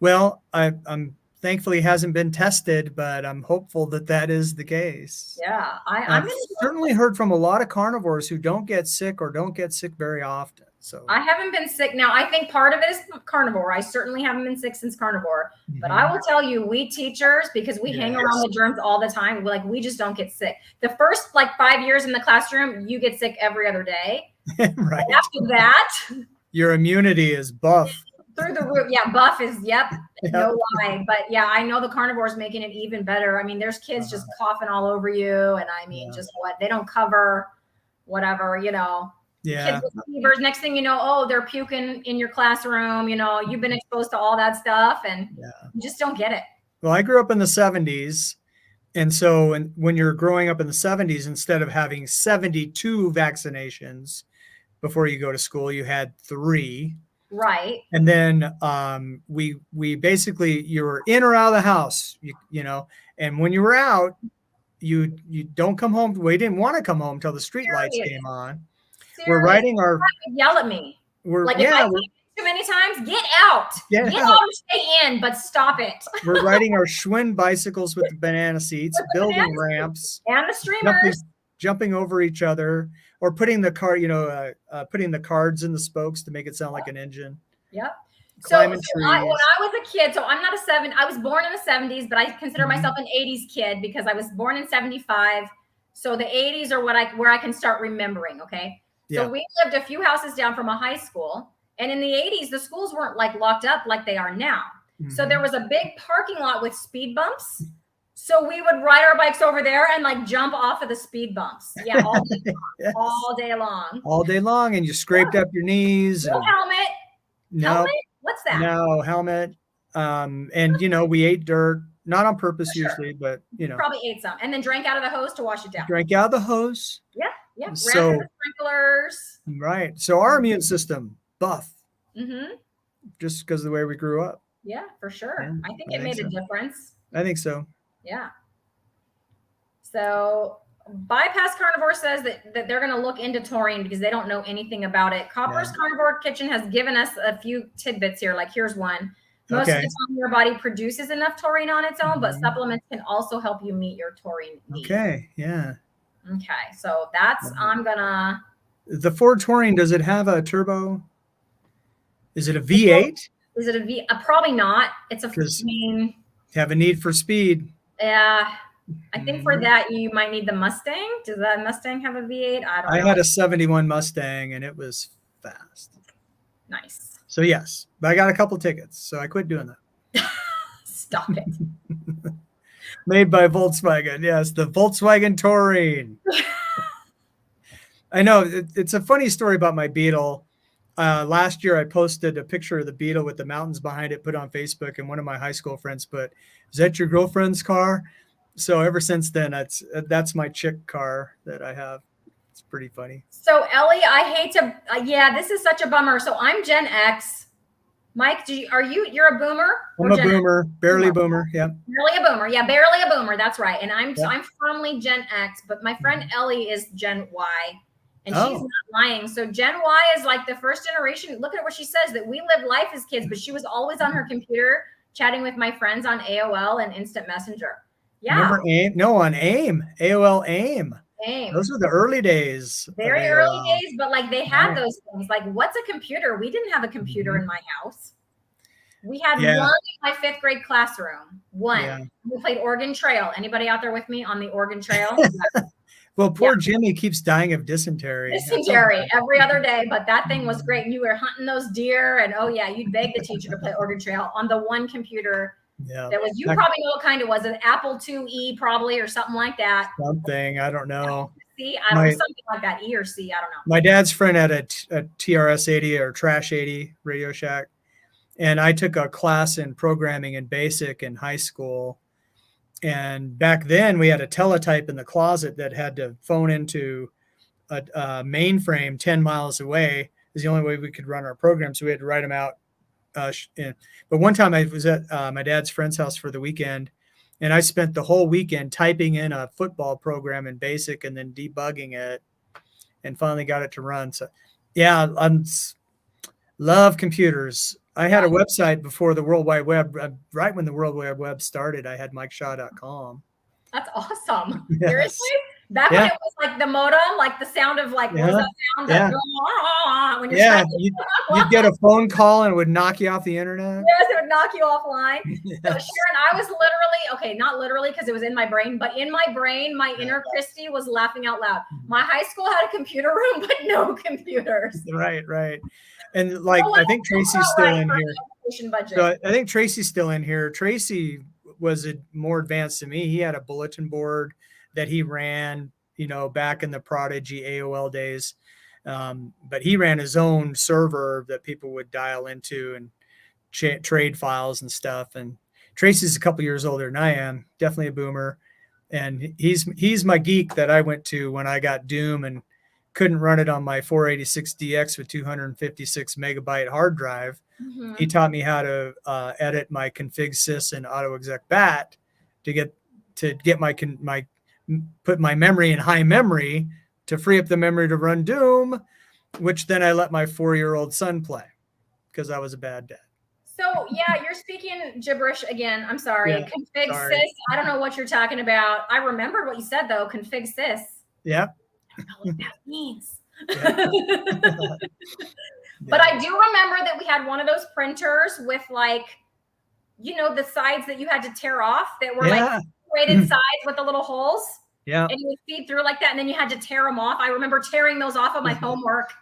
Well, I'm thankfully hasn't been tested, but I'm hopeful that that is the case. Yeah, I've certainly heard from a lot of carnivores who don't get sick or don't get sick very often. So I haven't been sick. Now, I think part of it is carnivore. I certainly haven't been sick since carnivore. But I will tell you, we teachers, because we hang around the germs all the time, we just don't get sick. The first 5 years in the classroom, you get sick every other day. Right. And after that, your immunity is buff. Through the roof. Yeah, buff is, no lie. But yeah, I know the carnivore is making it even better. I mean, there's kids just coughing all over you. And I mean, just they don't cover whatever, Yeah. Kids with fevers. Next thing you know, oh, they're puking in your classroom. You've been exposed to all that stuff and you just don't get it. Well, I grew up in the 70s. And so when you're growing up in the 70s, instead of having 72 vaccinations before you go to school, you had 3. Right. And then we basically, you were in or out of the house, and when you were out, you don't come home. We didn't want to come home till the street lights came on. Seriously. We're riding our yell at me. If I say too many times, get out. Get out or stay in, but stop it. We're riding our Schwinn bicycles with the banana seats, building ramps and the streamers, jumping over each other, or putting the putting the cards in the spokes to make it sound like an engine. Yep. Climbing when I was a kid, so I'm not I was born in the 70s, but I consider myself an 80s kid because I was born in 75. So the 80s are where I can start remembering. Okay. So we lived a few houses down from a high school. And in the 80s, the schools weren't locked up like they are now. So there was a big parking lot with speed bumps. So we would ride our bikes over there and jump off of the speed bumps. Yeah, all day long. Yes. All day long. All day long, and you scraped up your knees. No helmet. No. Helmet? What's that? No helmet. And we ate dirt, not on purpose usually, but Probably ate some, and then drank out of the hose to wash it down. Drank out of the hose. Yeah, yeah. So ran the sprinklers. Right. So our immune system buff. Mm-hmm. Just because of the way we grew up. Yeah, for sure. Yeah, I think it made a difference. I think so. Yeah. So Bypass Carnivore says that they're going to look into taurine because they don't know anything about it. Copper's Carnivore Kitchen has given us a few tidbits here. Here's one. Most of the time your body produces enough taurine on its own, but supplements can also help you meet your taurine needs. Okay. Yeah. Okay. So that's, the Ford Taurine, does it have a turbo? Is it a V8? Is it a V? Probably not. It's a, have a need for speed. Yeah. I think for that, you might need the Mustang. Does that Mustang have a V8? I don't know. I had a 71 Mustang and it was fast. Nice. So yes, but I got a couple tickets, so I quit doing that. Stop it. Made by Volkswagen. Yes, the Volkswagen Taurine. I know it's a funny story about my Beetle. last year I posted a picture of the Beetle with the mountains behind it, put on Facebook, and one of my high school friends put, "Is that your girlfriend's car?" So ever since then, that's my chick car that I have. It's pretty funny. So Ellie, I hate to, yeah, this is such a bummer. So I'm Gen X. Mike, you're a boomer? I'm a boomer, barely boomer. Yep. Barely a boomer. Yeah, barely a boomer. That's right. And I'm firmly Gen X, but my friend Ellie is Gen Y. And she's not lying. So Gen Y is like the first generation. Look at what she says, that we lived life as kids, but she was always on her computer chatting with my friends on AOL and Instant Messenger. Yeah. Remember AIM? No, on AIM. AOL AIM. AIM. Those were the early days. Very early days, but like they had those things. Like, what's a computer? We didn't have a computer in my house. We had one in my 5th grade classroom. One. Yeah. We played Oregon Trail. Anybody out there with me on the Oregon Trail? Well, poor Jimmy keeps dying of dysentery. Dysentery every other day, but that thing was great. And you were hunting those deer, and oh yeah, you'd beg the teacher to play Oregon Trail on the one computer. Yeah, that was, you probably know what kind it was, an Apple IIe probably, or something like that. Something, I don't know. C, I don't know, something like that, E or C, I don't know. My dad's friend had a TRS 80 or Trash 80 Radio Shack, and I took a class in programming in BASIC in high school. And back then we had a teletype in the closet that had to phone into a mainframe 10 miles away. Is the only way we could run our programs. So we had to write them out. But one time I was at my dad's friend's house for the weekend, and I spent the whole weekend typing in a football program in BASIC and then debugging it, and finally got it to run. So yeah, love computers. I had a website before the World Wide Web. Right when the World Wide Web started, I had MikeShaw.com. That's awesome. Yes. Seriously? Back when it was like the modem, like the sound of like, what was that sound? Yeah. When you're you'd get a phone call and it would knock you off the internet. Yes, it would knock you offline. Yes. So Sharon, I was literally, okay, not literally because it was in my brain, but in my brain, my inner Cristie was laughing out loud. My high school had a computer room, but no computers. Right. And like, I think Tracy's still in here. So I think Tracy's still in here. Tracy was more advanced than me. He had a bulletin board that he ran, back in the Prodigy AOL days. But he ran his own server that people would dial into and trade files and stuff. And Tracy's a couple years older than I am, definitely a boomer. And he's my geek that I went to when I got Doom and couldn't run it on my 486DX with 256 megabyte hard drive. Mm-hmm. He taught me how to edit my config sys and autoexec bat to get my put my memory in high memory to free up the memory to run Doom, which then I let my 4-year-old son play because I was a bad dad. So yeah, you're speaking gibberish again. I'm sorry. Yeah, config sys. I don't know what you're talking about. I remembered what you said though. Config sys. Yeah. I don't know what that means. But I do remember that we had one of those printers with like, the sides that you had to tear off that were like separated sides with the little holes. Yeah. And you would feed through like that, and then you had to tear them off. I remember tearing those off of my homework.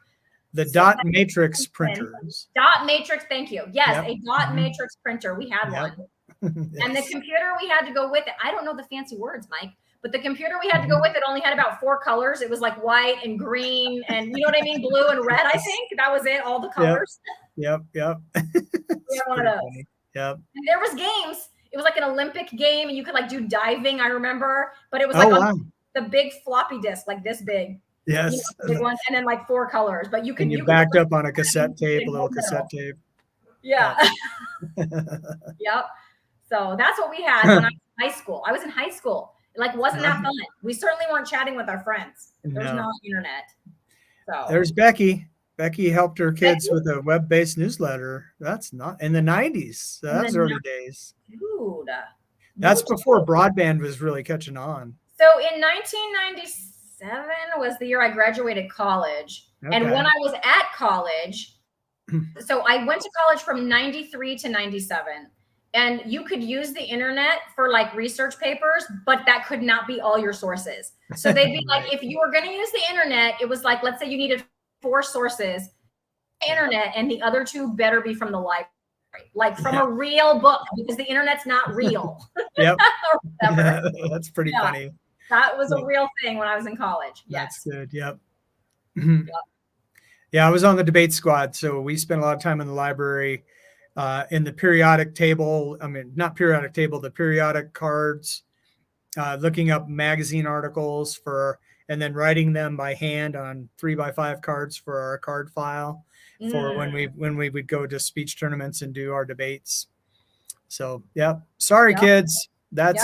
The dot matrix printers. Dot matrix, thank you. Yes, a dot matrix printer. We had one. Yes. And the computer we had to go with it. I don't know the fancy words, Mike. But the computer we had to go with it only had about 4 colors. It was like white and green and you know what I mean? Blue and red, I think. That was it, all the colors. Yep. We had one of those. Funny. Yep. And there was games. It was like an Olympic game and you could like do diving, I remember. But it was like the big floppy disk, like this big. Yes. Big one, and then like 4 colors. But you could backed up on a cassette tape, a little cassette tape. Yeah. Yep. So that's what we had when I was in high school. I was in high school. Like, wasn't that fun? We certainly weren't chatting with our friends. There's no internet. So there's Becky. Becky helped her kids with a web-based newsletter. That's not in the 90s. So that was early days. Dude. That's before broadband was really catching on. So in 1997 was the year I graduated college. Okay. And when I was at college, so I went to college from 93 to 97. And you could use the internet for like research papers, but that could not be all your sources. So they'd be like, if you were going to use the internet, it was like, let's say you needed 4 sources, internet, and the other 2 better be from the library, like from a real book, because the internet's not real. Yep. That's pretty funny. That was a real thing when I was in college. Yes. That's good. Yep. Yeah, I was on the debate squad, so we spent a lot of time in the library, in the periodic table. I mean, not periodic table, the periodic cards, looking up magazine articles and then writing them by hand on 3x5 cards for our card file for Mm, when we would go to speech tournaments and do our debates. So, yeah, sorry, yep, kids. yep.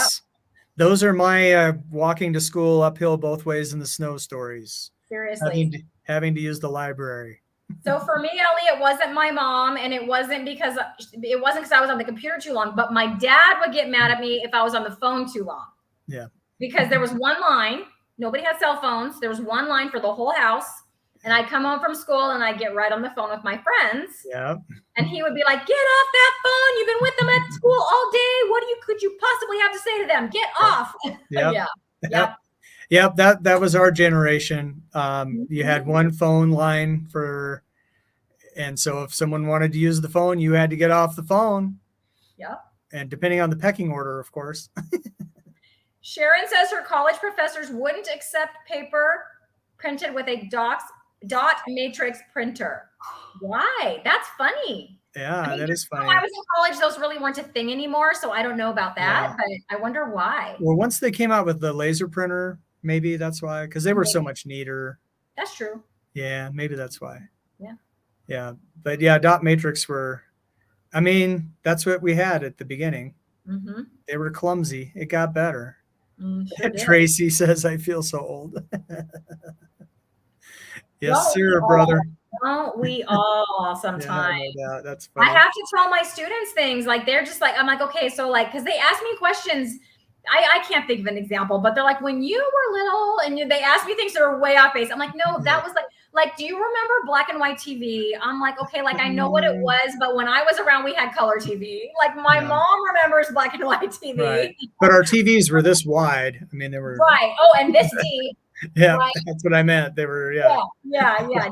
Those are my walking to school uphill both ways in the snow stories. Seriously. Having to use the library. So for me, Ellie, it wasn't my mom, and it wasn't because I was on the computer too long. But my dad would get mad at me if I was on the phone too long. Yeah. Because there was one line. Nobody had cell phones. There was one line for the whole house. And I'd come home from school and I'd get right on the phone with my friends. Yeah. And he would be like, "Get off that phone. You've been with them at school all day. What could you possibly have to say to them? Get off." Yep. Yeah. Yep. Yep. That was our generation. You had one phone line and so if someone wanted to use the phone, you had to get off the phone. Yep. And depending on the pecking order, of course. Sharon says her college professors wouldn't accept paper printed with a dot matrix printer. Why? That's funny. Yeah, that is funny. When I was in college, those really weren't a thing anymore, so I don't know about that, but I wonder why. Well, once they came out with the laser printer, maybe that's why, because they were so much neater. That's true. Yeah, maybe that's why. Yeah. Yeah, but yeah, dot matrix that's what we had at the beginning. Mm-hmm. They were clumsy. It got better. Sure Tracy says, "I feel so old." Yes, sir, brother. Don't we all sometimes? Yeah, no doubt. That's funny. I have to tell my students things like they're just like, I'm like, okay, so like, because they ask me questions. I can't think of an example, but they're like, when you were little and they asked me things that are way off base. I'm like, no, that was like, do you remember black and white TV? I'm like, okay, like I know what it was, but when I was around, we had color TV. Like my mom remembers black and white TV. Right. But our TVs were this wide. I mean, they were right. Oh, and this deep. Yeah, right? That's what I meant. They were, yeah.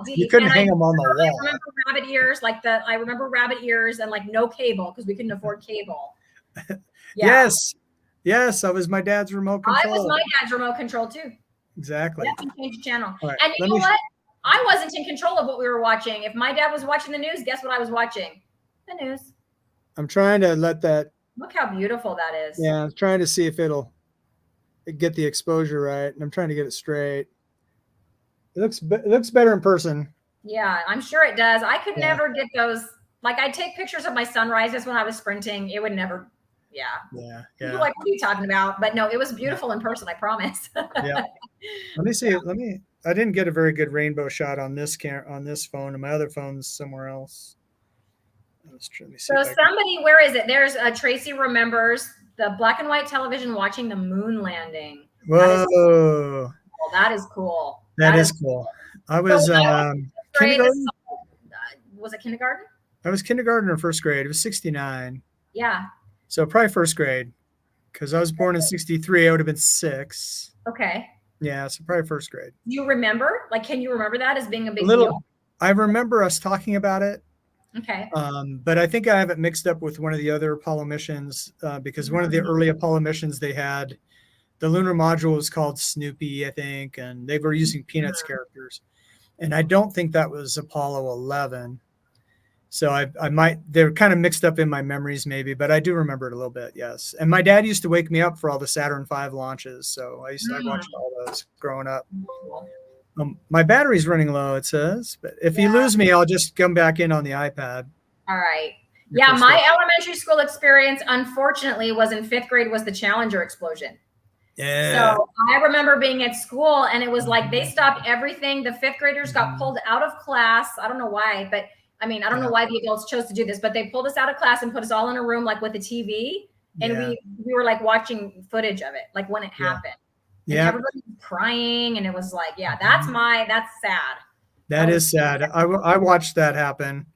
Deep. You couldn't hang them on the wall. I remember rabbit ears, I remember rabbit ears and like no cable because we couldn't afford cable. Yeah. Yes, that was my dad's remote control. I was my dad's remote control too. Exactly. Yeah, you change the channel. Right, and you know what? I wasn't in control of what we were watching. If my dad was watching the news, guess what I was watching? The news. I'm trying to let that. Look how beautiful that is. Yeah, I'm trying to see if it'll get the exposure right, and I'm trying to get it straight. It looks better in person. Yeah, I'm sure it does. I could never get those. Like I take pictures of my sunrises when I was sprinting. It would never. Yeah. You're like, what are you talking about? But no, it was beautiful in person. I promise. Yeah. Let me see. I didn't get a very good rainbow shot on this phone, and my other phone's somewhere else. Let me see. So somebody, where is it? There's Tracy remembers the black and white television watching the moon landing. Whoa. That is cool. That is cool. I was kindergarten. Was it kindergarten? I was kindergarten or first grade. It was 69. Yeah. So probably first grade, because I was born in 63. I would have been 6. Okay. Yeah, so probably first grade. You remember? Like, can you remember that as being a big deal? deal? I remember us talking about it. Okay. But I think I have it mixed up with one of the other Apollo missions because one of the early Apollo missions, they had the lunar module was called Snoopy, I think, and they were using Peanuts characters. And I don't think that was Apollo 11. So they're kind of mixed up in my memories maybe, but I do remember it a little bit. Yes. And my dad used to wake me up for all the Saturn V launches. So I watched all those growing up. My battery's running low, it says, but if you lose me, I'll just come back in on the iPad. All right. Yeah. My elementary school experience, unfortunately, was in 5th grade was the Challenger explosion. Yeah. So I remember being at school and it was like, they stopped everything. The 5th graders got pulled out of class. I don't know why, but I mean, I don't know why the adults chose to do this, but they pulled us out of class and put us all in a room, like with a TV. And we were like watching footage of it, like when it happened. And everybody was crying. And it was like, that's sad. That is sad. I watched that happen.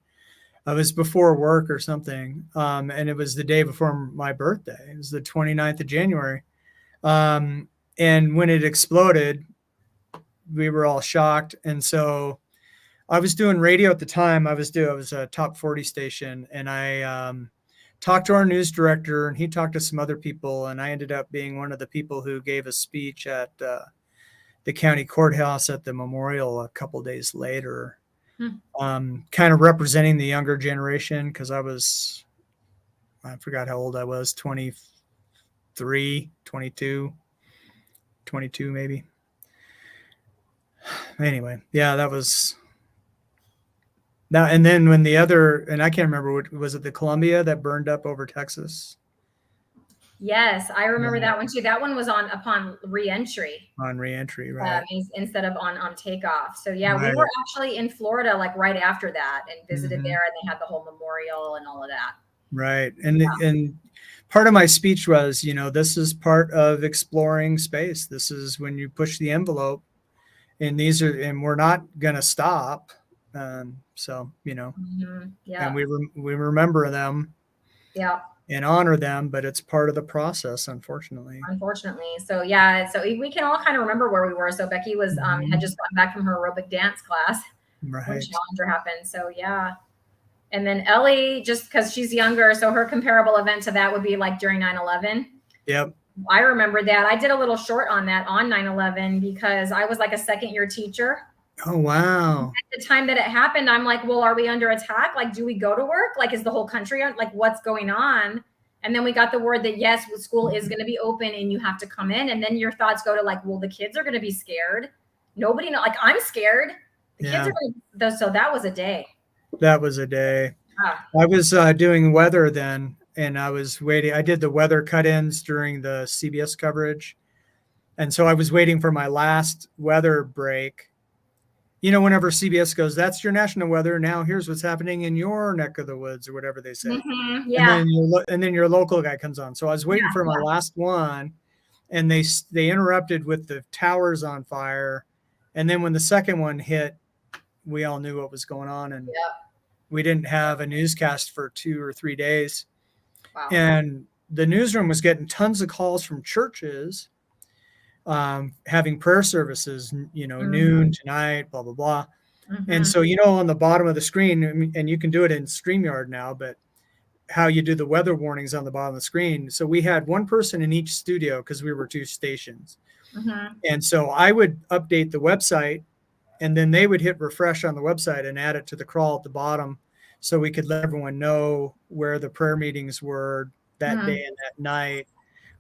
I was before work or something. And it was the day before my birthday. It was the 29th of January. And when it exploded, we were all shocked. And so I was doing radio at the time. I was a top 40 station, and I talked to our news director, and he talked to some other people, and I ended up being one of the people who gave a speech at the county courthouse at the memorial a couple days later. kind of representing the younger generation because I forgot how old I was, 23, 22, 22 maybe. Anyway, yeah, that was now. And then when and I can't remember what was it, the Columbia that burned up over Texas? Yes, I remember Yeah, that one too. That one was upon reentry. on reentry, right? Instead of on takeoff. So yeah, we Right. were actually in Florida like right after that and visited Mm-hmm. there, and they had the whole memorial and all of that. Right. And part of my speech was, this is part of exploring space. This is when you push the envelope, and we're not going to stop. So, Yeah. and we remember them Yeah. and honor them, but it's part of the process, unfortunately. Unfortunately. So yeah, so we can all kind of remember where we were. So Becky was had just gotten back from her aerobic dance class when Right. Challenger happened. So yeah. And then Ellie, just because she's younger, so her comparable event to that would be like during 9/11. Yep. I remember that. I did a little short on that on 9/11 because I was like a second-year teacher. Oh, wow. At the time that it happened, I'm like, well, are we under attack? Like, do we go to work? Like, is the whole country on? Like, what's going on? And then we got the word that yes, school is going to be open and you have to come in. And then your thoughts go to like, well, the kids are going to be scared. Nobody know. Like, I'm scared. The kids are going to. So that was a day. That was a day. I was doing weather then, and I was waiting. I did the weather cut-ins during the CBS coverage. And so I was waiting for my last weather break. Whenever CBS goes, that's your national weather. Now here's what's happening in your neck of the woods, or whatever they say. Yeah. And then your local guy comes on. So I was waiting for my last one, and they interrupted with the towers on fire. And then when the second one hit, we all knew what was going on, and we didn't have a newscast for 2 or 3 days. Wow. And the newsroom was getting tons of calls from churches having prayer services, noon tonight, blah, blah, blah. And so, on the bottom of the screen, and you can do it in StreamYard now, but how you do the weather warnings on the bottom of the screen. So we had one person in each studio because we were 2 stations. And so I would update the website, and then they would hit refresh on the website and add it to the crawl at the bottom so we could let everyone know where the prayer meetings were that day and that night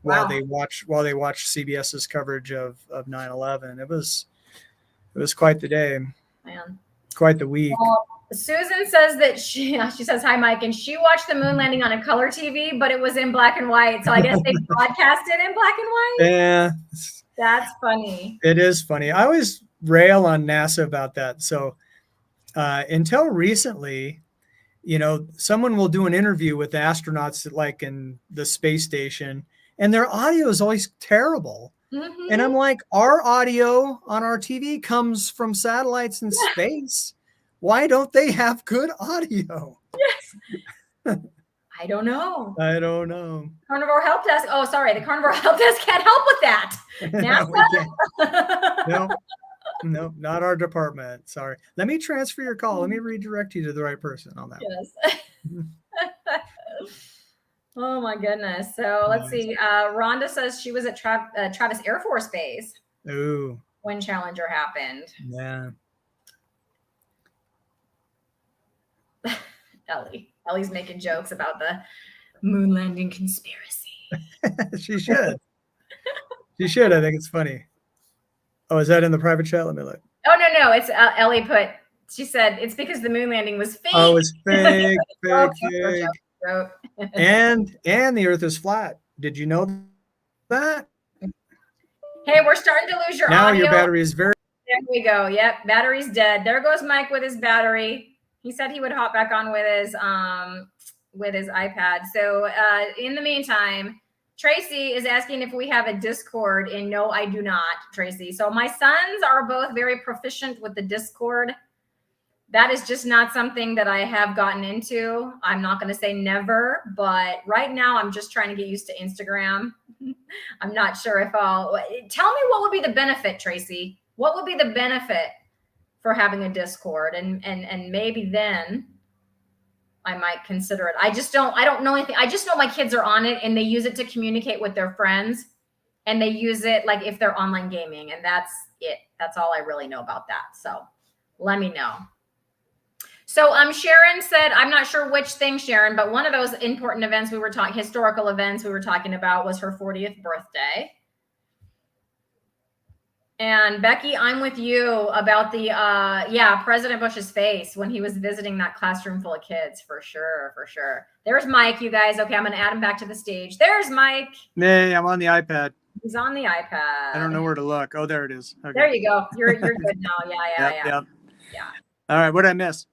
while they watch CBS's coverage of 9/11. It was quite the day. Man. Quite the week. Well, Susan says that she says hi, Mike, and she watched the moon landing on a color TV, but it was in black and white. So I guess they broadcast it in black and white. Yeah. That's funny. It is funny. I always rail on NASA about that. So until recently, someone will do an interview with astronauts like in the space station, and their audio is always terrible. And I'm like, our audio on our TV comes from satellites in space. Why don't they have good audio? Yes. I don't know. Carnivore Help Desk. Oh, sorry. The Carnivore Help Desk can't help with that. NASA? No, not our department. Sorry. Let me transfer your call. Let me redirect you to the right person on that. Yes. Oh my goodness. So let's see. Rhonda says she was at Travis Air Force Base. Ooh. When Challenger happened. Yeah. Ellie's making jokes about the moon landing conspiracy. She should. She should. I think it's funny. Oh, is that in the private chat? Let me look. Oh, no. It's Ellie put, she said, it's because the moon landing was fake. Oh, it's fake. Fake. And the earth is flat. Did you know that? Hey, we're starting to lose your audio. Now your battery is very... There we go. Yep, battery's dead. There goes Mike with his battery. He said he would hop back on with his iPad. So in the meantime, Tracy is asking if we have a Discord, and no, I do not, Tracy. So my sons are both very proficient with the Discord. That is just not something that I have gotten into. I'm not going to say never, but right now I'm just trying to get used to Instagram. I'm not sure if I'll... Tell me what would be the benefit, Tracy. What would be the benefit for having a Discord? And maybe then I might consider it. I don't know anything. I just know my kids are on it and they use it to communicate with their friends, and they use it like if they're online gaming, and that's it. That's all I really know about that. So let me know. So Sharon said, I'm not sure which thing, Sharon, but one of those important events we were talking, historical events we were talking about, was her 40th birthday. And Becky, I'm with you about the President Bush's face when he was visiting that classroom full of kids, for sure, for sure. There's Mike, you guys. Okay, I'm gonna add him back to the stage. There's Mike. Hey, I'm on the iPad. He's on the iPad. I don't know where to look. Oh, there it is. Okay. There you go. You're good now. Yeah. All right, what did I miss?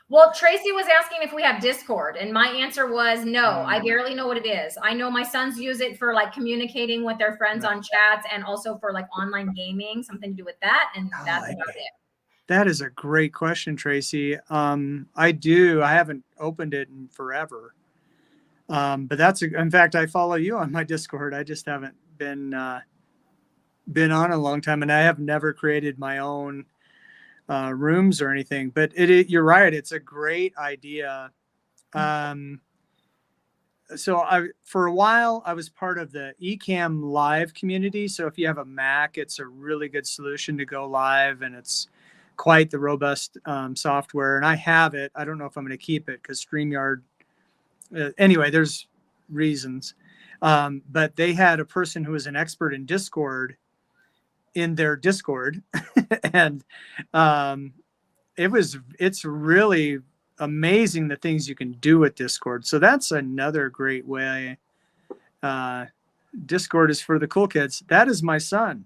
Well, Tracy was asking if we have Discord, and my answer was no. I barely know what it is. I know my sons use it for like communicating with their friends on chats, and also for like online gaming, something to do with that, and that's about it. That is a great question, Tracy. I do. I haven't opened it in forever. But in fact, I follow you on my Discord. I just haven't been on a long time, and I have never created my own rooms or anything, but you're right. It's a great idea. So for a while, I was part of the Ecamm Live community. So if you have a Mac, it's a really good solution to go live, and it's quite the robust software. And I have it. I don't know if I'm going to keep it because StreamYard. Anyway, there's reasons. But they had a person who was an expert in Discord in their Discord, and it's really amazing the things you can do with Discord. So that's another great way. Discord is for the cool kids. That is my son.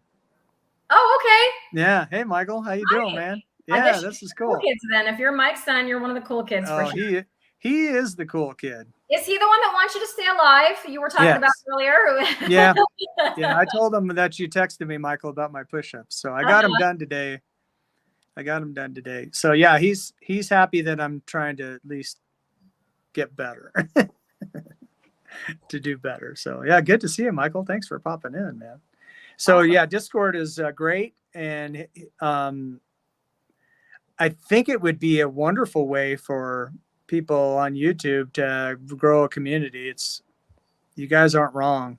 Oh, okay. Yeah. Hey, Michael, how you doing, man? Yeah, this is cool. Cool kids, then. If you're Mike's son, you're one of the cool kids. Oh, for sure. He is the cool kid. Is he the one that wants you to stay alive? You were talking about earlier. Yeah. I told him that you texted me, Michael, about my push-ups. So I got him done today. So yeah, he's happy that I'm trying to at least get better, to do better. So yeah, good to see you, Michael. Thanks for popping in, man. So awesome. Yeah, Discord is great, and I think it would be a wonderful way for people on YouTube to grow a community. You guys aren't wrong.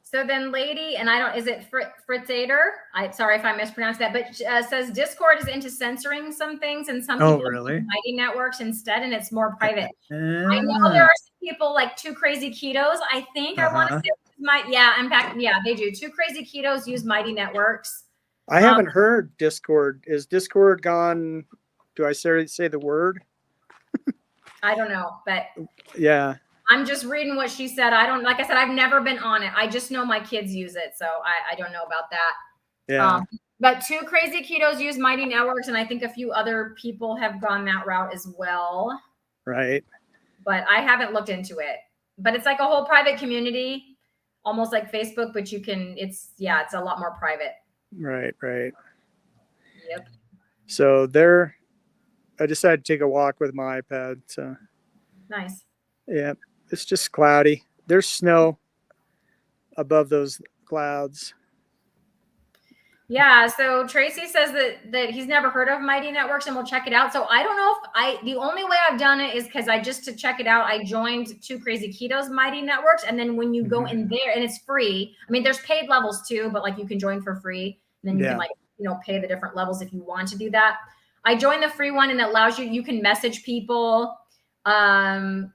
So then lady, and is it Fritzader? Sorry if I mispronounced that, but says Discord is into censoring some things, and some people really? use Mighty Networks instead, and it's more private. I know there are some people like Two Crazy Ketos. I think I want to say in fact, they do. Two Crazy Ketos use Mighty Networks. I haven't heard Discord. Is Discord gone? Do I say the word? I don't know, but yeah. I'm just reading what she said. Like I said, I've never been on it. I just know my kids use it. So I don't know about that. Yeah. But Two Crazy Ketos use Mighty Networks, and I think a few other people have gone that route as well. Right. But I haven't looked into it. But it's like a whole private community, almost like Facebook, but it's a lot more private. Right. Yep. So I decided to take a walk with my iPad. So nice. Yeah, it's just cloudy. There's snow above those clouds. Yeah, so Tracy says that he's never heard of Mighty Networks, and we'll check it out. So I don't know if the only way I've done it is because to check it out, I joined Two Crazy Ketos Mighty Networks. And then when you go in there, and it's free. I mean, there's paid levels too, but like you can join for free. And then you can pay the different levels if you want to do that. I joined the free one, and it allows you can message people. And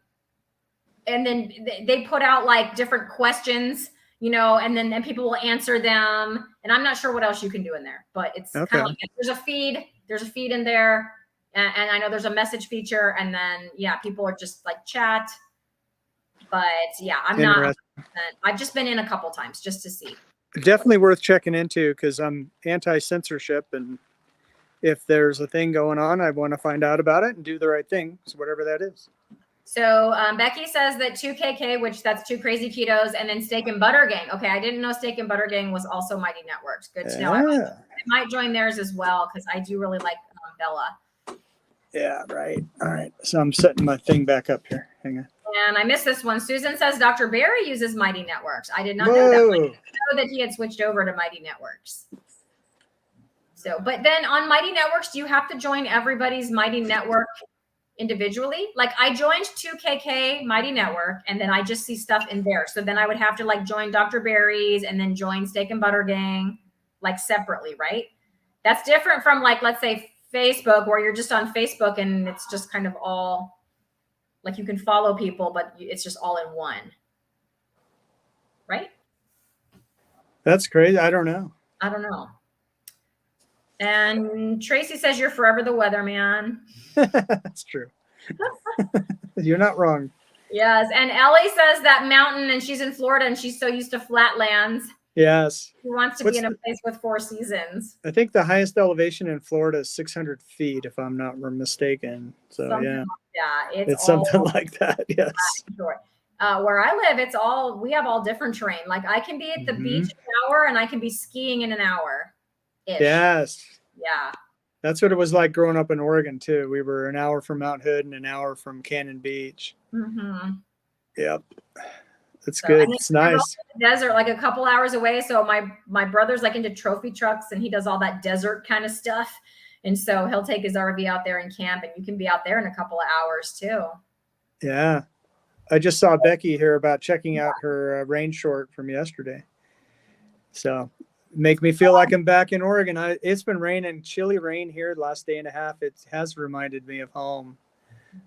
then they put out like different questions, and then people will answer them. And I'm not sure what else you can do in there, but it's kind of like there's a feed in there. And I know there's a message feature, and then, people are just like chat, but I've just been in a couple times just to see. Definitely worth checking into, because I'm anti-censorship, and if there's a thing going on, I want to find out about it and do the right thing. So whatever that is. So Becky says that 2KK, which that's Two Crazy Ketos, and then Steak and Butter Gang. Okay, I didn't know Steak and Butter Gang was also Mighty Networks. Good to know. I might join theirs as well, because I do really like Bella. Yeah, right. All right. So I'm setting my thing back up here. Hang on. And I missed this one. Susan says Dr. Barry uses Mighty Networks. I did not know that. I didn't know that he had switched over to Mighty Networks. So, but then on Mighty Networks, do you have to join everybody's Mighty Network individually? Like I joined 2KK Mighty Network, and then I just see stuff in there. So then I would have to like join Dr. Barry's and then join Steak and Butter Gang like separately, right? That's different from like, let's say Facebook, where you're just on Facebook and it's just kind of all like you can follow people, but it's just all in one. Right? That's crazy. I don't know. I don't know. And Tracy says you're forever the weatherman. That's true. You're not wrong. Yes. And Ellie says that mountain, and she's in Florida and she's so used to flatlands. Yes. She wants to be in a place with 4 seasons. I think the highest elevation in Florida is 600 feet, if I'm not mistaken. So Something it's something like that. Yes. Sure. Where I live, we have all different terrain. Like I can be at the beach in an hour and I can be skiing in an hour. Yes. Yeah. That's what it was like growing up in Oregon too. We were an hour from Mount Hood and an hour from Cannon Beach. Yep. That's good. It's nice. Desert, like a couple hours away. So my brother's like into trophy trucks and he does all that desert kind of stuff. And so he'll take his RV out there and camp, and you can be out there in a couple of hours too. Yeah. I just saw Becky here about checking out her rain short from yesterday. So make me feel like I'm back in Oregon. It's been raining, chilly rain here the last day and a half. It has reminded me of home.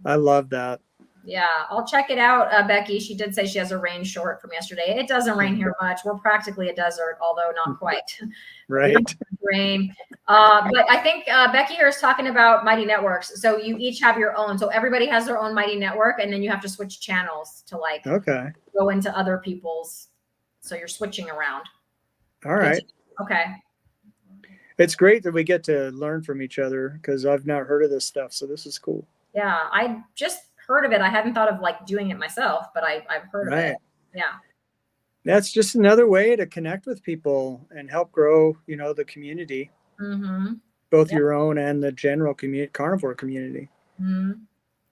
I love that. Yeah, I'll check it out, Becky. She did say she has a rain short from yesterday. It doesn't rain here much. We're practically a desert, although not quite. Right. Rain. But I think Becky here is talking about Mighty Networks. So you each have your own. So everybody has their own Mighty Network, and then you have to switch channels to like go into other people's. So you're switching around. All right. Okay. It's great that we get to learn from each other because I've not heard of this stuff. So this is cool. Yeah, I just heard of it. I hadn't thought of like doing it myself, but I've heard of it. Yeah. That's just another way to connect with people and help grow, the community, both your own and the general carnivore community.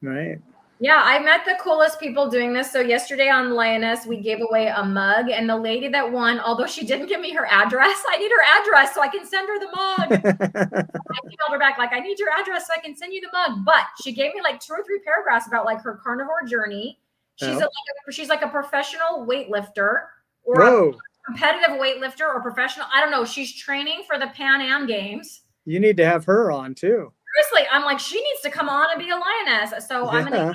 Right. Yeah, I met the coolest people doing this. So yesterday on Lioness, we gave away a mug, and the lady that won, although she didn't give me her address, I need her address so I can send her the mug. I emailed her back like, I need your address so I can send you the mug. But she gave me like 2 or 3 paragraphs about like her carnivore journey. She's like a professional weightlifter or a competitive weightlifter or professional. I don't know. She's training for the Pan Am Games. You need to have her on too. Seriously, I'm like, she needs to come on and be a lioness. So I'm gonna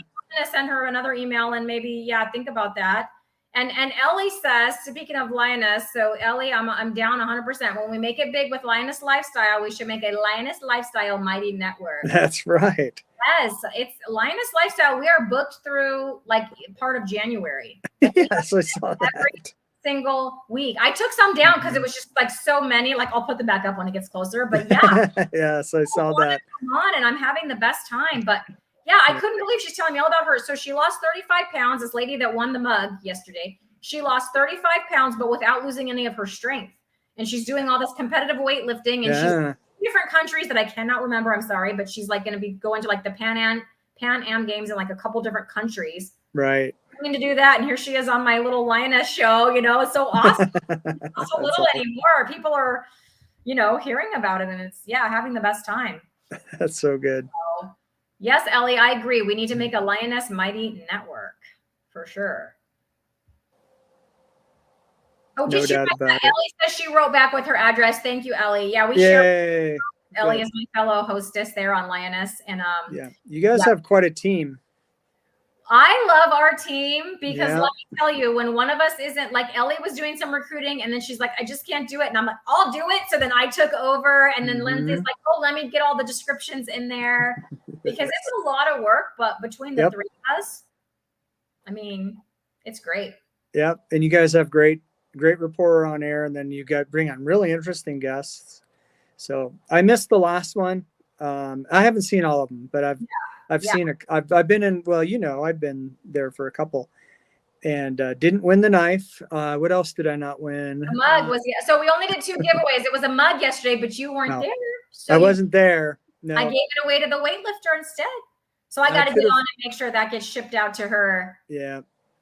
send her another email and maybe think about that. And Ellie says, speaking of lioness, so Ellie, I'm down 100%. When we make it big with Lioness Lifestyle, we should make a Lioness Lifestyle Mighty Network. That's right. Yes, it's Lioness Lifestyle. We are booked through like part of January. Yes, I saw that. Every single week. I took some down because it was just like so many. Like I'll put them back up when it gets closer. But yeah. Yes, I saw that. Come on, and I'm having the best time. But yeah, I couldn't believe she's telling me all about her. So she lost 35 pounds. This lady that won the mug yesterday, she lost 35 pounds, but without losing any of her strength. And she's doing all this competitive weightlifting, and she's in different countries that I cannot remember. I'm sorry, but she's like going to be going to like the Pan Am Games in like a couple different countries. Right. To do that, and here she is on my little lioness show. It's so awesome. It's not so little anymore. People are, hearing about it, and it's having the best time. That's so good. So, yes, Ellie, I agree. We need to make a Lioness Mighty Network for sure. Oh, no doubt about it. Ellie says she wrote back with her address. Thank you, Ellie. Yeah, we share. Ellie is my fellow hostess there on Lioness, and you guys have quite a team. I love our team because let me tell you, when one of us isn't, like Ellie was doing some recruiting and then she's like, I just can't do it. And I'm like, I'll do it. So then I took over, and then Lindsay's like, oh, let me get all the descriptions in there because it's a lot of work. But between the 3 of us, I mean, it's great. Yep. And you guys have great rapport on air, and then you bring on really interesting guests. So I missed the last one. I haven't seen all of them, but I've seen I've been in, I've been there for a couple, and didn't win the knife. What else did I not win? The mug was, so we only did 2 giveaways. It was a mug yesterday, but you weren't there. So I wasn't there. No. I gave it away to the weightlifter instead. So I got to get on and make sure that gets shipped out to her. Yeah.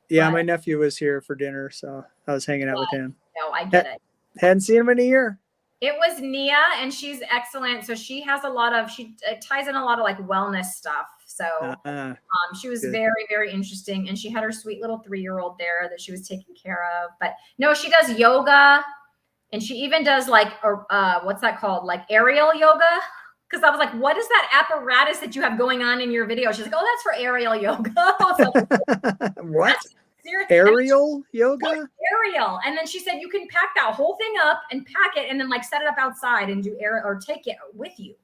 Yeah. My nephew was here for dinner, so I was hanging out with him. No, I get it. Hadn't seen him in a year. It was Nia, and she's excellent. So she has she ties in a lot of like wellness stuff. So she was very, very interesting. And she had her sweet little 3-year-old there that she was taking care of. But no, she does yoga, and she even does like, what's that called? Like aerial yoga. Because I was like, what is that apparatus that you have going on in your video? She's like, oh, that's for aerial yoga. Like, what? Aerial yoga? Aerial. And then she said, you can pack that whole thing up and pack it and then like set it up outside and do air or take it with you.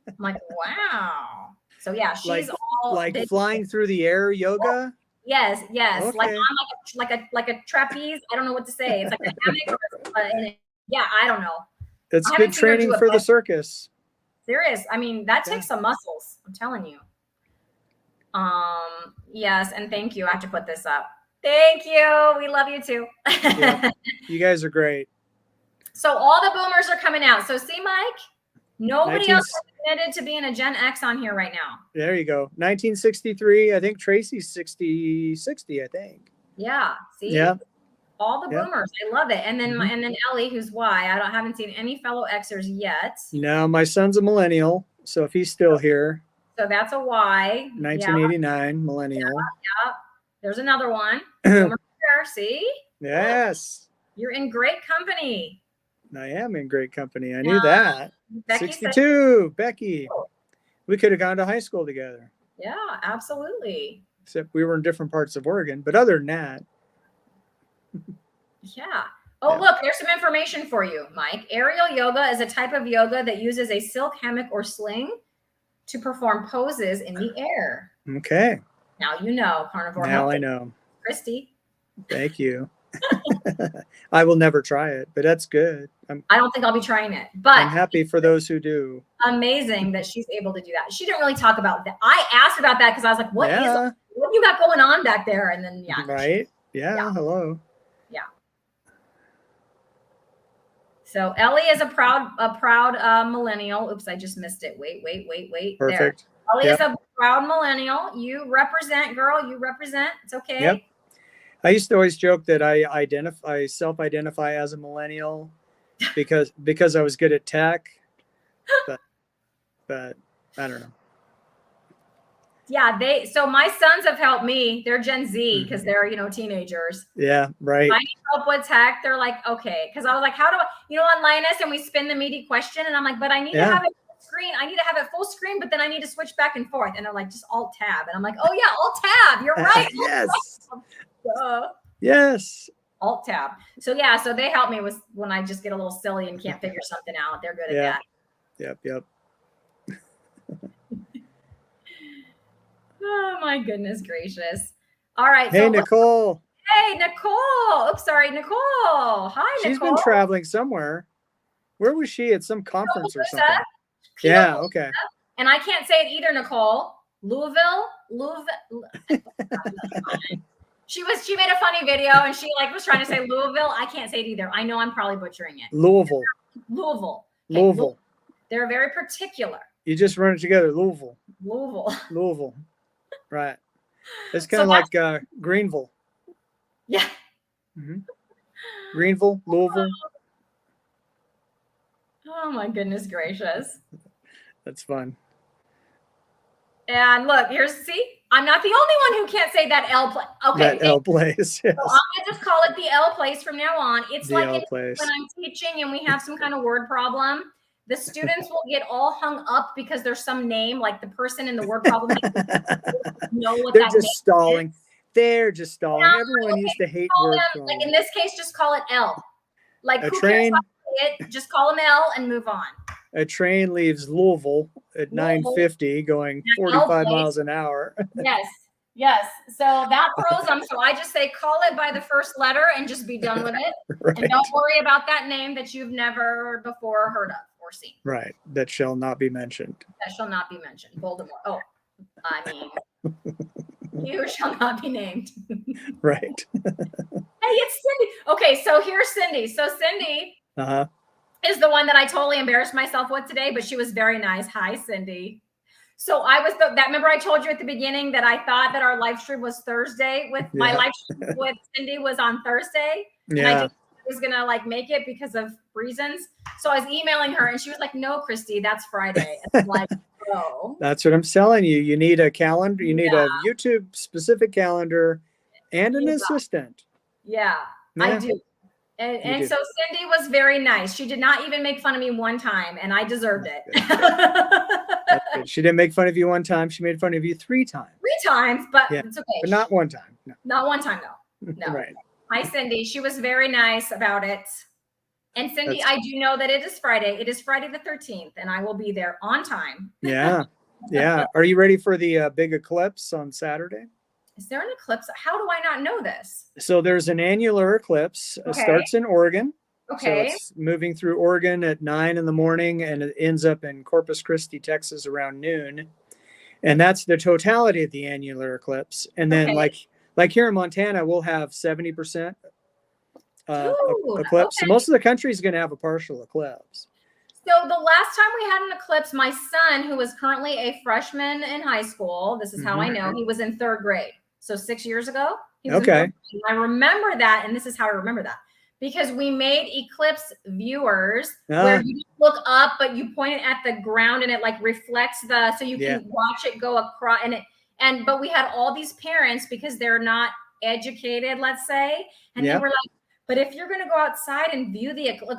I'm like, wow. So yeah, she's all like flying through the air yoga. Yes. Okay. Like on like a trapeze. I don't know what to say. It's like a hammock. Yeah, I don't know. It's good training for the circus. Serious. I mean, that takes some muscles. I'm telling you. Yes, and thank you. I have to put this up. Thank you. We love you too. Yeah. You guys are great. So all the boomers are coming out. So see, Mike, nobody else is committed to being a Gen X on here right now. There you go. 1963. I think Tracy's 60, I think. Yeah. See? Yeah. All the boomers. I love it. And then and then Ellie, who's Y. I haven't seen any fellow Xers yet. No, my son's a millennial. So if he's still here. So that's a Y. 1989 millennial. Yeah. There's another one. See? Yes. You're in great company. I am in great company. I knew that. Becky 62. Becky. We could have gone to high school together. Yeah, absolutely. Except we were in different parts of Oregon. But other than that. Yeah. Oh, look, there's some information for you, Mike. Aerial yoga is a type of yoga that uses a silk hammock or sling to perform poses in the air. Okay. Now you know, Carnivore. Now I know. Cristie. Thank you. I will never try it, but that's good. I don't think I'll be trying it, but I'm happy for those who do. Amazing that she's able to do that. She didn't really talk about that. I asked about that because I was like, what you got going on back there? And then, Right. Yeah. Hello. Yeah. So Ellie is a proud millennial. Oops, I just missed it. Wait. Perfect. There. Ellie is a proud millennial. You represent, girl. You represent. It's okay. Yep. I used to always joke that I self-identify as a millennial because I was good at tech, but I don't know. Yeah, so my sons have helped me. They're Gen Z because they're, teenagers. Yeah, right. I need help with tech. They're like, okay. Because I was like, how do I, on Linus and we spin the meaty question and I'm like, but I need to have it full screen. I need to have it full screen, but then I need to switch back and forth. And they're like, just alt tab. And I'm like, oh yeah, alt tab. You're right. Yes. Yes. Alt tab. So yeah, so they help me with when I just get a little silly and can't figure something out. They're good at that. Yep. Oh my goodness gracious. All right. Hey, Nicole. Hey, Nicole. Oops, sorry, Nicole. Hi, Nicole. She's been traveling somewhere. Where was she? At some conference or something? Yeah, okay. And I can't say it either, Nicole. Louisville. She made a funny video and she was trying to say Louisville. I can't say it either. I know I'm probably butchering it. Louisville. Okay, Louisville. They're very particular. You just run it together. Louisville. Right. It's kind of like Greenville. Yeah. Mm-hmm. Greenville, Louisville. Oh my goodness gracious. That's fun. And look, I'm not the only one who can't say that L place. Okay. That L place. Yes. So I'm going to just call it the L place from now on. It's like when I'm teaching and we have some kind of word problem, the students will get all hung up because there's some name, like the person in the word problem. Know what They're that just stalling. Is. They're just stalling. Everyone used to hate word problems. Like in this case, just call it L. Like a who train. Just call them L and move on. A train leaves Louisville at 9:50 going 45 miles an hour. Yes. So that throws them. So I just say, call it by the first letter and just be done with it. Right. And don't worry about that name that you've never before heard of or seen. Right. That shall not be mentioned. That shall not be mentioned. Voldemort. Oh, I mean, you shall not be named. Right. Hey, it's Cindy. Okay, so here's Cindy. So Cindy is the one that I totally embarrassed myself with today, but she was very nice. Hi, Cindy. So I was remember I told you at the beginning that I thought that our live stream was Thursday my live stream with Cindy was on Thursday. Yeah. And I just was going to make it because of reasons. So I was emailing her and she was like, no, Cristie, that's Friday. And I'm like, oh. That's what I'm telling you. You need a calendar. You need a YouTube specific calendar and an assistant. Yeah, I do. And so Cindy was very nice. She did not even make fun of me one time, and I deserved it. That's good. She didn't make fun of you one time. She made fun of you 3 times. 3 times, but it's okay. But not one time. No. Not one time, no. No. Right. Hi, Cindy. She was very nice about it. And Cindy, I do know that it is Friday. It is Friday the 13th, and I will be there on time. Yeah. Yeah. Are you ready for the big eclipse on Saturday? Is there an eclipse? How do I not know this? So there's an annular eclipse. It starts in Oregon. Okay. So it's moving through Oregon at 9 in the morning, and it ends up in Corpus Christi, Texas around noon. And that's the totality of the annular eclipse. And then like here in Montana, we'll have 70% eclipse. So most of the country is going to have a partial eclipse. So the last time we had an eclipse, my son, who is currently a freshman in high school, this is how I know, he was in 3rd grade. So 6 years ago. He was in 3rd grade. I remember that, and this is how I remember that. Because we made eclipse viewers where you look up, but you point it at the ground and it like reflects so you can watch it go across but we had all these parents because they're not educated, let's say. And they were like, but if you're going to go outside and view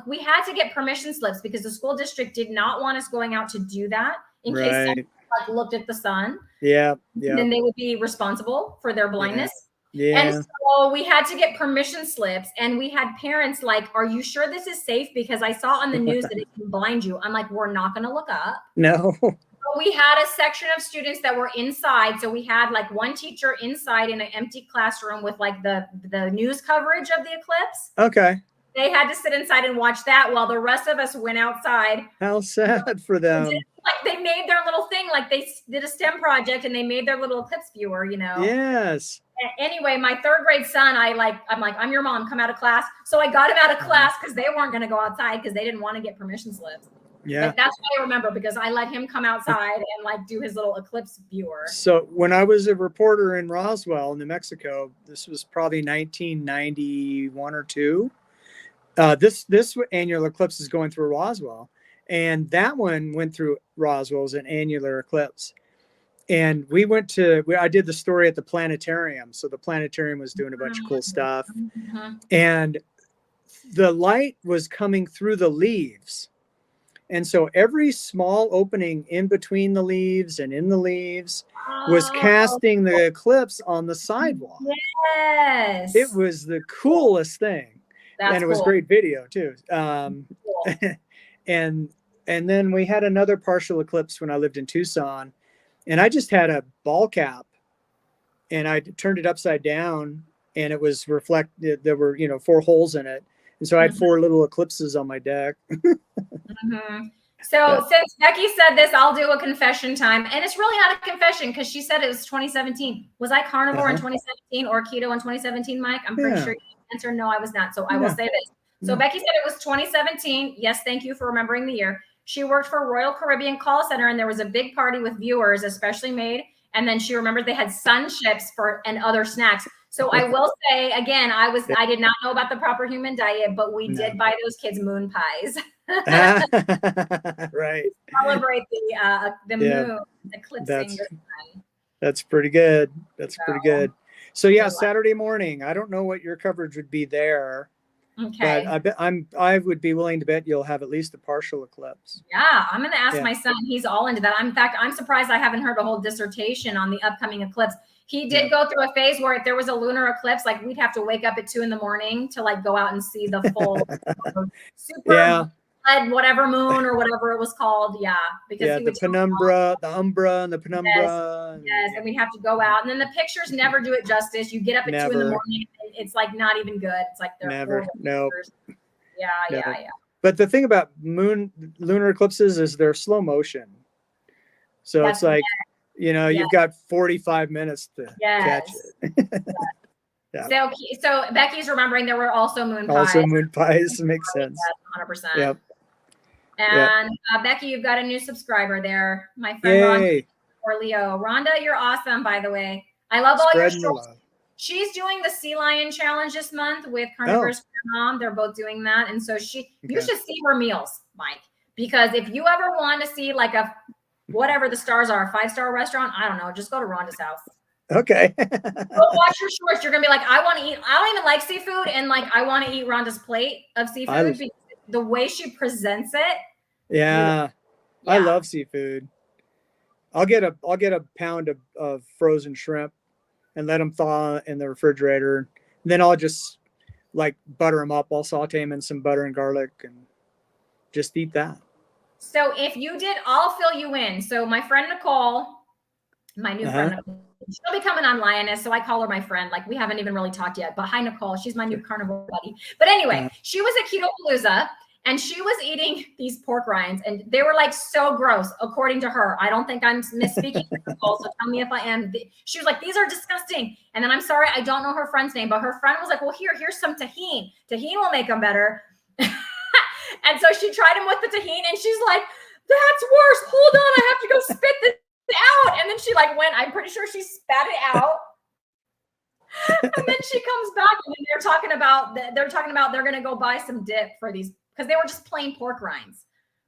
we had to get permission slips because the school district did not want us going out to do that in case someone like looked at the sun. Yeah. Then they would be responsible for their blindness. Yeah. And so we had to get permission slips, and we had parents like, are you sure this is safe? Because I saw on the news that it can blind you. I'm like, we're not going to look up. No. So we had a section of students that were inside. So we had like one teacher inside in an empty classroom with like the news coverage of the eclipse. Okay. They had to sit inside and watch that while the rest of us went outside. How sad for them. Like they made their little thing, like they did a STEM project and they made their little eclipse viewer, you know? Yes. Anyway, my 3rd grade son, I'm like, I'm your mom, come out of class. So I got him out of class because they weren't going to go outside because they didn't want to get permission slips. Yeah. But that's what I remember because I let him come outside and like do his little eclipse viewer. So when I was a reporter in Roswell, New Mexico, this was probably 1991 or 2. This annular eclipse is going through Roswell, and that one went through Roswell as an annular eclipse. And I did the story at the planetarium. So the planetarium was doing a bunch of cool stuff. And the light was coming through the leaves. And so every small opening in between the leaves and in the leaves was casting the eclipse on the sidewalk. Yes. It was the coolest thing. And it was great video too. And then we had another partial eclipse when I lived in Tucson. And I just had a ball cap and I turned it upside down and it was reflected. There were, 4 holes in it. And so I had 4 little eclipses on my deck. So since Becky said this, I'll do a confession time. And it's really not a confession because she said it was 2017. Was I carnivore in 2017 or keto in 2017, Mike? I'm pretty sure you answered no, I was not. So I will say this. So Becky said it was 2017. Yes, thank you for remembering the year. She worked for Royal Caribbean Call Center, and there was a big party with viewers, especially made. And then she remembered they had sun chips and other snacks. So I will say again, I did not know about the proper human diet, but we did buy those kids moon pies. Right. Celebrate the moon eclipsing the sun. That's pretty good. That's pretty good. So Saturday morning. I don't know what your coverage would be there. Okay. But I would be willing to bet you'll have at least a partial eclipse. Yeah, I'm going to ask my son. He's all into that. In fact, I'm surprised I haven't heard a whole dissertation on the upcoming eclipse. He did go through a phase where if there was a lunar eclipse, like we'd have to wake up at 2 in the morning to like go out and see the full super blood, whatever moon or whatever it was called. Yeah. Because the penumbra, the umbra and the penumbra. Yes. And we have to go out. And then the pictures never do it justice. You get up at 2 in the morning and it's like not even good. It's like they're never. Yeah. But the thing about lunar eclipses is they're slow motion. So it's like, you've got 45 minutes to catch it. So Becky's remembering there were also moon pies. Also moon pies. Makes sense. 100%. Yep. And Becky, you've got a new subscriber there. My friend Rhonda or Leo. Rhonda, you're awesome, by the way. I love all your stories. She's doing the Sea Lion Challenge this month with Carnivore's mom. They're both doing that. And so you should see her meals, Mike. Because if you ever want to see like whatever the stars are, 5-star restaurant, I don't know, just go to Rhonda's house. Okay. Go watch your shorts. You're gonna be like, I want to eat. I don't even like seafood, and like I want to eat Rhonda's plate of seafood because the way she presents it. Yeah, yeah. I love seafood. I'll get a pound of frozen shrimp and let them thaw in the refrigerator. And then I'll just like butter them up. I'll saute them in some butter and garlic and just eat that. So if you did, I'll fill you in. So my friend Nicole, my new friend Nicole, she'll be coming on Lioness, so I call her my friend. Like we haven't even really talked yet, but hi Nicole, she's my new carnivore buddy. But anyway, she was at Keto Palooza and she was eating these pork rinds and they were like so gross, according to her. I don't think I'm misspeaking, Nicole, so tell me if I am. She was like, these are disgusting. And then I'm sorry, I don't know her friend's name, but her friend was like, well, here's some tahini. Tahini will make them better. And so she tried him with the tahini and she's like, that's worse. Hold on, I have to go spit this out. And then she like went, I'm pretty sure she spat it out. And then she comes back and they're talking about they're going to go buy some dip for these because they were just plain pork rinds,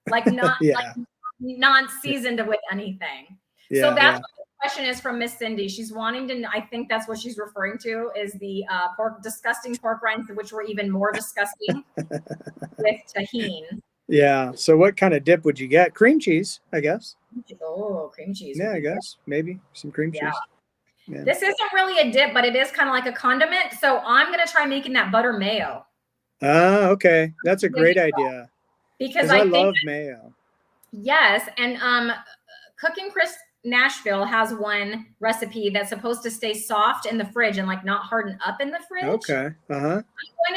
like not like non-seasoned with anything. So that's what the question is from Miss Cindy. She's wanting to, I think that's what she's referring to is the disgusting pork rinds, which were even more disgusting with tahini. Yeah. So what kind of dip would you get? Cream cheese, I guess. Oh, cream cheese. Yeah, I guess maybe some cream cheese. Yeah. This isn't really a dip, but it is kind of like a condiment. So I'm going to try making that butter mayo. Okay. That's a great idea. Because I love mayo. Yes. And Cooking Chris Nashville has one recipe that's supposed to stay soft in the fridge and like not harden up in the fridge. Okay. I'm going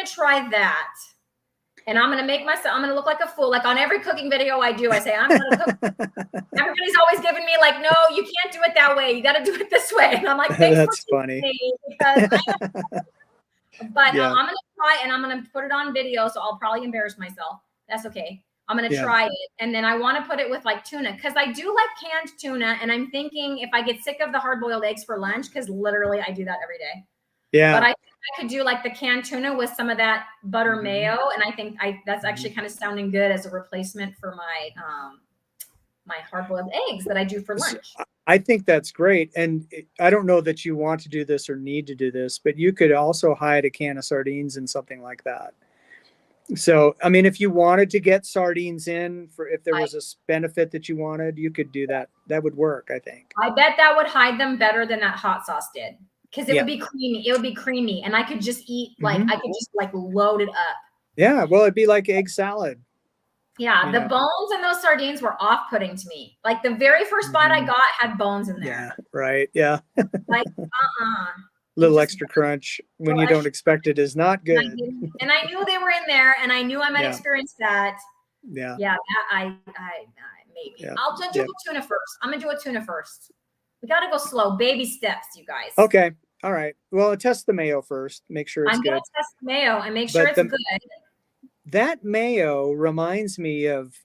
to try that. And I'm going to I'm going to look like a fool. Like on every cooking video I do, I say, I'm going to cook. Everybody's always giving me like, no, you can't do it that way. You got to do it this way. And I'm like, thanks that's funny. But I'm going to try and I'm going to put it on video. So I'll probably embarrass myself. That's okay. I'm going to try it. And then I want to put it with like tuna because I do like canned tuna. And I'm thinking if I get sick of the hard boiled eggs for lunch, because literally I do that every day. Yeah. But I could do like the canned tuna with some of that butter mayo. And I think that's actually kind of sounding good as a replacement for my my hard-boiled eggs that I do for lunch. I think that's great. And I don't know that you want to do this or need to do this, but you could also hide a can of sardines and something like that. So, I mean, if you wanted to get sardines in for if there was a benefit that you wanted, you could do that. That would work, I think. I bet that would hide them better than that hot sauce did. Because it would be creamy. It would be creamy. And I could just eat I could just like load it up. Yeah. Well, it'd be like egg salad. Yeah. The bones in those sardines were off-putting to me. Like the very first bite I got had bones in there. Yeah. Right. Yeah. Like, little extra crunch when you don't expect it is not good. And I knew they were in there and I knew I might experience that. Yeah. Yeah. I maybe. Yeah. I'll do a tuna first. I'm going to do a tuna first. We got to go slow. Baby steps, you guys. Okay. All right. Well, test the mayo first. Make sure it's good. I'm going to test the mayo and make sure it's good. That mayo reminds me of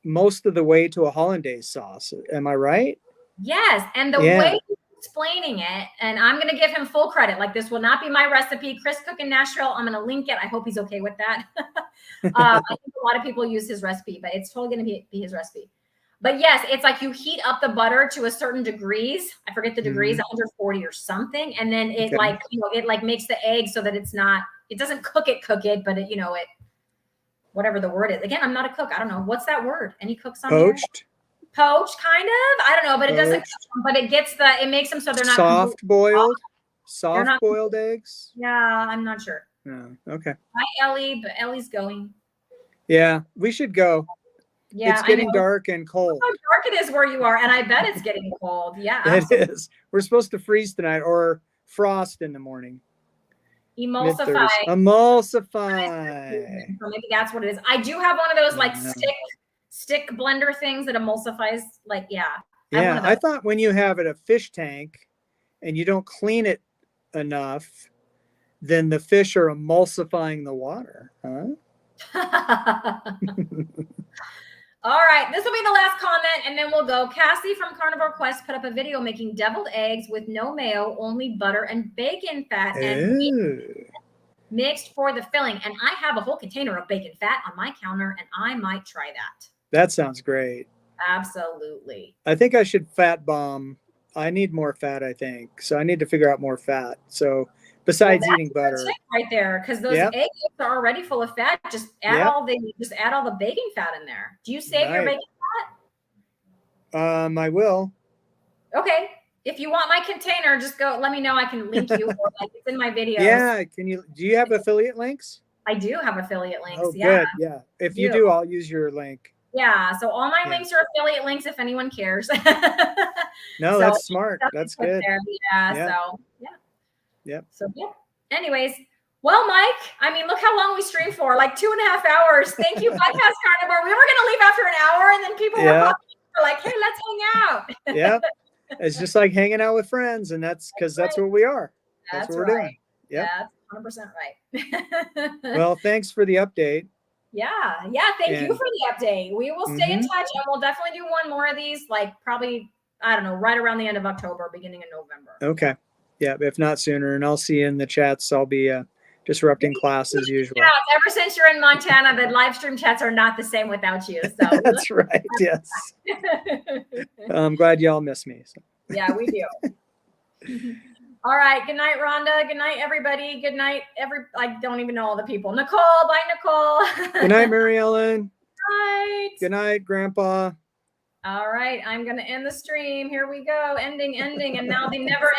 most of the way to a hollandaise sauce. Am I right? Yes. And the way he's explaining it, and I'm going to give him full credit. Like this will not be my recipe. Chris Cook in Nashville. I'm going to link it. I hope he's okay with that. I think a lot of people use his recipe, but it's totally going to be his recipe. But yes, it's like you heat up the butter to a certain degrees. I forget the degrees, 140 or something. And then it it makes the egg so that it doesn't cook it, but it, whatever the word is. Again, I'm not a cook. I don't know. What's that word? Any cooks on Poached? Poached, kind of. I don't know, but it doesn't, but it makes them so they're not soft boiled eggs. Yeah. I'm not sure. No. Okay. Hi, Ellie, but Ellie's going. Yeah, we should go. Yeah, it's getting dark and cold. How dark it is where you are, and I bet it's getting cold. Yeah, it is. We're supposed to freeze tonight or frost in the morning. Emulsify. Emulsify. Maybe that's what it is. I do have one of those like stick blender things that emulsifies. Like I thought when you have a fish tank and you don't clean it enough, then the fish are emulsifying the water. Huh? All right, this will be the last comment, and then we'll go. Cassie from Carnivore Quest put up a video making deviled eggs with no mayo, only butter and bacon fat, and mixed for the filling. And I have a whole container of bacon fat on my counter, and I might try that. That sounds great. Absolutely. I think I should fat bomb I need more fat, I think. So I need to figure out more fat. So besides eating butter. Right there, because those egg yolks are already full of fat. Just add all the baking fat in there. Do you save your baking fat? I will. Okay. If you want my container, just go. Let me know. I can link you. Or like it's in my videos. Yeah. Do you have affiliate links? I do have affiliate links. Oh, good. Yeah. If you do, I'll use your link. Yeah. So all my links are affiliate links if anyone cares. No, that's smart. That's good. Yeah. So yeah. Yep. So yeah. Anyways, well, Mike, I mean, look how long we streamed for, like 2.5 hours. Thank you, Podcast Carnivore. We were going to leave after an hour, and then people were like, hey, let's hang out. Yeah. It's just like hanging out with friends, and that's because that's what we are. That's what we're doing. Yeah. That's 100% right. Well, thanks for the update. Yeah. Thank you for the update. We will stay in touch, and we'll definitely do one more of these, like probably, I don't know, right around the end of October, beginning of November. Okay. Yeah, if not sooner. And I'll see you in the chats. I'll be disrupting class as usual. Yeah, ever since you're in Montana, the live stream chats are not the same without you. So that's right. Yes. I'm glad y'all miss me. So. Yeah, we do. All right. Good night, Rhonda. Good night, everybody. Good night, I don't even know all the people. Nicole. Bye, Nicole. Good night, Mary Ellen. Good night. Good night, Grandpa. All right. I'm going to end the stream. Here we go. Ending. And now the never